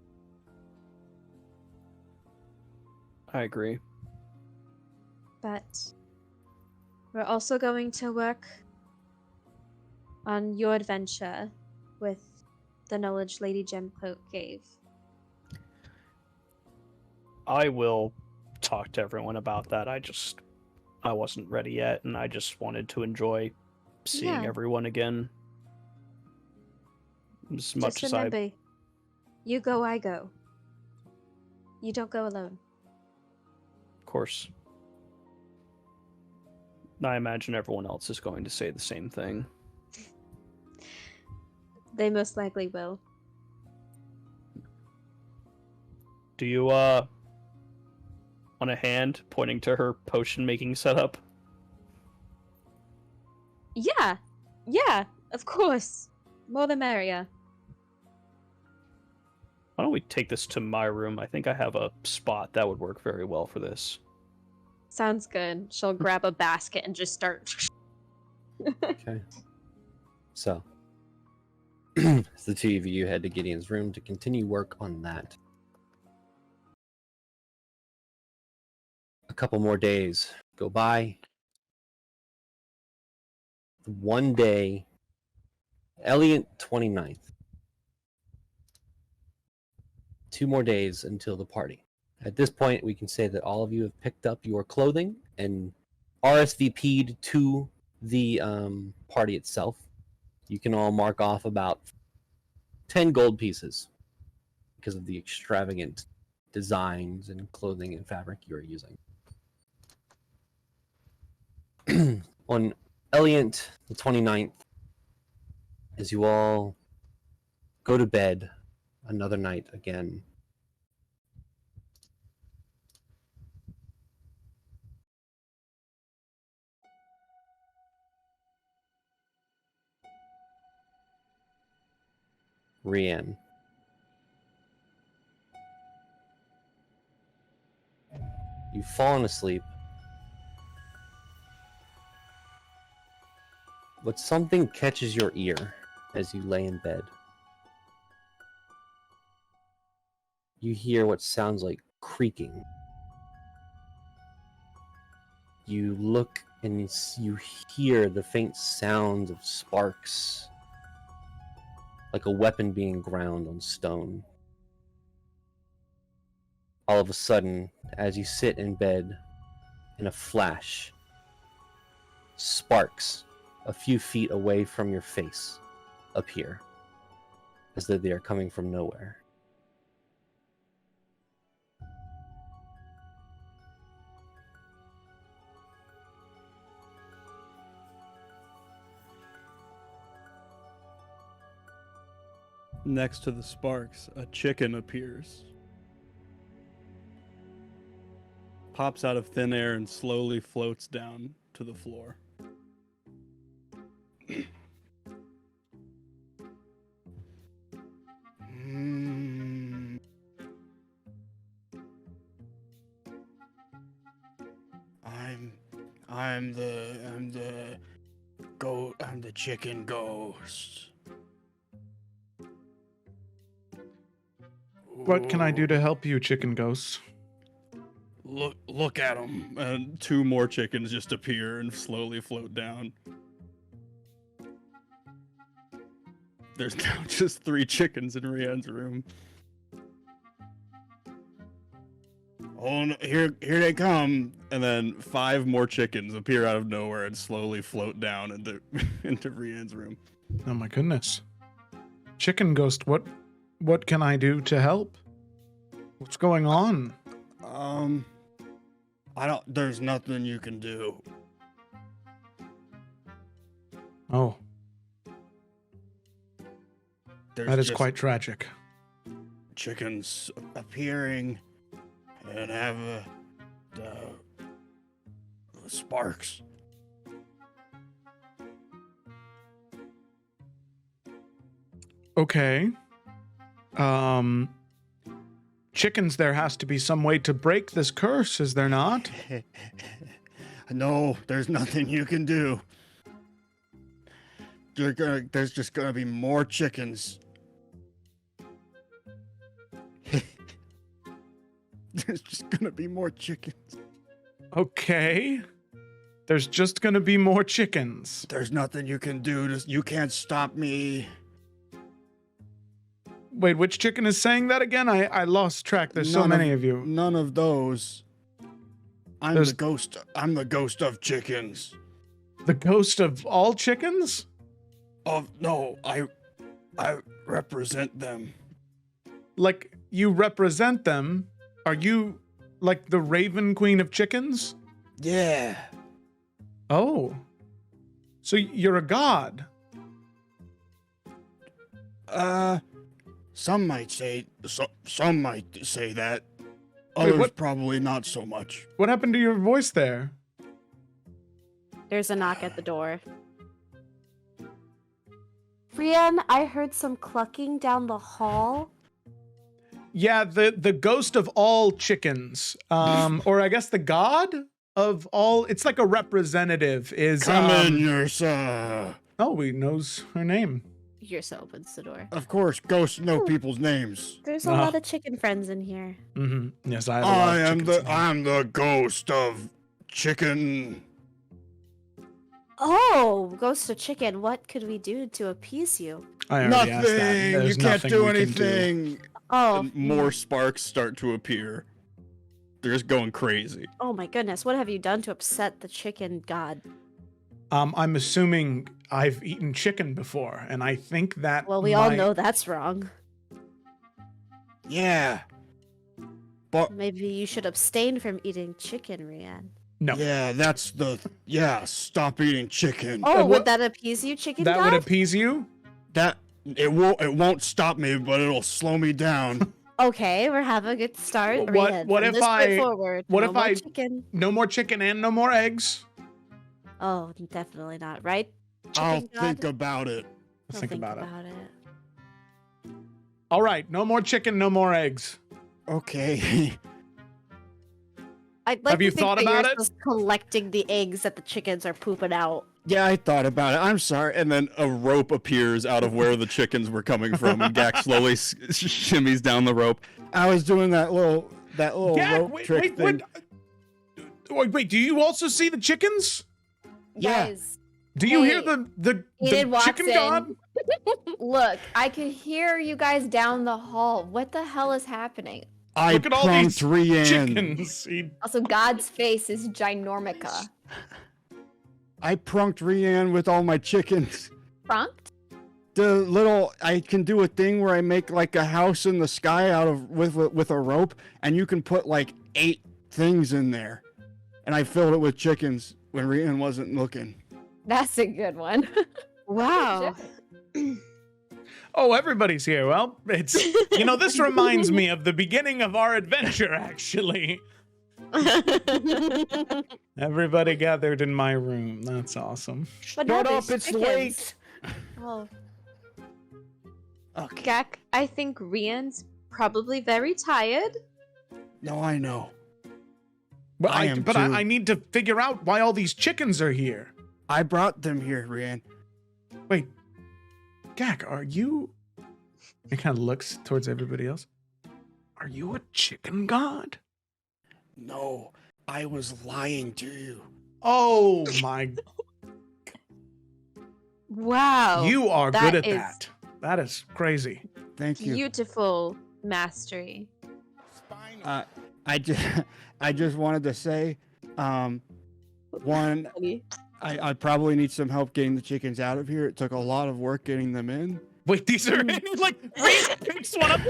I agree. But we're also going to work on your adventure with the knowledge Lady Gemcloak gave. I will talk to everyone about that. I wasn't ready yet, and I just wanted to enjoy seeing Yeah. everyone again. As much Just as I... remember, you go, I go. You don't go alone. Of course. I imagine everyone else is going to say the same thing. They most likely will. Do you, want a hand pointing to her potion-making setup? Yeah, yeah, of course. More the merrier. Why don't we take this to my room? I think I have a spot that would work very well for this. Sounds good. She'll grab a basket and just start. Okay. So, the two of you head to Gideon's room to continue work on that. A couple more days go by. One day, Elliot 29th. 2 more days until the party. At this point, we can say that all of you have picked up your clothing and RSVP'd to the party itself. You can all mark off about 10 gold pieces because of the extravagant designs and clothing and fabric you're using. On Elliot the 29th, as you all go to bed another night again, Rian, you've fallen asleep, but something catches your ear as you lay in bed. You hear what sounds like creaking. You look and you hear the faint sounds of sparks, like a weapon being ground on stone. All of a sudden, as you sit in bed, in a flash, sparks a few feet away from your face appear, as though they are coming from nowhere. Next to the sparks, a chicken appears. Pops out of thin air and slowly floats down to the floor. I'm the chicken ghost. What can I do to help you, chicken ghosts? Look at him. And 2 more chickens just appear and slowly float down. There's now just 3 chickens in Rian's room. Oh, no, here they come. And then 5 more chickens appear out of nowhere and slowly float down into into Rian's room. Oh my goodness. Chicken ghost, what can I do to help? What's going on? There's nothing you can do. Oh, There's that is just quite tragic. chickens appearing and have the sparks. Okay. Chickens, there has to be some way to break this curse, is there not? No, there's nothing you can do. There's just gonna be more chickens. There's just gonna be more chickens. Okay. There's just gonna be more chickens. There's nothing you can do. You can't stop me. Wait, which chicken is saying that again? I lost track. There's so many of you. None of those. I'm There's- the ghost. I'm the ghost of chickens. The ghost of all chickens? No, I represent them. Like, you represent them? Are you like the Raven Queen of chickens? Yeah. Oh. So you're a god? Some might say that. Wait, Others what- probably not so much. What happened to your voice there? There's a knock at the door. Brienne, I heard some clucking down the hall. Yeah, the ghost of all chickens. Or I guess the god of all. It's like a representative is. Come in, Ursa. Oh, he knows her name. Ursa opens the door. Of course, ghosts know people's names. There's a lot of chicken friends in here. Mm-hmm. Yes, I have a lot of chickens. I'm the ghost of chicken. Oh, ghost of chicken, what could we do to appease you? I already asked that. Nothing. There's You can't nothing do we can do. anything. Oh, And more sparks start to appear. They're just going crazy. oh my goodness, what have you done to upset the chicken god? I'm assuming I've eaten chicken before, and I think that. Well, we all might- know that's wrong. Yeah. But Maybe you should abstain from eating chicken, Rian. No. yeah, that's the stop eating chicken. Oh, what- would that appease you, chicken That god? would appease you? That it won't stop me, but it'll slow me down. Okay, we're having a good start. What- Rian, what from if this point I- forward, what no if more I- chicken? No more chicken and no more eggs? Oh, definitely not, right? I'll Chicken think god? about it. I'll Think about it. it. All right, no more chicken, no more eggs. Okay. I'd like Have to you think thought that about you're it? just collecting the eggs that the chickens are pooping out. Yeah, I thought about it. I'm sorry. And then a rope appears out of where the chickens were coming from, and Gak slowly shimmies down the rope. I was doing that little Gak, rope wait, trick wait, thing. wait, do you also see the chickens? Yeah. Guys, Do you hear Hey, the Enid chicken Watson. god? look, I could hear you guys down the hall. What the hell is happening? I Look at all prunked these Rian. Chickens. Also, God's face is ginormica. I prunked Rian with all my chickens. Frunked? I can do a thing where I make like a house in the sky out of with a rope, and you can put like 8 things in there, and I filled it with chickens when Rian wasn't looking. That's a good one. Wow. Oh, everybody's here. Well, it's this reminds me of the beginning of our adventure, actually. Everybody gathered in my room. That's awesome. But now Shut up, there's it's chickens. late. Oh, Okay. Gak, I think Rian's probably very tired. No, I know. But I am too. I need to figure out why all these chickens are here. I brought them here, Rian. Wait, Gak, are you? He kind of looks towards everybody else. Are you a chicken god? No, I was lying to you. Oh my! Wow. You are that good at is that. That is crazy. Thank you. Beautiful mastery. I just wanted to say, one, I probably need some help getting the chickens out of here. It took a lot of work getting them in. Wait, these are like Reese picks one up.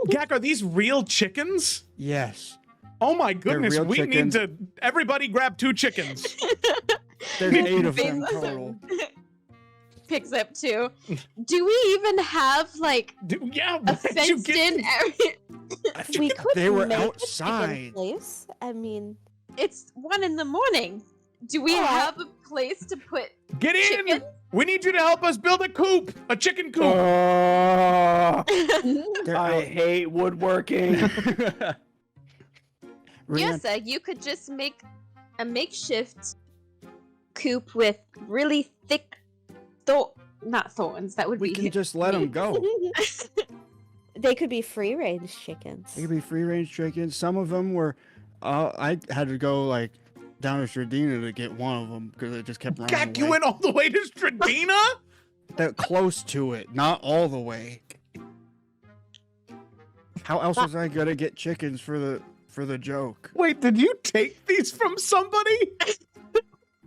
Gak, are these real chickens? Yes. Oh my goodness, real we chickens. need to everybody grab 2 chickens. There's 8 of them total. Picks up 2. Do we even have like Yeah, a where'd you fenced get- in area? we could They were make a chicken outside. place. I mean, It's 1 a.m. Do we have a place to put Get in! chicken? We need you to help us build a coop, a chicken coop. They're I out. hate woodworking. Rian, Yes, you could just make a makeshift coop with really thick not thorns. That would we be can just let them go. they could be free range chickens. They could be free range chickens. Some of them were. I had to go like down to Stradina to get one of them because it just kept running Gak, you away. went all the way to Stradina? That close to it, not all the way. How else was I gonna get chickens for the joke? Wait, did you take these from somebody?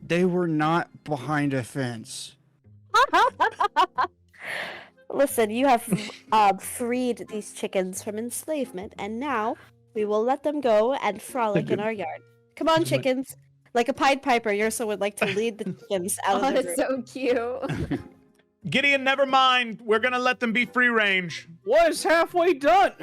They were not behind a fence. Listen, you have freed these chickens from enslavement, and now we will let them go and frolic in our yard. Come on, chickens. Like a Pied Piper, Yersa would like to lead the chickens out Oh, of the that's so cute. Gideon, never mind. We're gonna let them be free range. Was halfway done.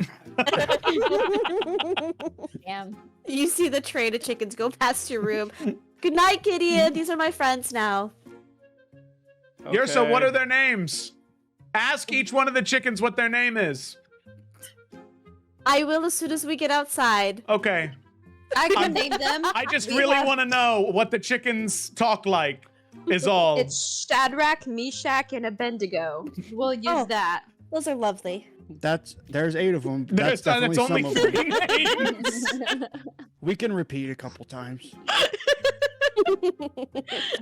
Damn. You see the train of chickens go past your room. Good night, Gideon. These are my friends now. Yersa, what are their names? Ask each one of the chickens what their name is. I will as soon as we get outside. Okay. I can name them. I just We really have- want to know what the chickens talk like, is all. It's Shadrach, Meshach, and Abednego. We'll use Oh. that. Those are lovely. There's 8 of them. That's That's definitely only some of them. 3 names. We can repeat a couple times. Oh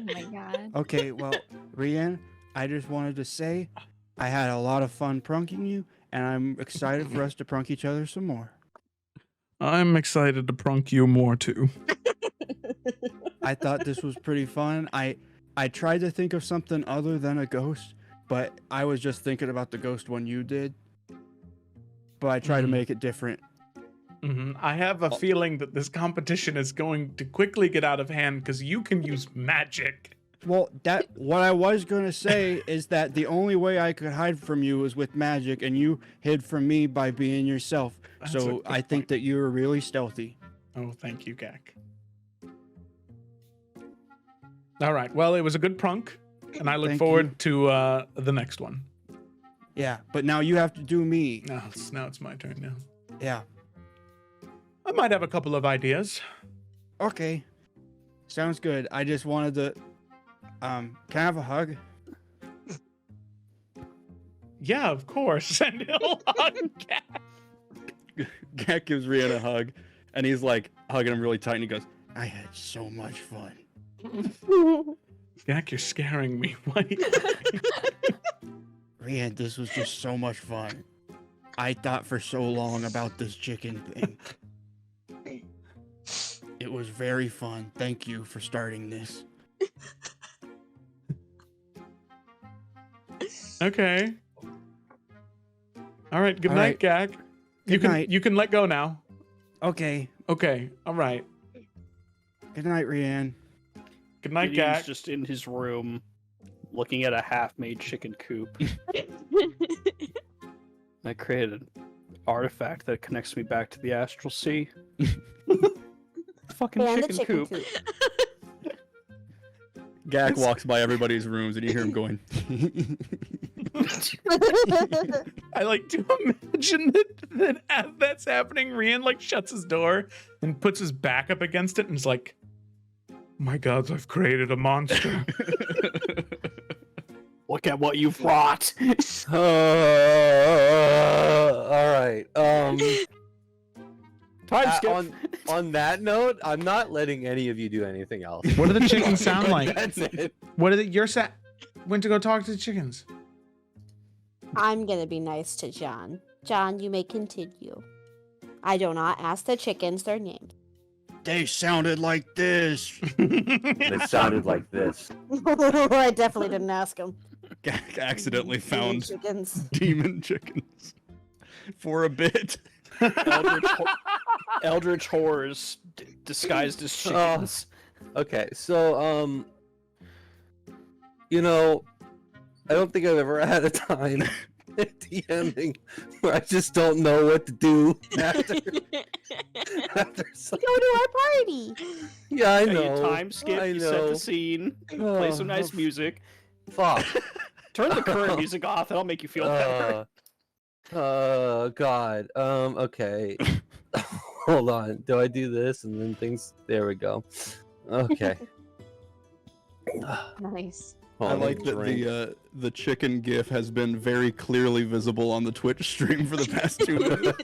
my god. Okay, well, Rian, I just wanted to say I had a lot of fun prunking you, and I'm excited for us to prunk each other some more. I'm excited to prunk you more too. I thought this was pretty fun. I tried to think of something other than a ghost, but I was just thinking about the ghost one you did. But I tried to make it different. I have a feeling that this competition is going to quickly get out of hand because you can use magic. Well, what I was gonna say is that the only way I could hide from you was with magic, and you hid from me by being yourself. That's a So good I think point. that you were really stealthy. Oh, thank you, Gak. All right. Well, it was a good prunk, and I look Thank forward to the next one. Yeah, but now you have to do me. Now it's my turn now. Yeah. I might have a couple of ideas. Okay. Sounds good. I just wanted to. Can I have a hug? Yeah, of course. And he'll hug Gak. Gat gives Rian a hug, and he's like hugging him really tight, and he goes, "I had so much fun." Gak, you're scaring me. Why? Rian, this was just so much fun. I thought for so long about this chicken thing. It was very fun. Thank you for starting this. Okay. All right. Good All night, right. Gak. Good night. You can let go now. Okay. Okay. All right. Good night, Rian. Good night, Gideon's Gak. just in his room, looking at a half-made chicken coop. I created an artifact that connects me back to the astral sea. Fucking And the chicken, chicken coop. coop. Gak walks by everybody's rooms, and you hear him going, I like to imagine that as that's happening, Rian like shuts his door and puts his back up against it and is like, "My gods, I've created a monster." Look at what you've wrought. All right. Time skip. On that note, I'm not letting any of you do anything else. What do the chickens sound like? That's it. What are the your went to go talk to the chickens? I'm gonna be nice to John. John, you may continue. I do not ask the chickens their names. They sounded like this. It sounded like this. I definitely didn't ask him. Gak accidentally found chickens. demon chickens for a bit. Eldritch horrors disguised as chickens. Okay, so I don't think I've ever had a time DMing where I just don't know what to do after some... Go to our party. Yeah, I Yeah, know. you time skip, I you set know. the scene, play some nice music. Fuck. Turn the current music off, that'll make you feel better. God. Okay. Hold on. Do I do this and then things? There we go. Okay. Nice. I Hold on, like that drink. the chicken gif has been very clearly visible on the Twitch stream for the past 2 minutes.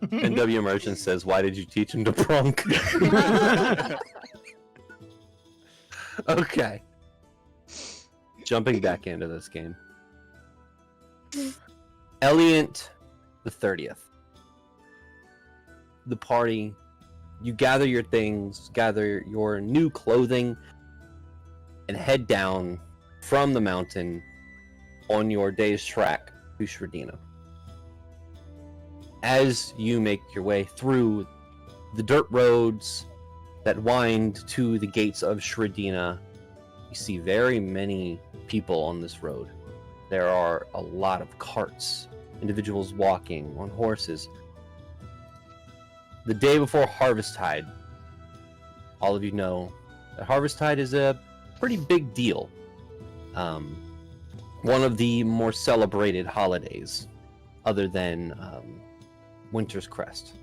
NW Merchant says, "Why did you teach him to prunk?" Okay. Jumping back into this game. Elliot the 30th. The party, you gather your things, gather your new clothing, and head down from the mountain on your day's track to Shredina. As you make your way through the dirt roads that wind to the gates of Shredina, you see very many people on this road. There are a lot of carts, individuals walking on horses. The day before Harvesttide, all of you know that Harvesttide is a pretty big deal. One of the more celebrated holidays, other than Winter's Crest.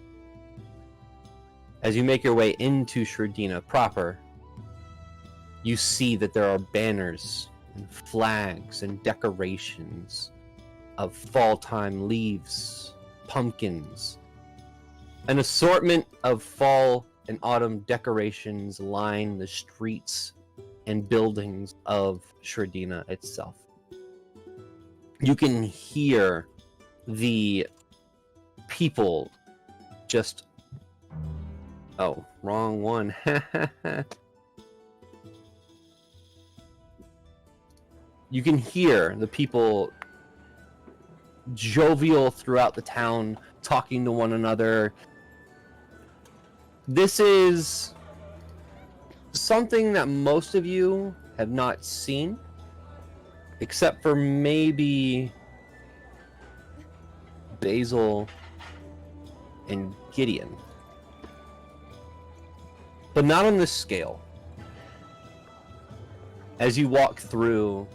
As you make your way into Shredina proper, you see that there are banners and flags and decorations of fall-time leaves, pumpkins. An assortment of fall and autumn decorations line the streets and buildings of Shredina itself. You can hear the people just... Oh, wrong one. You can hear the people jovial throughout the town, talking to one another. This is something that most of you have not seen, except for maybe Basil and Gideon. But not on this scale. As you walk through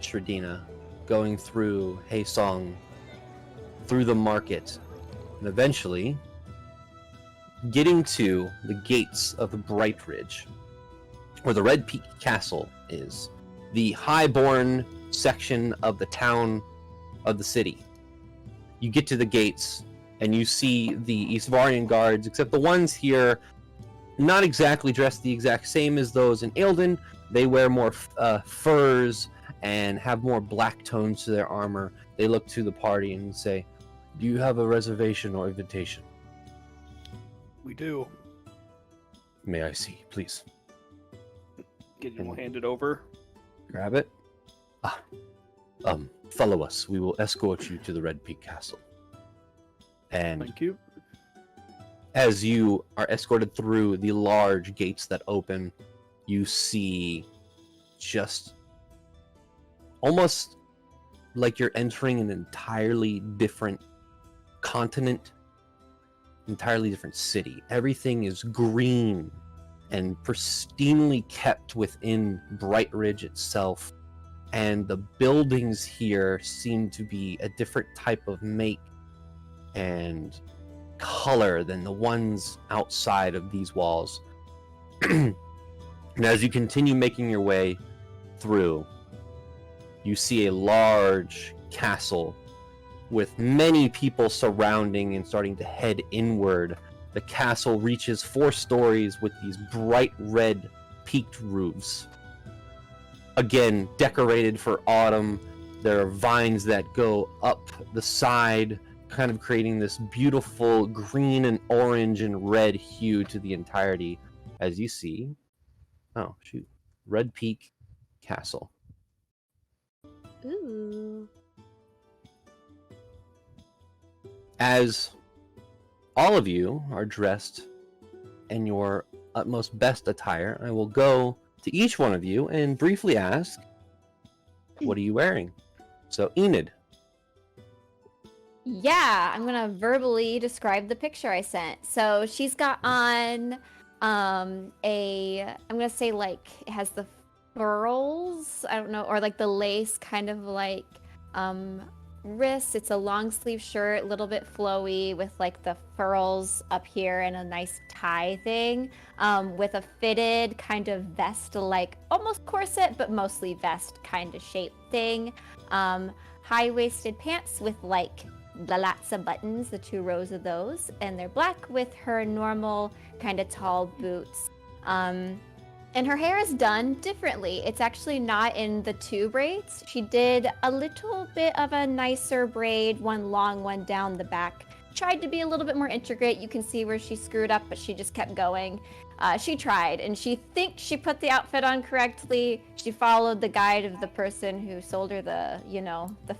Shredina, going through Haesong, through the market, and eventually getting to the gates of the Bright Ridge, where the Red Peak Castle is, the highborn section of the town of the city. You get to the gates, and you see the Eastvarian guards, except the ones here not exactly dressed the exact same as those in Eildon. They wear more furs and have more black tones to their armor. They look to the party and say, "Do you have a reservation or invitation?" We do. "May I see, please?" Gideon will hand it over. Grab it. Follow us. We will escort you to the Red Peak Castle. And Thank you. as you are escorted through the large gates that open, you see just almost like you're entering an entirely different continent, entirely different city. Everything is green and pristinely kept within Bright Ridge itself, and the buildings here seem to be a different type of make and color than the ones outside of these walls. And as you continue making your way through, you see a large castle with many people surrounding and starting to head inward. The castle reaches 4 stories with these bright red peaked roofs. Again, decorated for autumn. There are vines that go up the side, kind of creating this beautiful green and orange and red hue to the entirety, as you see. Oh, shoot. Red Peak Castle. Ooh. As all of you are dressed in your utmost best attire, I will go to each one of you and briefly ask, what are you wearing? So, Enid. Yeah, I'm gonna verbally describe the picture I sent. So she's got on I'm gonna say like it has the furls, I don't know, or like the lace kind of like wrists. It's a long sleeve shirt, a little bit flowy with like the furls up here and a nice tie thing, with a fitted kind of vest, like almost corset but mostly vest kind of shape thing. High-waisted pants with like lots of buttons, the 2 rows of those, and they're black with her normal kind of tall boots. And her hair is done differently. It's actually not in the 2 braids. She did a little bit of a nicer braid, one long, one down the back. Tried to be a little bit more intricate. You can see where she screwed up, but she just kept going. She tried, and she thinks she put the outfit on correctly. She followed the guide of the person who sold her the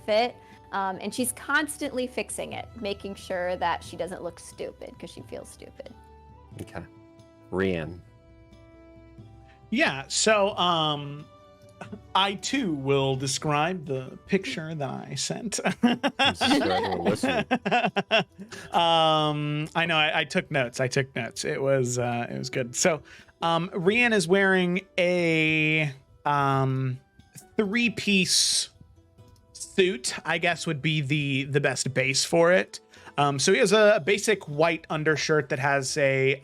fit. And she's constantly fixing it, making sure that she doesn't look stupid, because she feels stupid. Okay. Rian. Yeah, so I too will describe the picture that I sent. I know I took notes. It was good. So Rian is wearing a 3-piece suit, I guess would be the best base for it. So he has a basic white undershirt that has a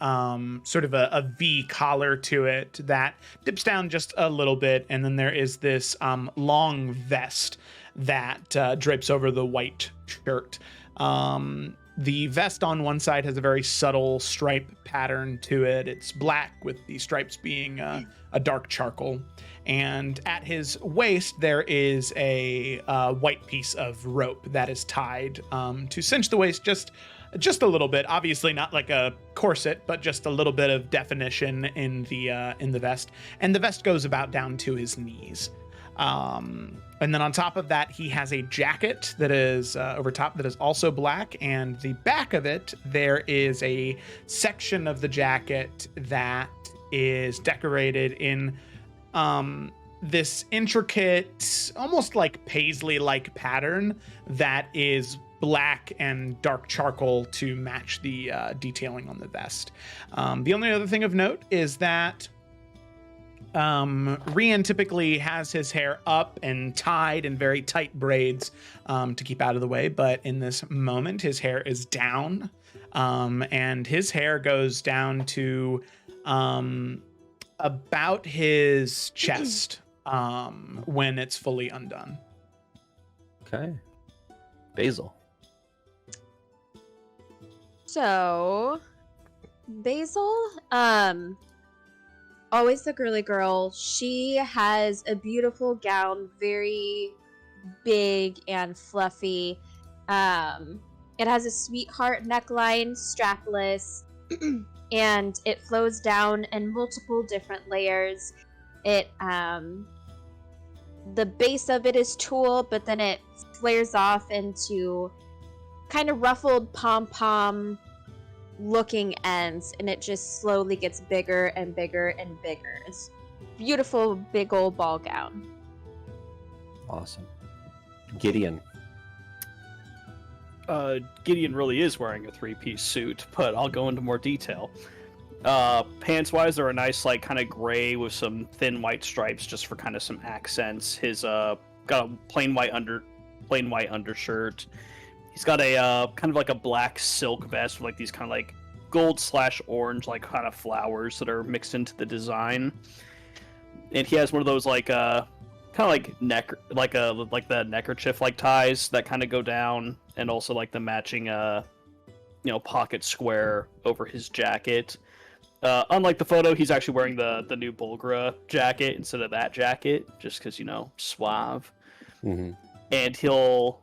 sort of a V collar to it that dips down just a little bit, and then there is this long vest that drapes over the white shirt. The vest on one side has a very subtle stripe pattern to it. It's black with the stripes being a dark charcoal. And at his waist, there is a white piece of rope that is tied to cinch the waist just a little bit. Obviously not like a corset, but just a little bit of definition in the vest. And the vest goes about down to his knees. And then on top of that, he has a jacket that is over top that is also black. And the back of it, there is a section of the jacket that is decorated in this intricate, almost like paisley-like pattern that is black and dark charcoal to match the detailing on the vest. The only other thing of note is that Rian typically has his hair up and tied in very tight braids to keep out of the way, but in this moment his hair is down, and his hair goes down to about his chest when it's fully undone. Okay. Basil. So, Basil, always the girly girl. She has a beautiful gown, very big and fluffy. It has a sweetheart neckline, strapless, and it flows down in multiple different layers. It, the base of it is tulle, but then it flares off into kind of ruffled pom-pom looking ends, and it just slowly gets bigger and bigger and bigger. It's beautiful, big old ball gown. Awesome. Gideon. Gideon really is wearing a 3-piece suit, but I'll go into more detail. Pants-wise, they're a nice, like, kind of gray with some thin white stripes just for kind of some accents. His got a plain white undershirt. He's got a kind of like a black silk vest with like these kind of like gold/orange like kind of flowers that are mixed into the design. And he has one of those like kind of like the neckerchief like ties that kind of go down, and also like the matching pocket square over his jacket. Unlike the photo, he's actually wearing the new Bulgra jacket instead of that jacket, just because, suave. Mm-hmm. And he'll,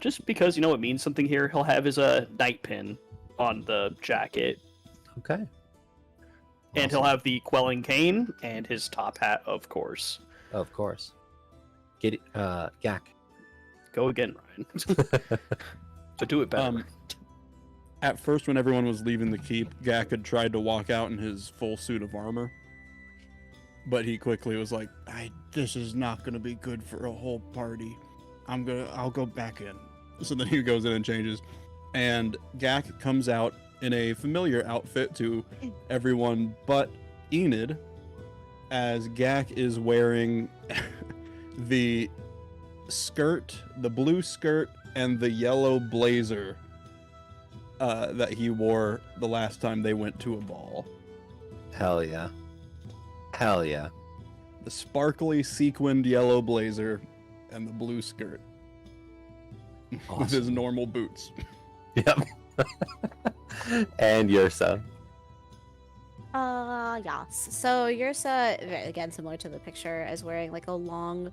just because, it means something here, he'll have his knight pin on the jacket. Okay. And Awesome. he'll have the quelling cane and his top hat, of course. Of course. Gak. Go again, Ryan. So do it better. At first, when everyone was leaving the keep, Gak had tried to walk out in his full suit of armor, but he quickly was like, "This is not going to be good for a whole party. I'll go back in." So then he goes in and changes, and Gak comes out in a familiar outfit to everyone but Enid, as Gak is wearing the skirt, the blue skirt, and the yellow blazer that he wore the last time they went to a ball. Hell yeah. Hell yeah. The sparkly sequined yellow blazer and the blue skirt. With his normal boots. Yep. And your son. Yes. So Yursa, again, similar to the picture, is wearing like a long,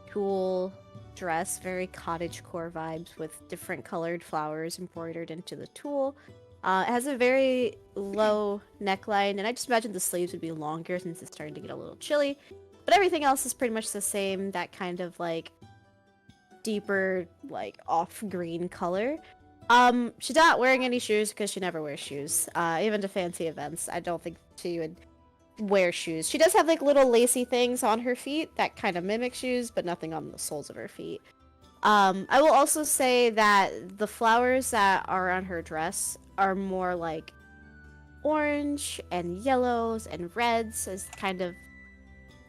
cool dress, very cottagecore vibes with different colored flowers embroidered into the tulle. It has a very low neckline, and I just imagine the sleeves would be longer since it's starting to get a little chilly. But everything else is pretty much the same, that kind of like deeper, like off green color. She's not wearing any shoes because she never wears shoes. Even to fancy events, I don't think she would wear shoes. She does have like little lacy things on her feet that kind of mimic shoes, but nothing on the soles of her feet. I will also say that the flowers that are on her dress are more like orange and yellows and reds, as kind of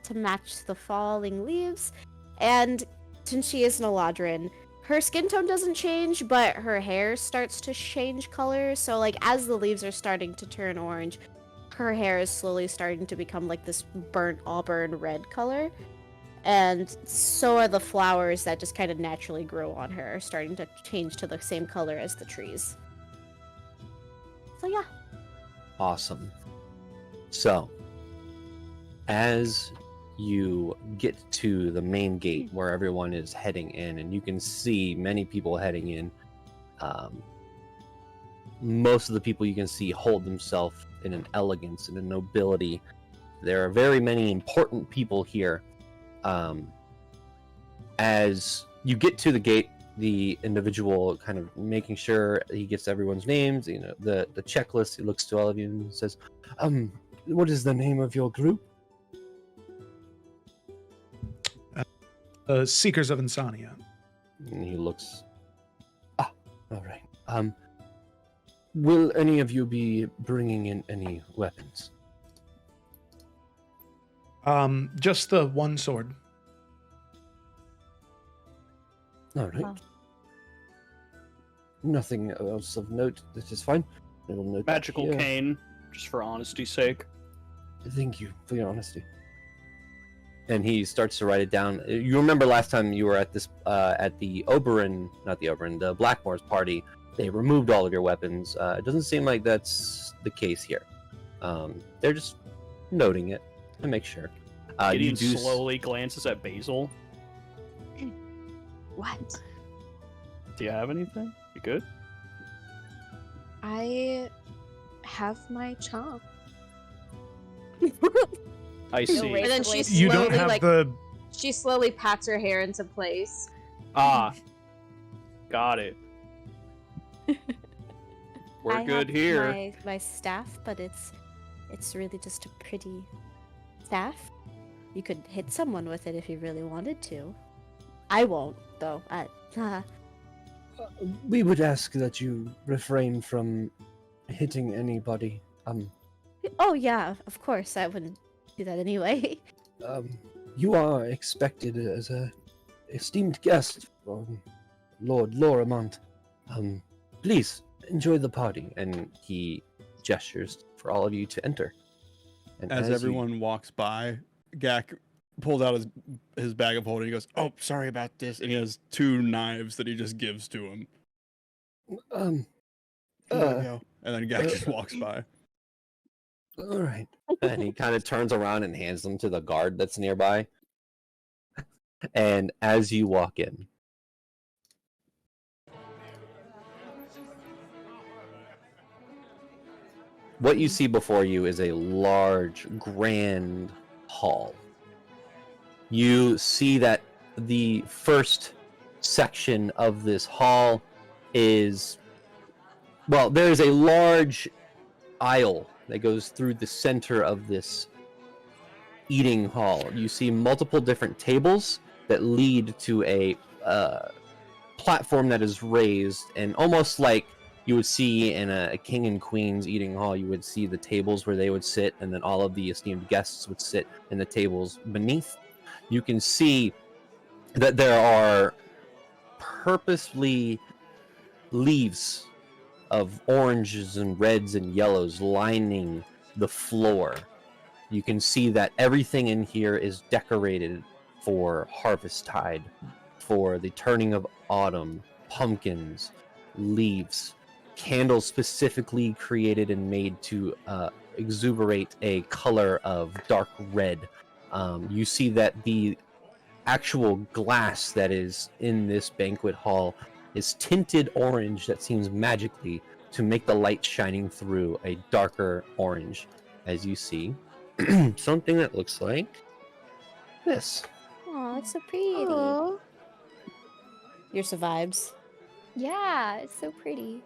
to match the falling leaves. And since she is an Eladrin, her skin tone doesn't change, but her hair starts to change color. So like as the leaves are starting to turn orange, her hair is slowly starting to become like this burnt auburn red color. And so are the flowers that just kind of naturally grow on her, starting to change to the same color as the trees. So yeah. Awesome. So, as you get to the main gate where everyone is heading in, and you can see many people heading in, most of the people you can see hold themselves in an elegance and a nobility. There are very many important people here. As you get to the gate, the individual kind of making sure he gets everyone's names, you know, the checklist, he looks to all of you and says, what is the name of your group? Seekers of Insomnia. And he looks, all right. Will any of you be bringing in any weapons? Just the one sword. All right. Wow. Nothing else of note. This is fine. I will note that Magical here. cane, just for honesty's sake. Thank you for your honesty. And he starts to write it down. You remember last time you were at this, at the the Blackmore's party, they removed all of your weapons. It doesn't seem like that's the case here. They're just noting it to make sure. Gideon slowly glances at Basil. What? Do you have anything? You good? I have my chomp. I see. And then she You don't slowly, have like, the. she slowly pats her hair into place. Ah, got it. We're I good have here. My staff, but it's really just a pretty staff. You could hit someone with it if you really wanted to. I won't, though. We would ask that you refrain from hitting anybody. Oh yeah, of course. I wouldn't do that anyway. You are expected as a esteemed guest from Lord Loramont. Please enjoy the party. And he gestures for all of you to enter. And As everyone walks by, Gak pulls out his bag of holding. He goes, "Oh, sorry about this," and he has 2 knives that he just gives to him. Here we Go. And then Gak just walks by. All right. And he kind of turns around and hands them to the guard that's nearby. And as you walk in, what you see before you is a large, grand hall. You see that the first section of this hall is, well, there's a large aisle that goes through the center of this eating hall. You see multiple different tables that lead to a platform that is raised, and almost like you would see in a king and queen's eating hall, you would see the tables where they would sit, and then all of the esteemed guests would sit in the tables beneath. You can see that there are purposely leaves of oranges and reds and yellows lining the floor. You can see that everything in here is decorated for harvest tide, for the turning of autumn, pumpkins, leaves, candles specifically created and made to exuberate a color of dark red. You see that the actual glass that is in this banquet hall is tinted orange that seems magically to make the light shining through a darker orange, as you see something that looks like this. Oh, it's so pretty. Aw. You're vibes. Yeah, it's so pretty.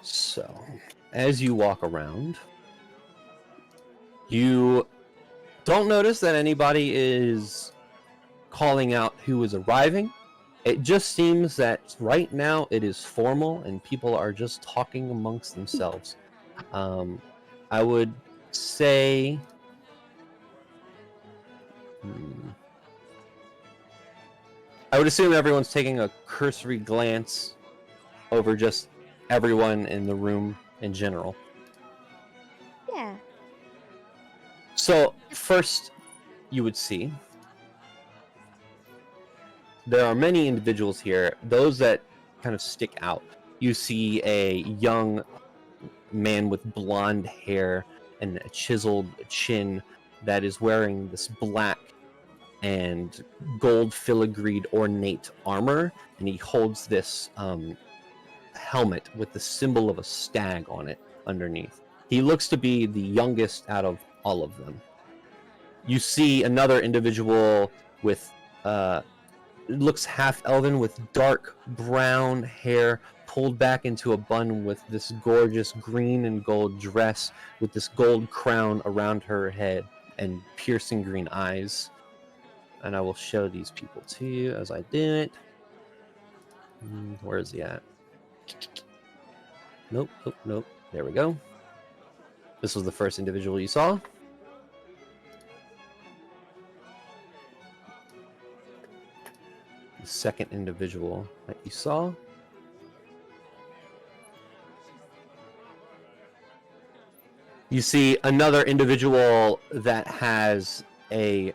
So, as you walk around, you don't notice that anybody is calling out who is arriving. It just seems that right now it is formal and people are just talking amongst themselves. I would say... I would assume everyone's taking a cursory glance over just everyone in the room in general. Yeah. So, first, you would see there are many individuals here, those that kind of stick out. You see a young man with blonde hair and a chiseled chin that is wearing this black and gold filigreed ornate armor, and he holds this helmet with the symbol of a stag on it underneath. He looks to be the youngest out of all of them. You see another individual with looks half elven with dark brown hair pulled back into a bun with this gorgeous green and gold dress with this gold crown around her head and piercing green eyes. And I will show these people to you as I do it. Where is he at? Nope. There we go. This was the first individual you saw. The second individual that you saw. You see another individual that has a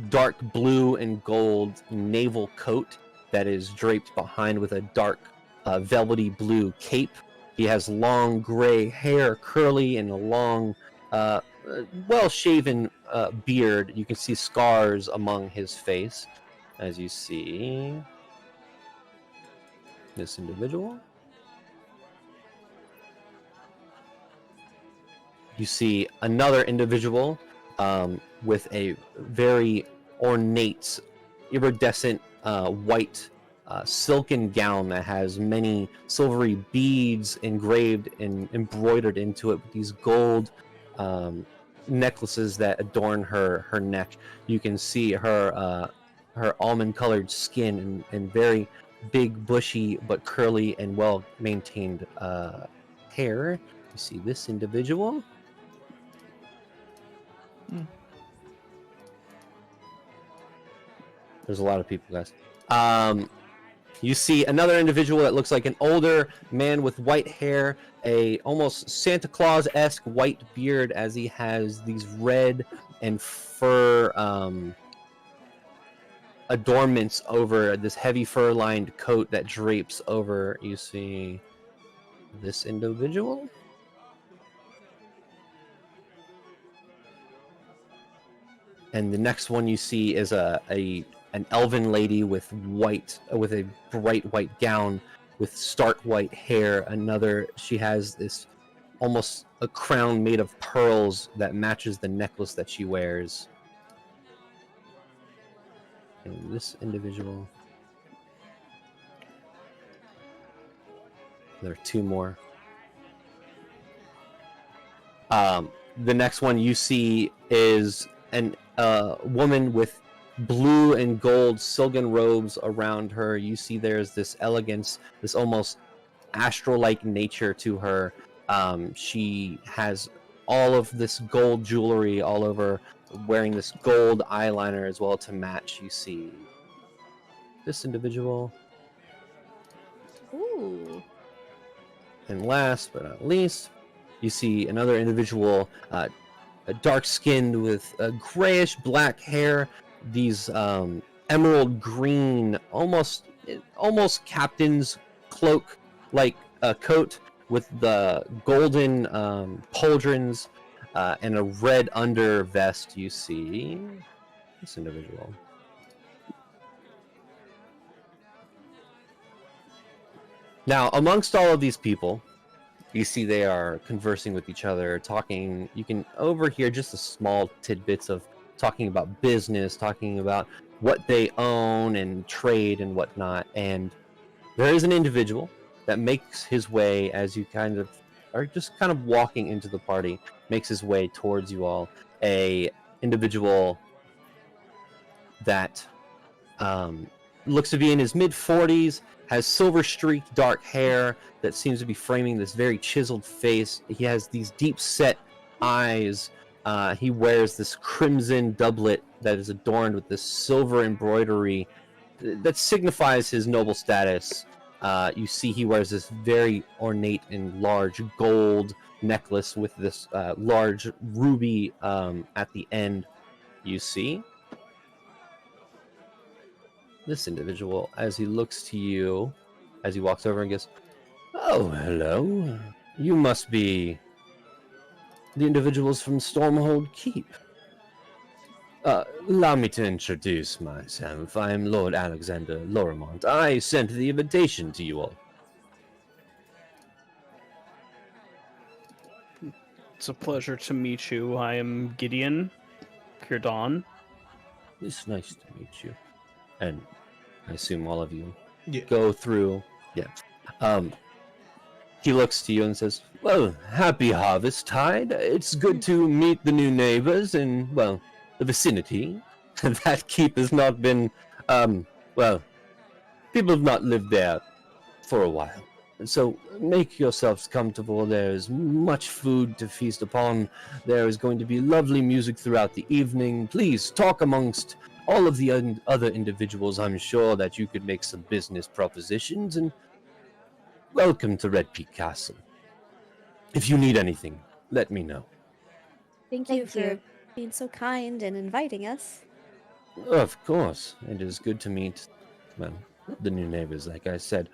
dark blue and gold naval coat that is draped behind with a dark velvety blue cape. He has long gray hair, curly, and a long, well-shaven beard. You can see scars among his face, as you see this individual. You see another individual with a very ornate, iridescent white silken gown that has many silvery beads engraved and embroidered into it with these gold necklaces that adorn her neck. You can see her almond-colored skin and very big, bushy, but curly and well-maintained hair. You see this individual. There's a lot of people, guys. You see another individual that looks like an older man with white hair, a almost Santa Claus-esque white beard, as he has these red and fur adornments over this heavy fur-lined coat that drapes over. You see this individual. And the next one you see is an elven lady with a bright white gown with stark white hair. She has this almost a crown made of pearls that matches the necklace that she wears. And this individual. There are two more. The next one you see is a woman with blue and gold silken robes around her. You see there's this elegance, this almost astral-like nature to her. She has all of this gold jewelry all over, wearing this gold eyeliner as well to match. You see this individual. Ooh. And last but not least, you see another individual, dark-skinned with grayish black hair, these emerald green, almost captain's cloak like coat with the golden pauldrons and a red under vest, you see this individual. Now, amongst all of these people, you see they are conversing with each other, talking. You can overhear just the small tidbits of talking about business, talking about what they own and trade and whatnot. And there is an individual that makes his way as you kind of are just kind of walking into the party, makes his way towards you all. A individual that looks to be in his mid-40s, has silver-streaked dark hair that seems to be framing this very chiseled face. He has these deep-set eyes. He wears this crimson doublet that is adorned with this silver embroidery that signifies his noble status. You see he wears this very ornate and large gold necklace with this large ruby at the end, you see. This individual, as he looks to you, as he walks over and goes, "Oh, hello. You must be the individuals from Stormhold Keep. Allow me to introduce myself. I am Lord Alexander Lorimont. I sent the invitation to you all." It's a pleasure to meet you. I am Gideon Kirdan. It's nice to meet you. And I assume all of you Yeah. go through. Yeah. He looks to you and says, "Well, happy harvest tide. It's good to meet the new neighbors in, well, the vicinity. That keep has not been, well, people have not lived there for a while. So make yourselves comfortable. There's much food to feast upon. There is going to be lovely music throughout the evening. Please talk amongst all of the other individuals. I'm sure that you could make some business propositions, and welcome to Red Peak Castle. If you need anything, let me know." Thank you for being so kind and inviting us. Of course, it is good to meet, well, the new neighbors, like I said.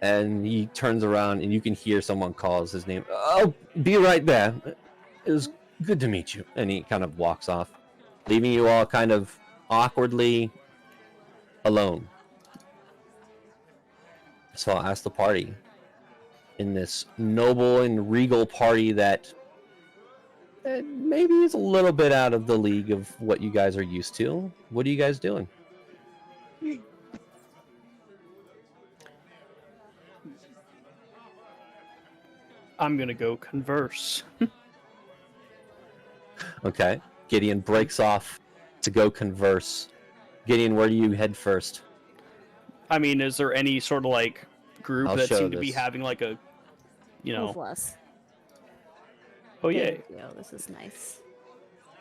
And he turns around, and you can hear someone calls his name. "I'll be right there. It was good to meet you." And he kind of walks off, leaving you all kind of awkwardly alone. So I'll ask the party, in this noble and regal party that maybe is a little bit out of the league of what you guys are used to. What are you guys doing? I'm gonna go converse. Okay. Gideon breaks off to go converse. Gideon, where do you head first? I mean, is there any sort of like group I'll that show seem to be this. having like a, you know? Bless. Oh yay! Thank you. This is nice.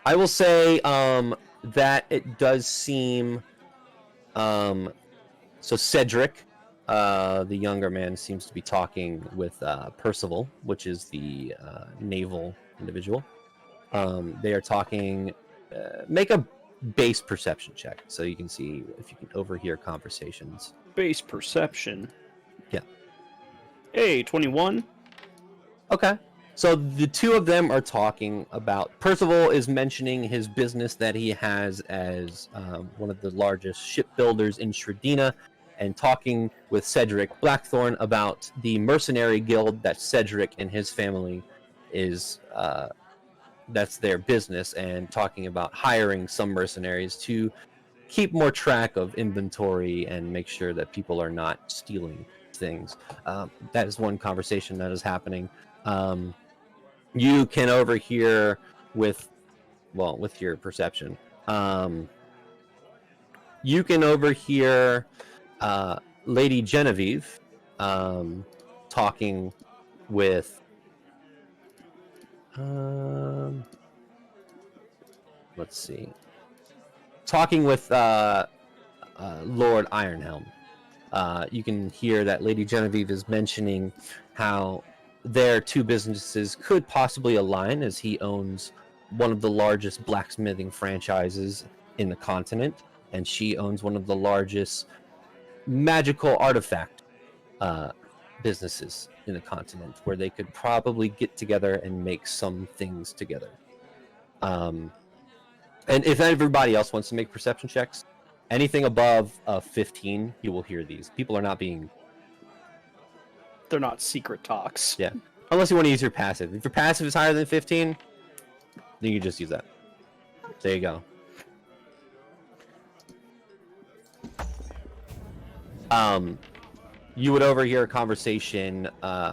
I will say that it does seem so Cedric, the younger man, seems to be talking with Percival, which is the naval individual. They are talking. Make a base perception check so you can see if you can overhear conversations. Base perception. Yeah. Hey, 21. Okay. So the two of them are talking about. Percival is mentioning his business that he has as one of the largest shipbuilders in Shredina, and talking with Cedric Blackthorn about the mercenary guild that Cedric and his family is. That's their business, and talking about hiring some mercenaries to keep more track of inventory and make sure that people are not stealing things. That is one conversation that is happening. You can overhear with your perception. You can overhear Lady Genevieve talking with let's see. Talking with Lord Ironhelm. You can hear that Lady Genevieve is mentioning how their two businesses could possibly align, as he owns one of the largest blacksmithing franchises in the continent, and she owns one of the largest magical artifact businesses in the continent where they could probably get together and make some things together. And if everybody else wants to make perception checks, anything above 15, you will hear these. People are not being... They're not secret talks. Yeah. Unless you want to use your passive. If your passive is higher than 15, then you can just use that. There you go. You would overhear a conversation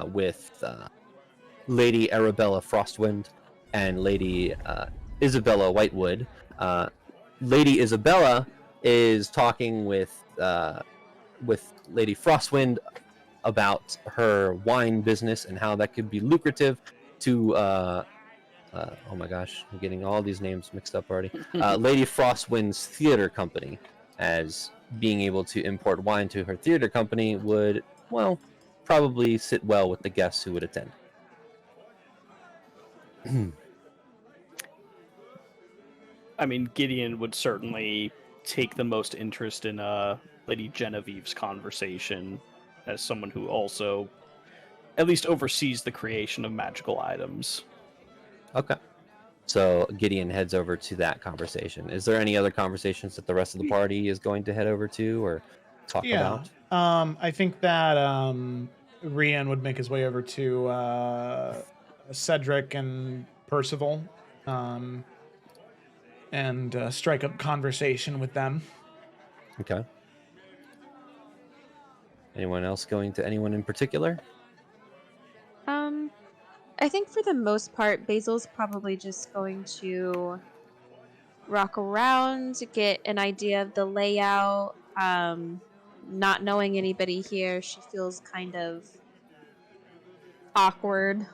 with Lady Arabella Frostwind and Lady Isabella Whitewood. Lady Isabella is talking with Lady Frostwind about her wine business and how that could be lucrative to oh my gosh, I'm getting all these names mixed up already. Lady Frostwind's theater company, as being able to import wine to her theater company would, well, probably sit well with the guests who would attend. I mean, Gideon would certainly take the most interest in Lady Genevieve's conversation as someone who also at least oversees the creation of magical items. Okay. So Gideon heads over to that conversation. Is there any other conversations that the rest of the party is going to head over to or talk about? I think that Rian would make his way over to Cedric and Percival and strike up conversation with them. Okay. Anyone else going to anyone in particular? I think for the most part, Basil's probably just going to rock around, get an idea of the layout. Not knowing anybody here, she feels kind of awkward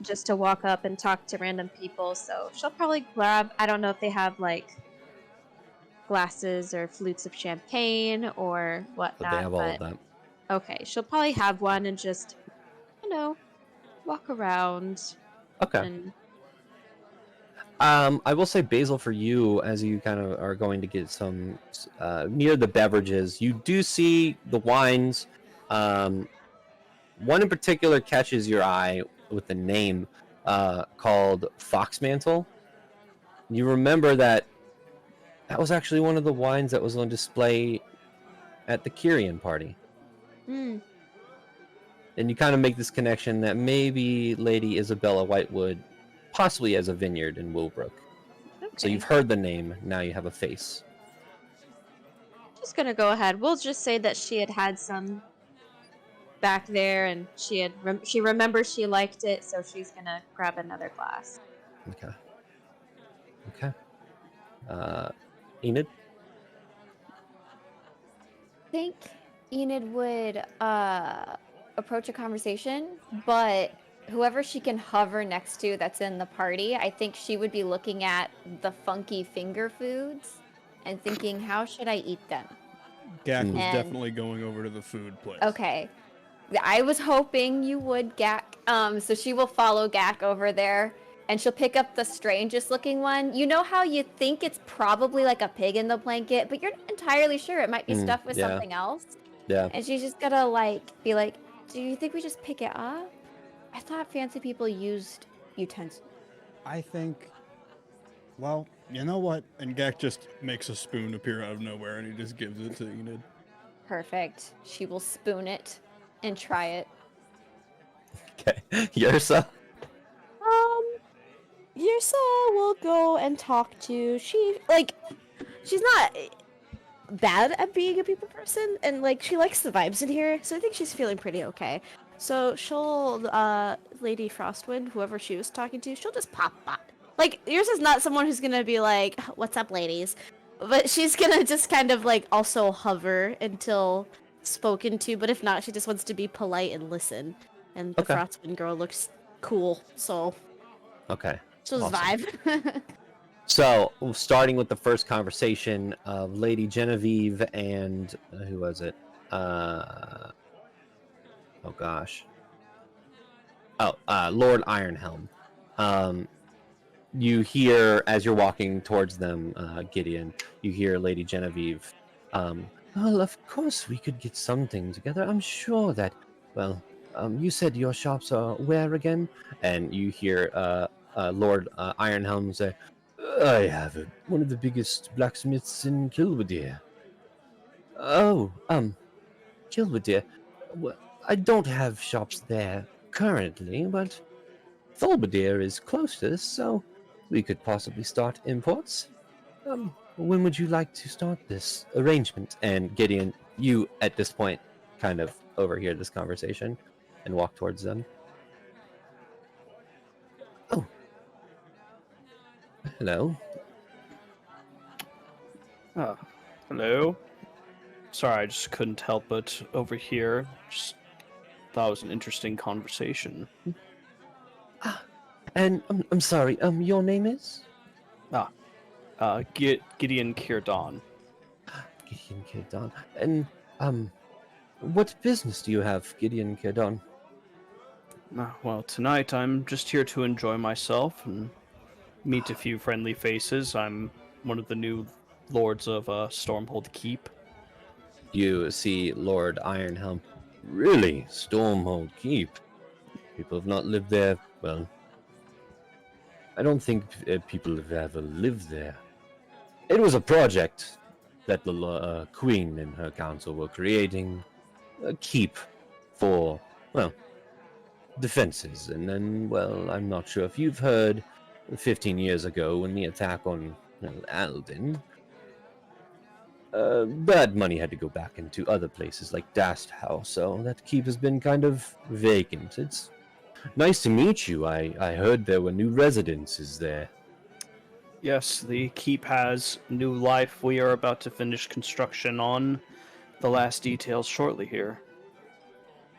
just to walk up and talk to random people. So she'll probably grab, I don't know if they have like glasses or flutes of champagne or whatnot. But they have all of that. Okay, she'll probably have one and just, walk around. Okay. And I will say, Basil, for you, as you kind of are going to get some near the beverages, you do see the wines. One in particular catches your eye with the name called Foxmantle. You remember that was actually one of the wines that was on display at the Kyrian party. And you kind of make this connection that maybe Lady Isabella Whitewood possibly has a vineyard in Willbrook. okay. So you've heard the name, now you have a face. Just gonna go ahead. We'll just say that she had some back there, and she remembers she liked it, so she's gonna grab another glass. Okay. Enid? I think Enid would approach a conversation, but whoever she can hover next to that's in the party, I think she would be looking at the funky finger foods and thinking, how should I eat them? Gak was And- definitely going over to the food place. Okay. I was hoping you would, Gak. So she will follow Gak over there, and she'll pick up the strangest looking one. You know how you think it's probably like a pig in the blanket, but you're not entirely sure. It might be stuffed with yeah. something else. Yeah. And she's just gonna be like, do you think we just pick it up? I thought fancy people used utensils. I think, well, you know what? And Gak just makes a spoon appear out of nowhere and he just gives it to Enid. Perfect. She will spoon it and try it. Okay. Yersa? Yursa will go and talk to. She's not bad at being a people person, and she likes the vibes in here, so I think she's feeling pretty okay. So she'll, Lady Frostwind, whoever she was talking to, she'll just pop by. Yursa's not someone who's gonna be like, "What's up, ladies?" But she's gonna just kind of also hover until spoken to. But if not, she just wants to be polite and listen. And the Okay. Frostwind girl looks cool, so Okay. she'll just Awesome. vibe. So, starting with the first conversation of Lady Genevieve and who was it? Oh gosh. Lord Ironhelm. You hear as you're walking towards them, Gideon. You hear Lady Genevieve. Well, of course we could get something together. I'm sure that well, you said your shops are where again? And you hear Lord Ironhelm say, I have it. One of the biggest blacksmiths in Kilbadere. Oh, Kilbadere. Well, I don't have shops there currently, but Tholbadere is closest, so we could possibly start imports. When would you like to start this arrangement? And Gideon, you at this point kind of overhear this conversation and walk towards them. Oh, hello. Hello? Sorry, I just couldn't help but overhear. Just thought it was an interesting conversation. And I'm sorry. Your name is Gideon Kirdon. Gideon Kirdon. And what business do you have, Gideon Kirdon? Well, tonight I'm just here to enjoy myself and meet a few friendly faces. I'm one of the new lords of Stormhold Keep. You see Lord Ironhelm. Really, Stormhold Keep. People have not lived there. Well, I don't think people have ever lived there. It was a project that the Queen and her council were creating a keep for, well, defenses. And then, well, I'm not sure if you've heard, 15 years ago when the attack on Alden, that money had to go back into other places like Dast House, so that keep has been kind of vacant. It's nice to meet you. I heard there were new residences there. Yes, the keep has new life. We are about to finish construction on the last details shortly here.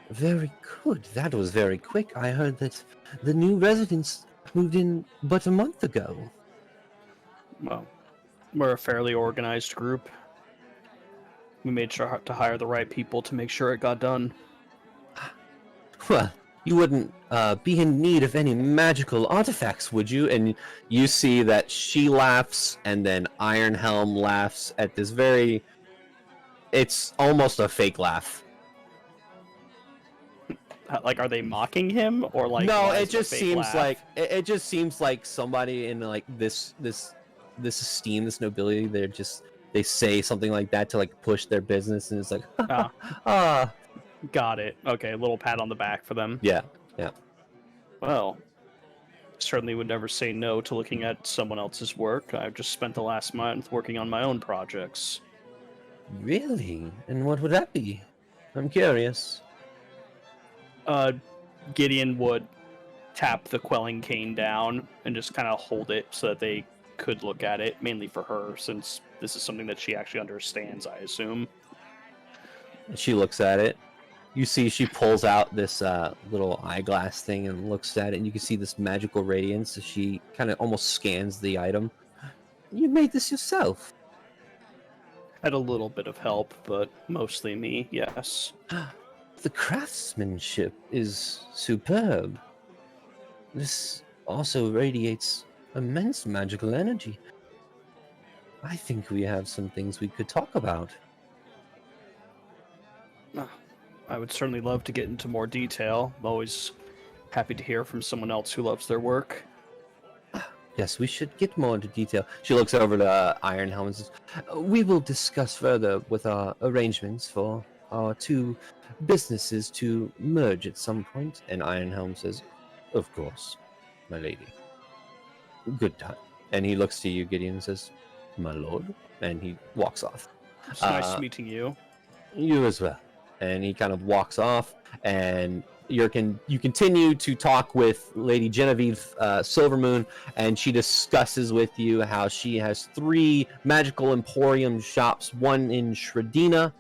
Very good. That was very quick. I heard that the new residents moved in but a month ago. Well, we're a fairly organized group. We made sure to hire the right people to make sure it got done. Well, you wouldn't be in need of any magical artifacts, would you? And you see that she laughs, and then Ironhelm laughs at this very... It's almost a fake laugh. Like, are they mocking him, or like? No, why it is just a fake seems laugh? like it just seems like somebody in like this esteem, this nobility. They say something like that to like push their business, and it's like, ah, Got it. Okay, a little pat on the back for them. yeah. Well, certainly would never say no to looking at someone else's work. I've just spent the last month working on my own projects. Really? And what would that be? I'm curious. Gideon would tap the quelling cane down and just kind of hold it so that they could look at it, mainly for her, since this is something that she actually understands, I assume. She looks at it. You see she pulls out this little eyeglass thing and looks at it, and you can see this magical radiance as she kind of almost scans the item. You made this yourself. Had a little bit of help, but mostly me, yes. The craftsmanship is superb. This also radiates immense magical energy. I think we have some things we could talk about. I would certainly love to get into more detail. I'm always happy to hear from someone else who loves their work. Yes, we should get more into detail. She looks over to Ironhelm and says, we will discuss further with our arrangements for our two businesses to merge at some point. And Ironhelm says, of course, my lady. Good time. And he looks to you, Gideon, and says, my lord. And he walks off. It's nice meeting you. You as well. And he kind of walks off, and you continue to talk with Lady Genevieve Silvermoon, and she discusses with you how she has 3 magical emporium shops, one in Shredina,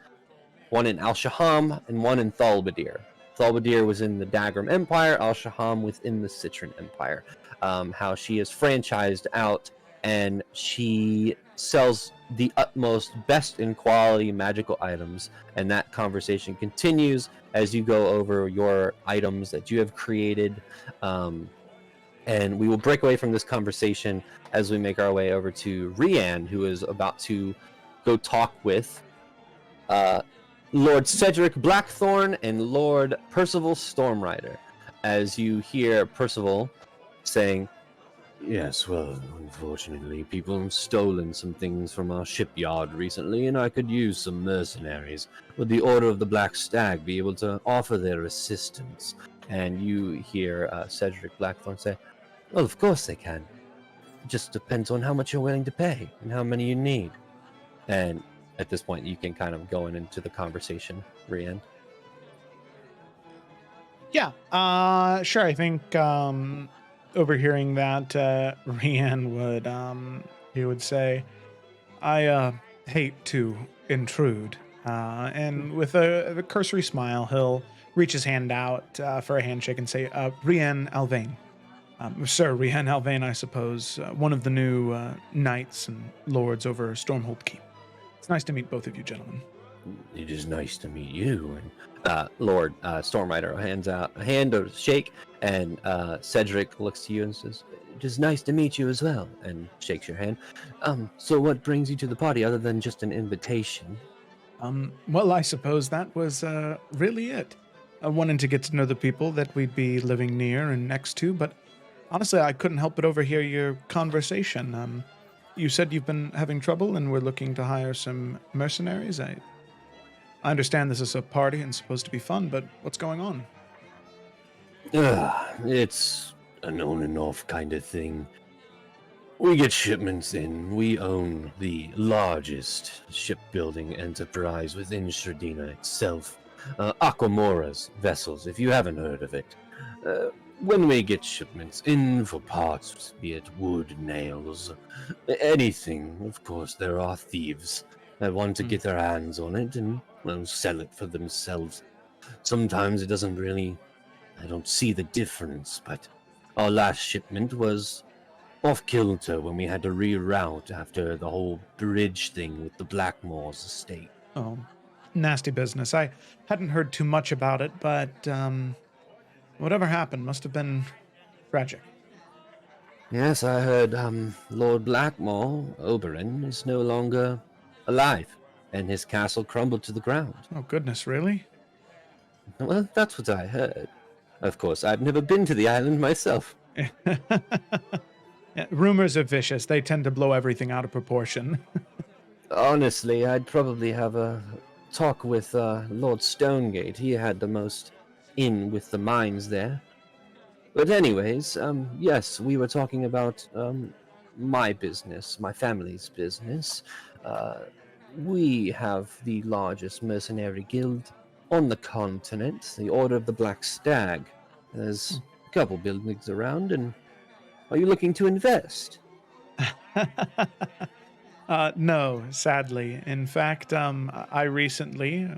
one in Al-Shaham, and one in Thalbadir. Thalbadir was in the Dagram Empire, Al-Shaham within the Citron Empire. How she is franchised out, and she sells the utmost best in quality magical items, and that conversation continues as you go over your items that you have created, and we will break away from this conversation as we make our way over to Rian, who is about to go talk with Lord Cedric Blackthorn and Lord Percival Stormrider, as you hear Percival saying, "Yes, well, unfortunately, people have stolen some things from our shipyard recently, and I could use some mercenaries. Would the Order of the Black Stag be able to offer their assistance?" And you hear Cedric Blackthorn say, "Well, of course they can. It just depends on how much you're willing to pay and how many you need." And at this point, you can kind of go into the conversation, Rian. Yeah, sure. I think overhearing that, Rian would he would say, "I hate to intrude," and with a cursory smile, he'll reach his hand out for a handshake and say, "Rian Alvain, Sir Rian Alvain, I suppose, one of the new knights and lords over Stormhold Keep. It's nice to meet both of you, gentlemen." "It is nice to meet you." And Lord Stormrider hands out a hand or shake, and Cedric looks to you and says, "It is nice to meet you as well," and shakes your hand. So what brings you to the party other than just an invitation?" Well, I suppose that was really it. I wanted to get to know the people that we'd be living near and next to, but honestly, I couldn't help but overhear your conversation. You said you've been having trouble and we're looking to hire some mercenaries. I understand this is a party and supposed to be fun, but what's going on? It's an on and off kind of thing. We get shipments in. We own the largest shipbuilding enterprise within Shradina itself. Aquamora's vessels, if you haven't heard of it. When we get shipments in for parts, be it wood, nails, anything, of course, there are thieves that want to get their hands on it and, well, sell it for themselves. Sometimes it doesn't really... I don't see the difference, but our last shipment was off kilter when we had to reroute after the whole bridge thing with the Blackmore's estate. Oh, nasty business. I hadn't heard too much about it, but whatever happened must have been tragic. Yes, I heard Lord Blackmore, Oberyn, is no longer alive, and his castle crumbled to the ground. Oh, goodness, really? Well, that's what I heard. Of course, I've never been to the island myself. Yeah, rumors are vicious. They tend to blow everything out of proportion. Honestly, I'd probably have a talk with Lord Stonegate. He had the most in with the mines there. But anyways, yes, we were talking about my business, my family's business. We have the largest mercenary guild on the continent, the Order of the Black Stag. There's a couple buildings around, and are you looking to invest? No, sadly. In fact, I recently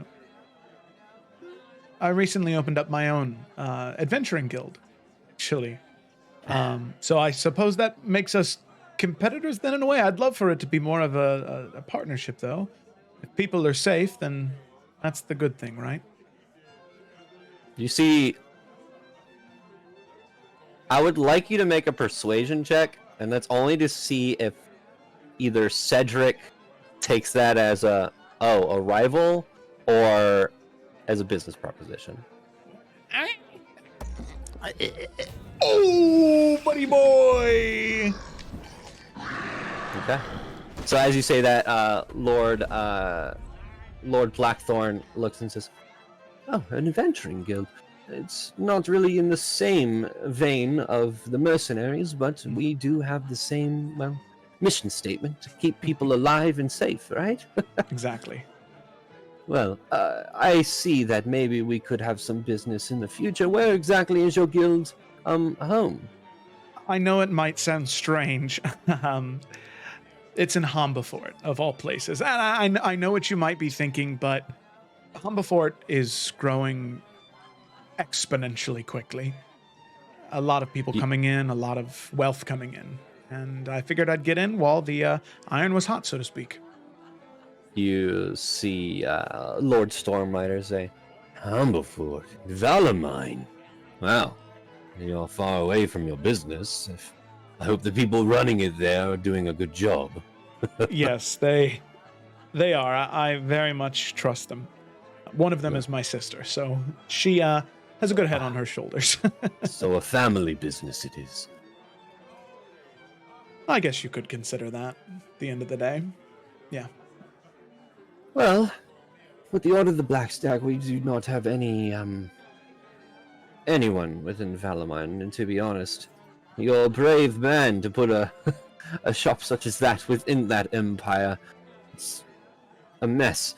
opened up my own adventuring guild, actually. So I suppose that makes us competitors then in a way. I'd love for it to be more of a partnership, though. If people are safe, then that's the good thing, right? You see, I would like you to make a persuasion check, and that's only to see if either Cedric takes that as a rival or as a business proposition. Oh, buddy boy! Okay. So as you say that, Lord Blackthorn looks and says, "Oh, an adventuring guild. It's not really in the same vein of the mercenaries, but we do have the same, well, mission statement to keep people alive and safe, right?" Exactly. Well, I see that maybe we could have some business in the future. Where exactly is your guild home? I know it might sound strange. It's in Hombefort, of all places. And I know what you might be thinking, but Hombefort is growing exponentially quickly. A lot of people coming in, a lot of wealth coming in. And I figured I'd get in while the iron was hot, so to speak. You see Lord Stormrider say, "Humblefort, Valamine. Wow, you're far away from your business. I hope the people running it there are doing a good job." Yes, they are. I very much trust them. One of them is my sister, so she has a good head on her shoulders. So a family business it is. I guess you could consider that at the end of the day. Yeah. Well, with the Order of the Black Stag, we do not have any, anyone within Valamine, and to be honest, you're a brave man to put a, a shop such as that within that empire. It's a mess.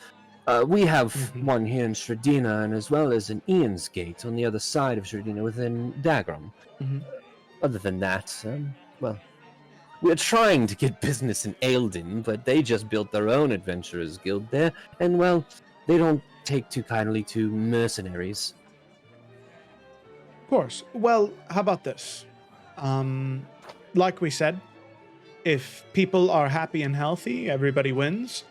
We have one here in Shradina, and as well as an Ian's Gate on the other side of Shradina within Dagram. Other than that, well, we're trying to get business in Aeldin, but they just built their own adventurers guild there, and well, they don't take too kindly to mercenaries. Of course. Well, how about this? Like we said, if people are happy and healthy, everybody wins.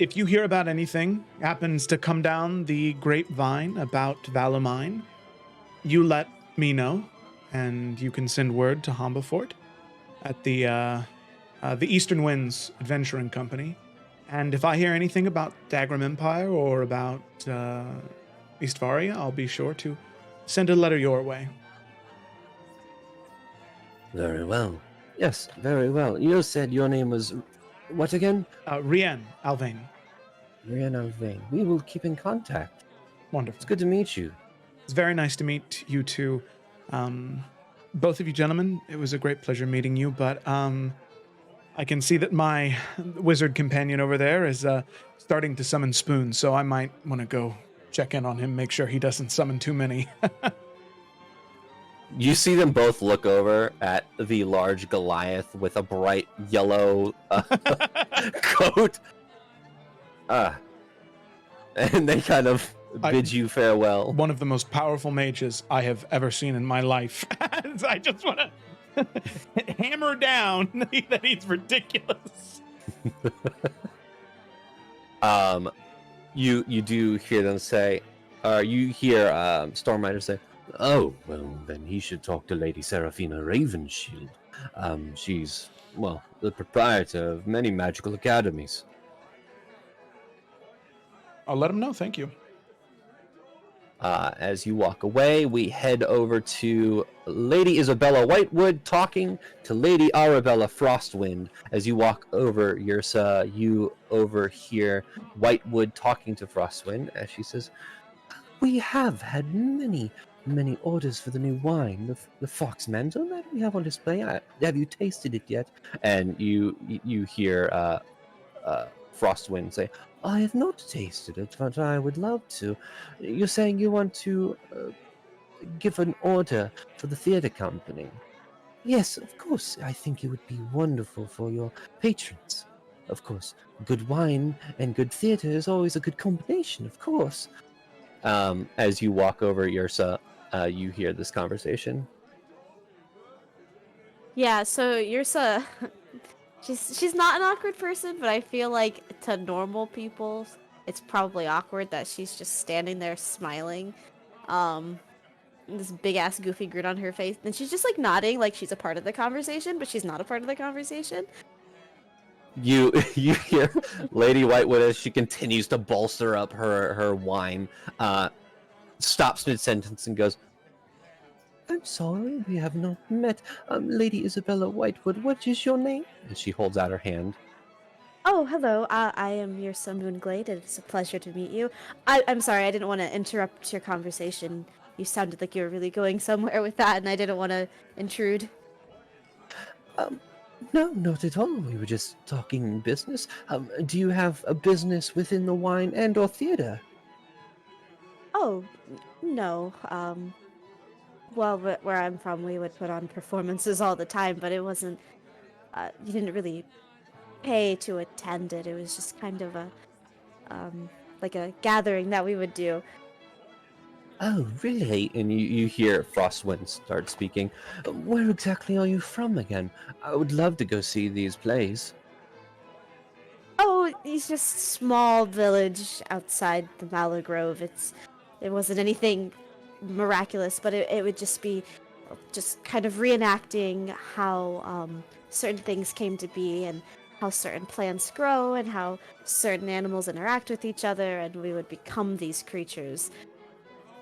If you hear about anything happens to come down the grapevine about Valamine, you let me know, and you can send word to Hombafort at the Eastern Winds Adventuring Company. And if I hear anything about Dagram Empire or about Eastvaria, I'll be sure to send a letter your way. Very well. Yes, very well. You said your name was what again? Rien Alvain. Rien Alvain. We will keep in contact. Wonderful. It's good to meet you. It's very nice to meet you too. Both of you gentlemen, it was a great pleasure meeting you, but I can see that my wizard companion over there is starting to summon spoons, so I might want to go check in on him, make sure he doesn't summon too many. You see them both look over at the large Goliath with a bright yellow coat. And they kind of bid you farewell. One of the most powerful mages I have ever seen in my life. I just want to hammer down that he's ridiculous. You do hear them say, you hear Stormrider say, "Oh, well, then he should talk to Lady Seraphina Ravenshield. She's, well, the proprietor of many magical academies." I'll let him know, thank you. As you walk away, we head over to Lady Isabella Whitewood talking to Lady Arabella Frostwind. As you walk over, Yrsa, you overhear Whitewood talking to Frostwind as she says, "We have had many orders for the new wine, the Fox Mantle that we have on display. Have you tasted it yet?" And you hear Frostwind say, "I have not tasted it, but I would love to. You're saying you want to give an order for the theater company?" "Yes, of course. I think it would be wonderful for your patrons. Of course, good wine and good theater is always a good combination, of course." As you walk over, Yrsa, you hear this conversation. Yeah, so Yrsa, she's not an awkward person, but I feel like to normal people, it's probably awkward that she's just standing there smiling, this big ass goofy grin on her face, and she's just like nodding like she's a part of the conversation, but she's not a part of the conversation. You hear Lady Whitewood as she continues to bolster up her wine, stops mid-sentence and goes, "I'm sorry, we have not met. Lady Isabella Whitewood, what is your name?" And she holds out her hand. Oh, hello. I am Yrsa Moonglade. It's a pleasure to meet you. I'm sorry, I didn't want to interrupt your conversation. You sounded like you were really going somewhere with that, and I didn't want to intrude. No, not at all. We were just talking business. Do you have a business within the wine and or theater? Oh, no. Well, where I'm from, we would put on performances all the time, but it wasn't, you didn't really pay to attend it. It was just kind of a, like a gathering that we would do. Oh, really? And you hear Frostwind start speaking. Where exactly are you from again? I would love to go see these plays. Oh, it's just small village outside the Malagrove. It wasn't anything miraculous, but it would just be just kind of reenacting how certain things came to be and how certain plants grow and how certain animals interact with each other, and we would become these creatures.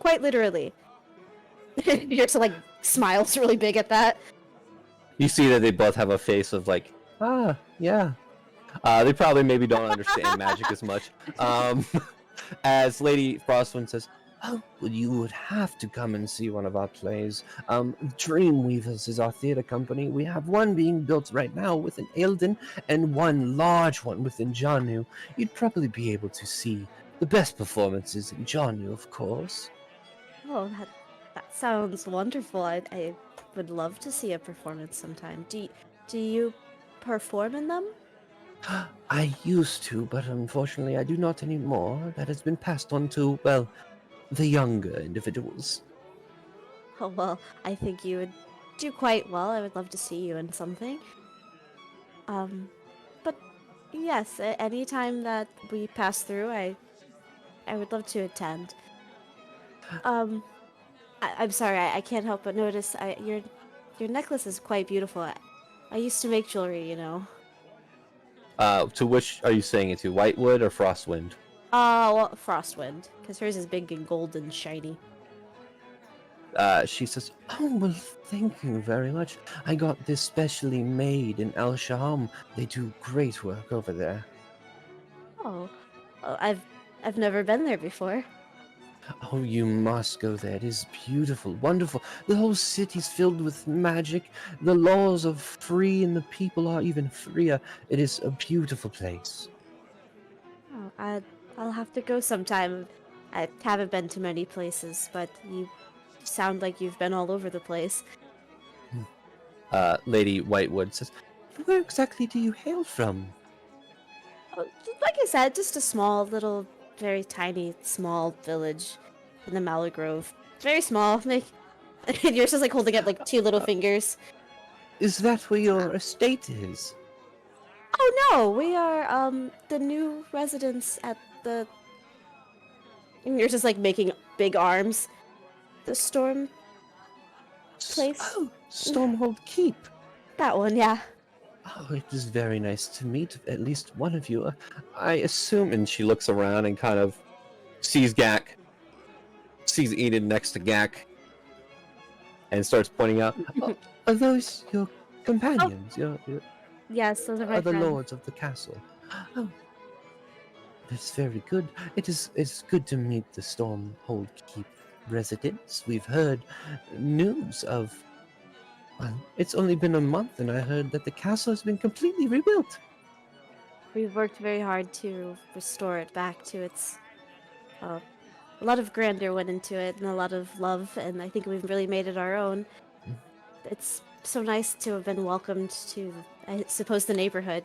Quite literally. Yursa, like, smiles really big at that. You see that they both have a face of like, ah, yeah. They probably maybe don't understand magic as much. As Lady Frostwind says, oh, well, you would have to come and see one of our plays. Dreamweavers is our theater company. We have one being built right now within Eldon and one large one within Janu. You'd probably be able to see the best performances in Janu, of course. Oh, that sounds wonderful. I would love to see a performance sometime. Do you perform in them? I used to, but unfortunately I do not anymore. That has been passed on to, well, the younger individuals. Oh, well, I think you would do quite well. I would love to see you in something. But yes, any time that we pass through, I would love to attend. I'm sorry, I can't help but notice your necklace is quite beautiful. I used to make jewelry, you know. To which are you saying it to? Whitewood or Frostwind? Well, Frostwind, because hers is big and gold and shiny. She says, oh, well, thank you very much. I got this specially made in El Shaham. They do great work over there. Oh, I've never been there before. Oh, you must go there. It is beautiful, wonderful. The whole city's filled with magic. The laws are free and the people are even freer. It is a beautiful place. Oh, I'll have to go sometime. I haven't been to many places, but you sound like you've been all over the place. Lady Whitewood says, where exactly do you hail from? Oh, like I said, just a small, little, very tiny, small village in the Malagrove. Very small. Like, and yours is like holding up like two little fingers. Is that where your estate is? Oh no, we are the new residents at the. And yours is like making big arms. The storm place. Oh, Stormhold Keep. That one, yeah. Oh, it is very nice to meet at least one of you. I assume, and she looks around and kind of sees Gak, sees Enid next to Gak, and starts pointing out, oh, are those your companions? Your Yes, those are my the friends. lords of the castle? Oh, that's very good. It's good to meet the Stormhold Keep residents. We've heard news of. Well, it's only been a month, and I heard that the castle has been completely rebuilt. We've worked very hard to restore it back to its. A lot of grandeur went into it, and a lot of love, and I think we've really made it our own. It's so nice to have been welcomed to, I suppose, the neighborhood.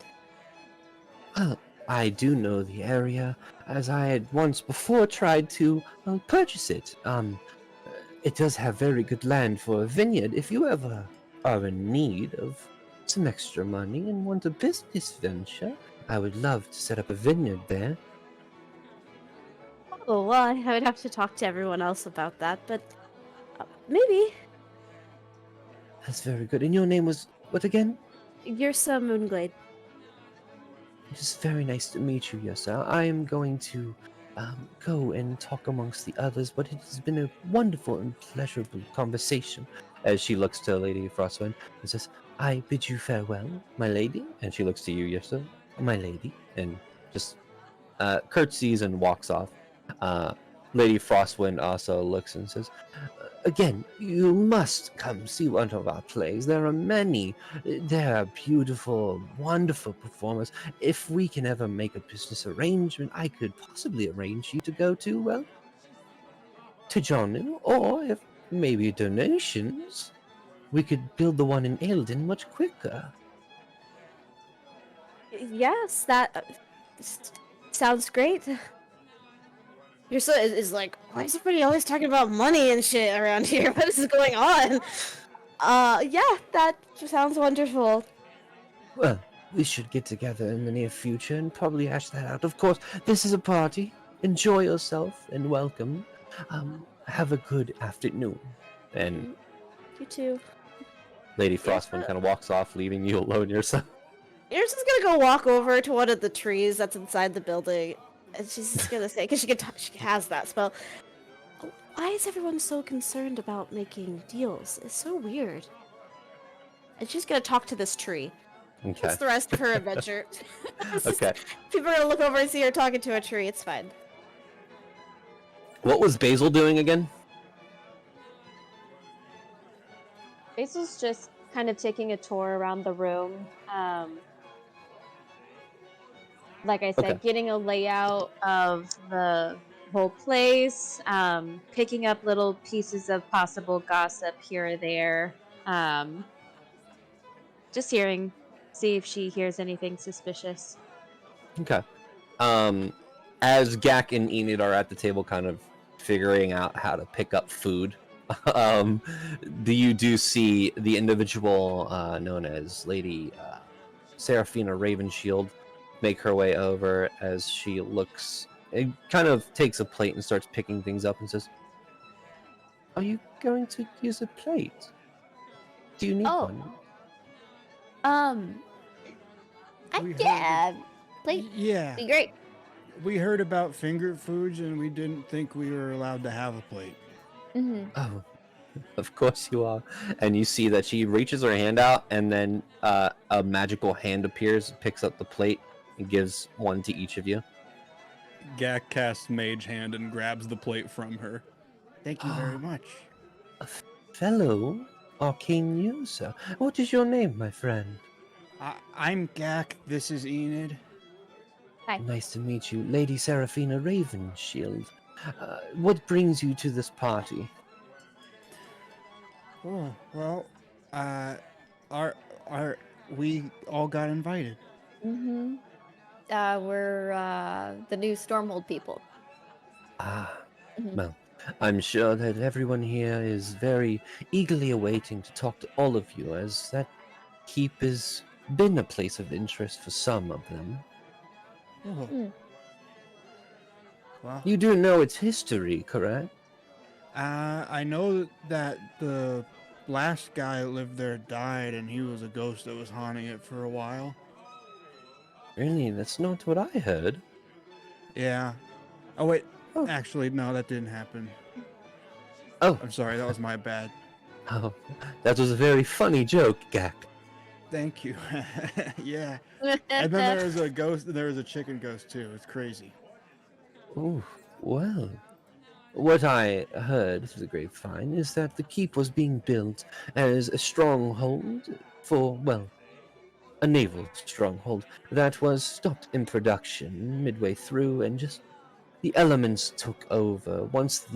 Well, I do know the area, as I had once before tried to purchase it. It does have very good land for a vineyard. If you ever are in need of some extra money and want a business venture, I would love to set up a vineyard there. Oh, well, I would have to talk to everyone else about that, but maybe. That's very good. And your name was what again? Yursa Moonglade. It is very nice to meet you, Yursa. I am going to go and talk amongst the others, but it has been a wonderful and pleasurable conversation. As she looks to Lady Frostwind and says, I bid you farewell, my lady. And she looks to you, Yursa, my lady, and just curtsies and walks off. Lady Frostwind also looks and says, again, you must come see one of our plays. There are many. There are beautiful, wonderful performers. If we can ever make a business arrangement, I could possibly arrange you to go to, well, to Jonu, or if maybe donations, we could build the one in Eldon much quicker. Yes, that sounds great. Yursa is like, why is everybody always talking about money and shit around here? What is going on? Yeah, that sounds wonderful. Well, we should get together in the near future and probably hash that out. Of course, this is a party. Enjoy yourself and welcome. Have a good afternoon. And You too. Lady Frostwind kind of walks off, leaving you alone yourself. You're just gonna go walk over to one of the trees that's inside the building, and she's just gonna say, because she has that spell. Why is everyone so concerned about making deals? It's so weird. And she's gonna talk to this tree. Okay. That's the rest of her adventure. Okay. People are gonna look over and see her talking to a tree. It's fine. What was Basil doing again? Basil's just kind of taking a tour around the room. Like I said, Okay. getting a layout of the whole place, picking up little pieces of possible gossip here or there. Just see if she hears anything suspicious. Okay. As Gak and Enid are at the table, kind of figuring out how to pick up food, you do see the individual known as Lady Seraphina Ravenshield make her way over as she looks. It kind of takes a plate and starts picking things up and says, "Are you going to use a plate? Do you need one?" Yeah, plate Yeah, be great. we heard about finger foods and we didn't think we were allowed to have a plate. Mm-hmm. Oh, of course you are. And you see that she reaches her hand out, and then a magical hand appears, picks up the plate, and gives one to each of you. Gak casts Mage Hand and grabs the plate from her. Thank you very much. Fellow arcane user, what is your name, my friend? I'm Gak. This is Enid. Hi. Nice to meet you, Lady Seraphina Ravenshield. What brings you to this party? Oh, well, we all got invited. Mm-hmm. We're the new Stormhold people. Ah, Mhm. well, I'm sure that everyone here is very eagerly awaiting to talk to all of you, as that keep has been a place of interest for some of them. Oh. Mm. Well, You do know its history, correct? I know that the last guy that lived there died, and he was a ghost that was haunting it for a while. Really, that's not what I heard. Yeah. Oh wait, Oh. actually, no, that didn't happen. Oh, I'm sorry, that was my bad. oh, that was a very funny joke, Gak. Thank you. Yeah. And then there was a ghost, and there was a chicken ghost too. It's crazy. Ooh, well, what I heard through the grapevine is that the keep was being built as a stronghold for, well, a naval stronghold that was stopped in production midway through, and just the elements took over once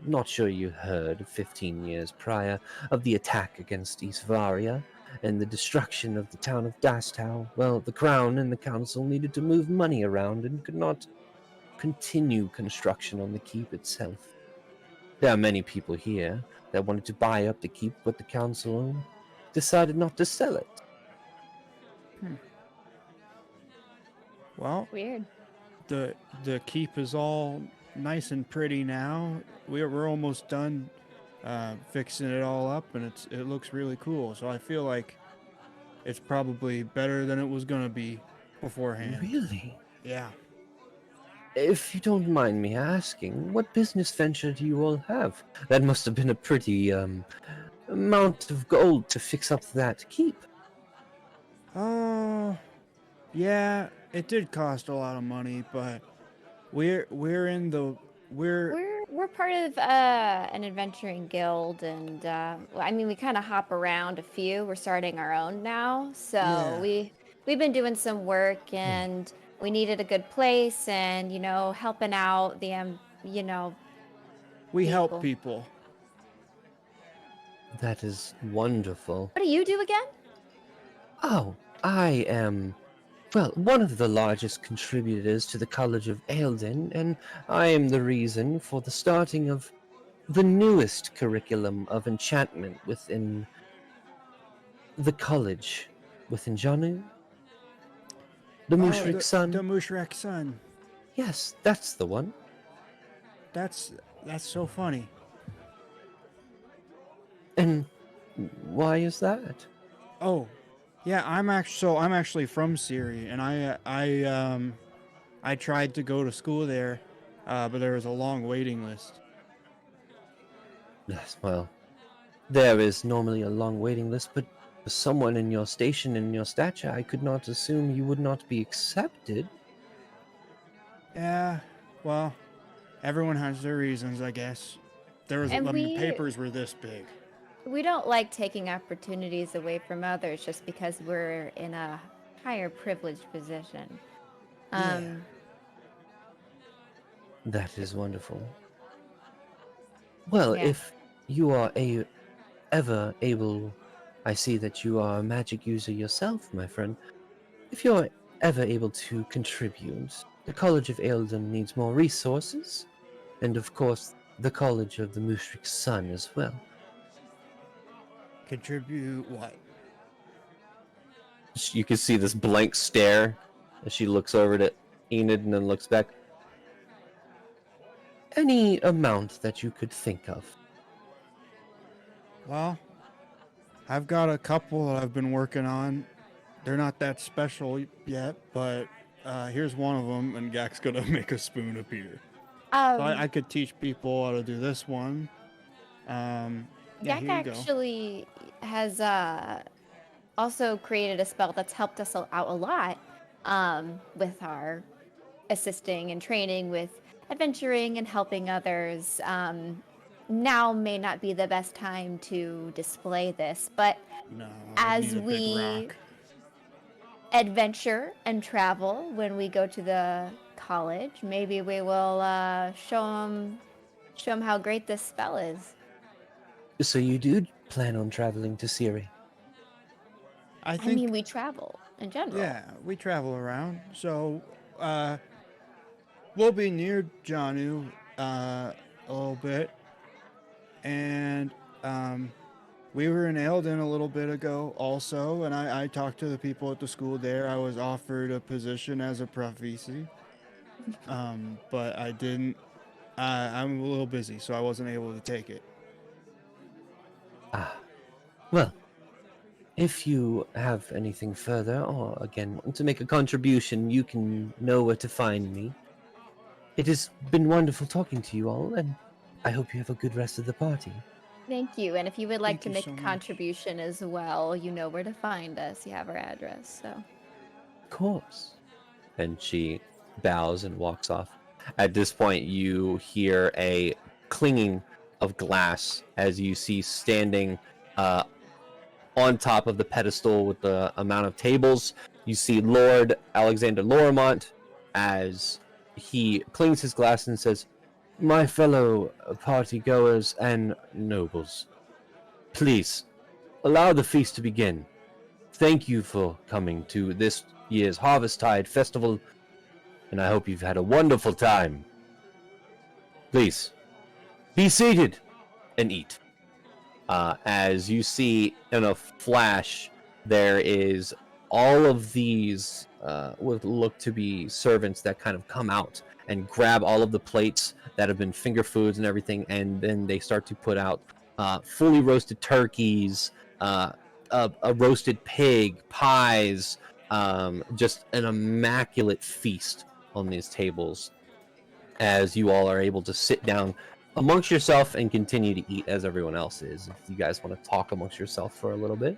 not sure you heard, 15 years prior, of the attack against East Varia and the destruction of the town of Dastow. Well, the Crown and the Council needed to move money around and could not continue construction on the keep itself. There are many people here that wanted to buy up the keep, but the Council decided not to sell it. Well, Weird. the keep is all nice and pretty now. We're almost done fixing it all up, and it looks really cool. So I feel like it's probably better than it was gonna be beforehand. Really? Yeah. If you don't mind me asking, what business venture do you all have? That must have been a pretty amount of gold to fix up that keep. Oh, yeah. It did cost a lot of money, but we're We're part of an adventuring guild, and I mean, we kind of hop around a few. We're starting our own now, so Yeah. we've been doing some work, and we needed a good place, and helping out the we help people. people. That is wonderful. What do you do again? Oh, I am, well, one of the largest contributors to the College of Eldin, and I am the reason for the starting of the newest curriculum of enchantment within the college, within Janu. The Mushrik Sun. The Mushrik Sun. Yes, that's the one. That's so funny. And why is that? Oh, Yeah, I'm actually from Syria, and I tried to go to school there, but there was a long waiting list. Yes, well, there is normally a long waiting list, but for someone in your station and your stature, I could not assume you would not be accepted. Yeah, well, everyone has their reasons, I guess. And The papers were this big. we don't like taking opportunities away from others just because we're in a higher privileged position. Um, That is wonderful. Well, yeah. if you are ever able, I see that you are a magic user yourself, my friend. If you're ever able to contribute, the College of Eldon needs more resources, and of course, the College of the Mushrik Sun as well. Contribute what? You can see this blank stare as she looks over at Enid and then looks back. Any amount that you could think of. Well, I've got a couple that I've been working on. They're not that special yet, but here's one of them, and Gak's gonna make a spoon appear. So I could teach people how to do this one. Yeah, Yak here you go. actually has also created a spell that's helped us out a lot with our assisting and training with adventuring and helping others. Now may not be the best time to display this, but No, I as need a big we rock. adventure and travel when we go to the college, maybe we will show them how great this spell is. So you do plan on traveling to Syria? I I think, mean, we travel in general. yeah, we travel around, so we'll be near Janu a little bit, and we were in Eldon a little bit ago also, and I talked to the people at the school there. I was offered a position as a prophesy, but I didn't. I'm a little busy, so I wasn't able to take it. Ah, well, if you have anything further, or again want to make a contribution, you can know where to find me. It has been wonderful talking to you all, and I hope you have a good rest of the party. Thank you. And if you would like Thank to you make so a much. contribution as well, you know where to find us. You have our address. So Of course. And she bows and walks off. At this point, you hear a clinging of glass as you see standing on top of the pedestal with the amount of tables. You see Lord Alexander Lorimont as he clings his glass and says, "My fellow party goers and nobles, please allow the feast to begin. Thank you for coming to this year's Harvesttide Festival, and I hope you've had a wonderful time. Please, be seated and eat." As you see in a flash, there is all of these what look to be servants that kind of come out and grab all of the plates that have been finger foods and everything, and then they start to put out fully roasted turkeys, a roasted pig, pies, just an immaculate feast on these tables as you all are able to sit down amongst yourself and continue to eat as everyone else is. If you guys want to talk amongst yourself for a little bit.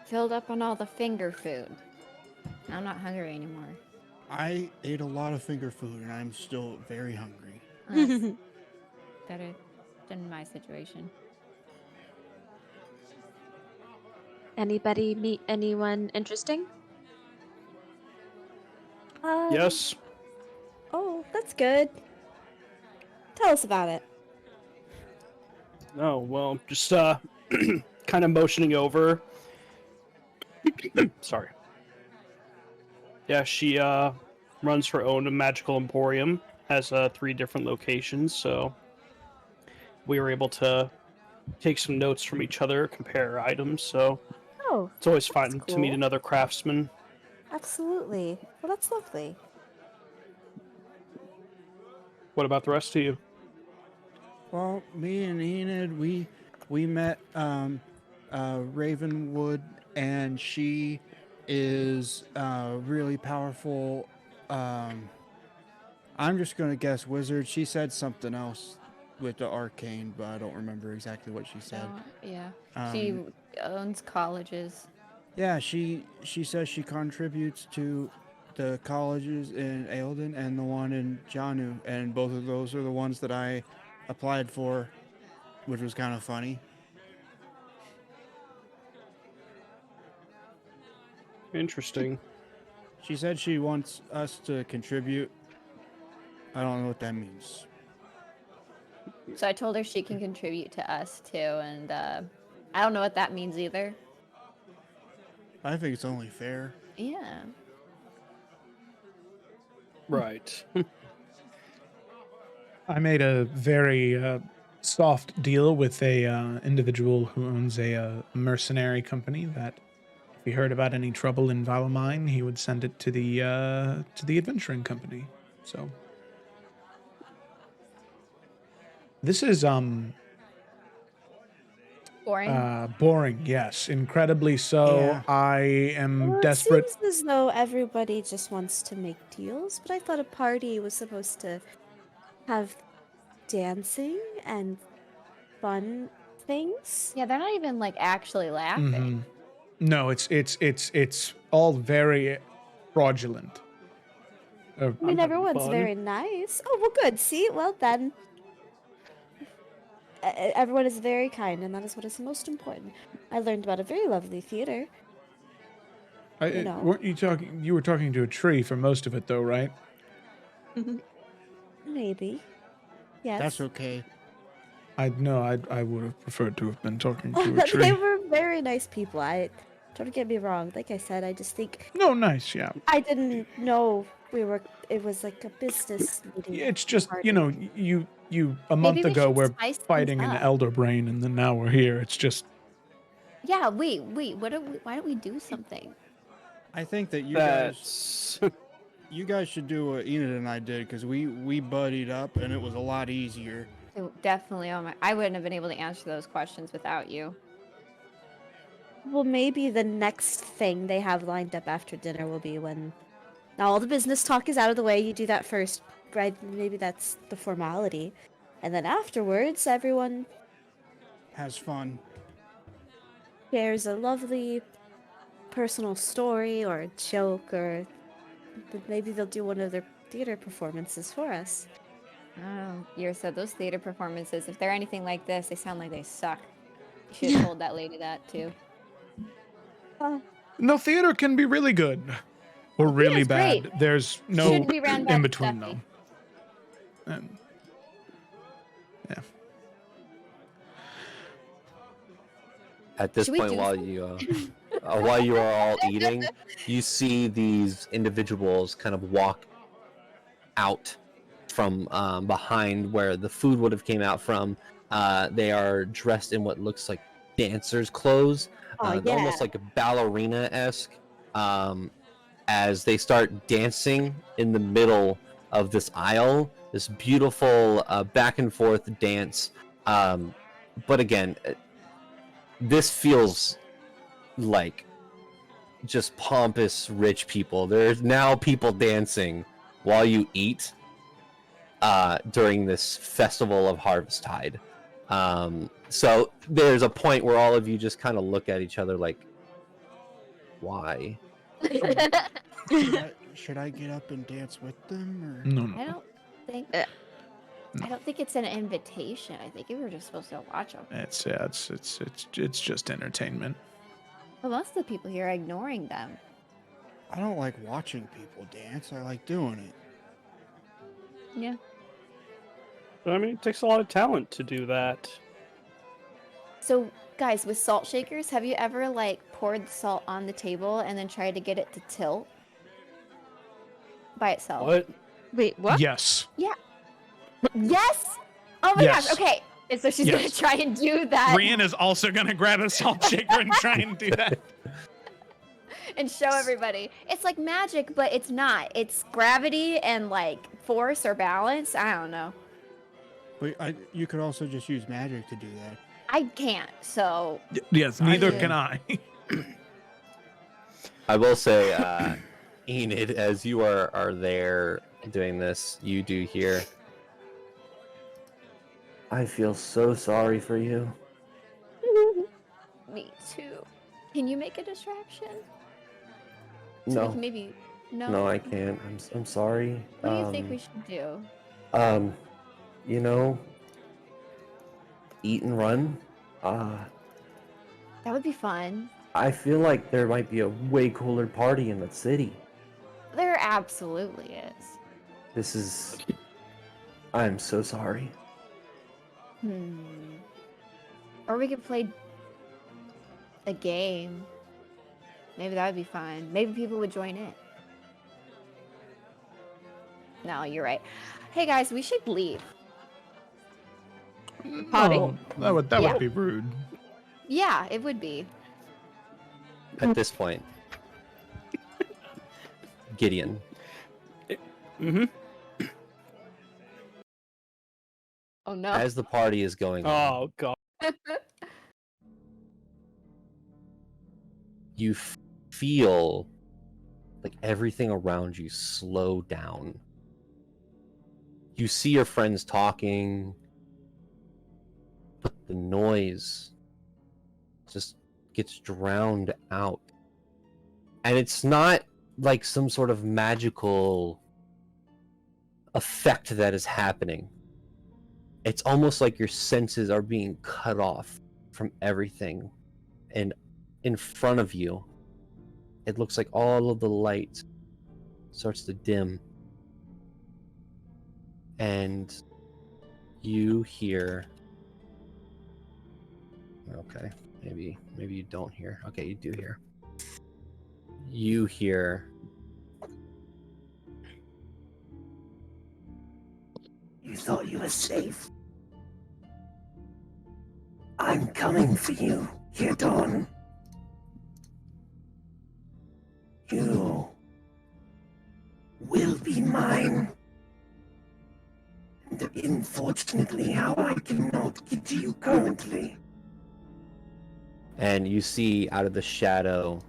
filled up on all the finger food. I'm not hungry anymore. I ate a lot of finger food, and I'm still very hungry. That's better than my situation. Anybody meet anyone interesting? Yes. Oh, that's good. Tell us about it. Oh, well, just kind of motioning over. Sorry. Yeah, she runs her own magical emporium, has 3 different locations, so we were able to take some notes from each other, compare items, so Oh, it's always that's fun to meet cool. another craftsman. Absolutely. Well, that's lovely. What about the rest of you? Well, me and Enid, we met Ravenwood, and she is really powerful. I'm just gonna guess wizard. She said something else with the arcane, but I don't remember exactly what she said. Yeah. Um, She owns colleges. Yeah, she says she contributes to the colleges in Eilden and the one in Janu, and both of those are the ones that I applied for, which was kind of funny. Interesting. She said she wants us to contribute. I don't know what that means. So I told her she can contribute to us too, and I don't know what that means either. I think it's only fair. Yeah. Right. I made a very soft deal with a individual who owns a mercenary company that if he heard about any trouble in Valomine, he would send it to the adventuring company. So this is Boring. boring, yes, incredibly so. Yeah. I am Well, desperate. It seems as though everybody just wants to make deals, but I thought a party was supposed to have dancing and fun things. Yeah, they're not even like actually laughing. No, it's all very fraudulent. I mean, having everyone's fun. very nice. Oh, well, good. See, well then. Everyone is very kind, and that is what is most important. I learned about a very lovely theater. You know. Weren't you talking? You were talking to a tree for most of it, though, right? Maybe. Yes. That's okay. I would have preferred to have been talking to a tree. They were very nice people. Don't get me wrong. Like I said, I just think No, nice, yeah. I didn't know it was like a business meeting. It's just party. you a month Maybe we ago should we're spice things fighting an up. elder brain, and then now we're here. It's just Yeah, wait. Why don't we do something? I think that That's you guys should do what Enid and I did because we buddied up and it was a lot easier. Definitely. Oh my! I wouldn't have been able to answer those questions without you. Well, maybe the next thing they have lined up after dinner will be when now all the business talk is out of the way. You do that first, right? Maybe that's the formality, and then afterwards, everyone Has fun. shares a lovely personal story or a joke, or maybe they'll do one of their theater performances for us. Oh, you're so those theater performances. If they're anything like this, they sound like they suck. You should have told that lady that too. no, theater can be really good or really theater's bad. great. There's no Shouldn't be ran by in the between stuffy. though. And, yeah. At this Should we point, do while you are all eating, you see these individuals kind of walk out from behind where the food would have came out from. They are dressed in what looks like dancers' clothes, Yeah. almost like a ballerina-esque. As they start dancing in the middle of this aisle, this beautiful back and forth dance. But again, this feels like just pompous rich people. There's now people dancing while you eat during this festival of Harvesttide. So there's a point where all of you just kind of look at each other like, why? Should I get up and dance with them? Or? No. I don't think. I don't think it's an invitation. I think we were just supposed to watch them. It's just entertainment. But most of the people here are ignoring them. I don't like watching people dance. I like doing it. Yeah. I mean, it takes a lot of talent to do that. So, guys, with salt shakers, have you ever like poured the salt on the table and then tried to get it to tilt by itself? What? Wait, what? Yes. Yes. Oh my Yes. gosh. Okay. And so she's gonna Yes. try and do that Brienne is also gonna grab a salt shaker and try and do that. and show everybody. It's like magic, but it's not. It's gravity and like force or balance. I don't know. But you could also just use magic to do that. I can't, so Yes, neither can I. I will say, Enid, as you are there doing this, you do hear. I feel so sorry for you. me too. Can you make a distraction? So we No, can maybe no, I can't. I'm sorry. What do you think we should do? You know, eat and run. That would be fun. I feel like there might be a way cooler party in the city. There absolutely is. This is. I'm so sorry. Or we could play a game. Maybe that would be fun. Maybe people would join in. No, you're right. Hey guys, we should leave. Potty. Oh, that would Yeah. be rude. Yeah, it would be. At this point, Gideon. Mm-hmm. Oh no. As the party is going on, Oh god. you feel like everything around you slow down. You see your friends talking, but the noise just gets drowned out. And it's not like some sort of magical effect that is happening. It's almost like your senses are being cut off from everything. And in front of you, it looks like all of the light starts to dim. And you hear... Okay, maybe you don't hear. Okay, you do hear. You hear... You thought you were safe. I'm coming for you, Dawn. You will be mine. And unfortunately, how I cannot get to you currently. And you see out of the shadow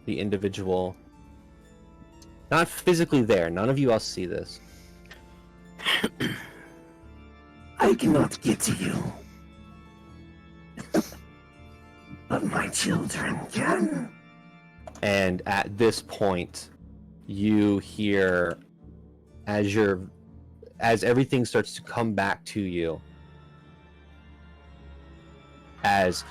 the individual, not physically there, none of you else see this. I cannot get to you. But my children can. And at this point, you hear, as everything starts to come back to you, as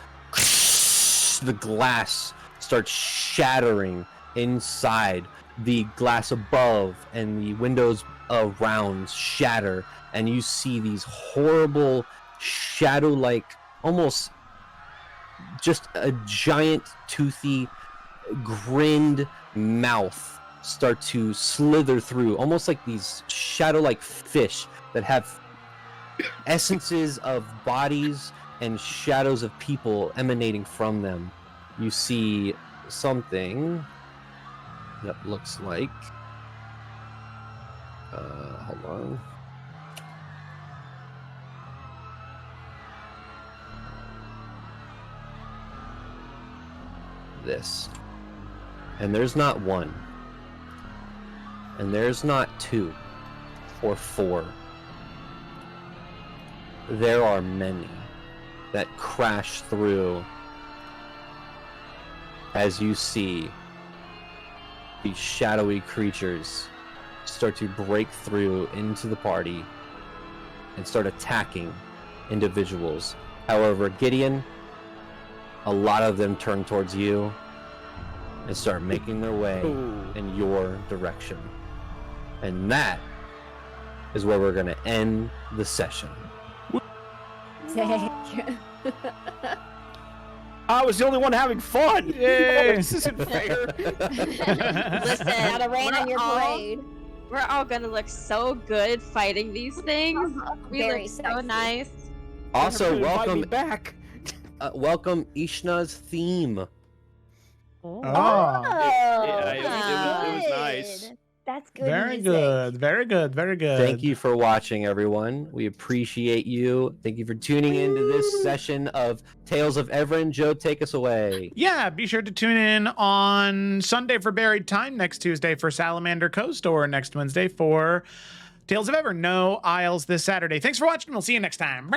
the glass starts shattering inside, the glass above and the windows around shatter, and you see these horrible shadow-like, almost just a giant toothy grinned mouth start to slither through, almost like these shadow-like fish that have essences of bodies and shadows of people emanating from them. You see something that looks like... hold on. This. And there's not one. And there's not two. Or four. There are many that crash through as you see these shadowy creatures start to break through into the party and start attacking individuals. However, Gideon, a lot of them turn towards you and start making their way in your direction. And that is where we're going to end the session. I was the only one having fun. Yay. This isn't fair. Listen, Gotta rain on your parade. We're all gonna look so good fighting these things. We Very look so sexy. nice. Also, Invite me welcome back. welcome Ishna's theme. Oh. Yeah, it was nice. That's good Very music. good. Very good. Very good. Thank you for watching, everyone. We appreciate you. Thank you for tuning into this session of Tales of Evrand. Joe, take us away. Yeah, be sure to tune in on Sunday for Buried Time, next Tuesday for Salamander Coast, or next Wednesday for Tales of Ever. No Isles this Saturday. Thanks for watching. We'll see you next time.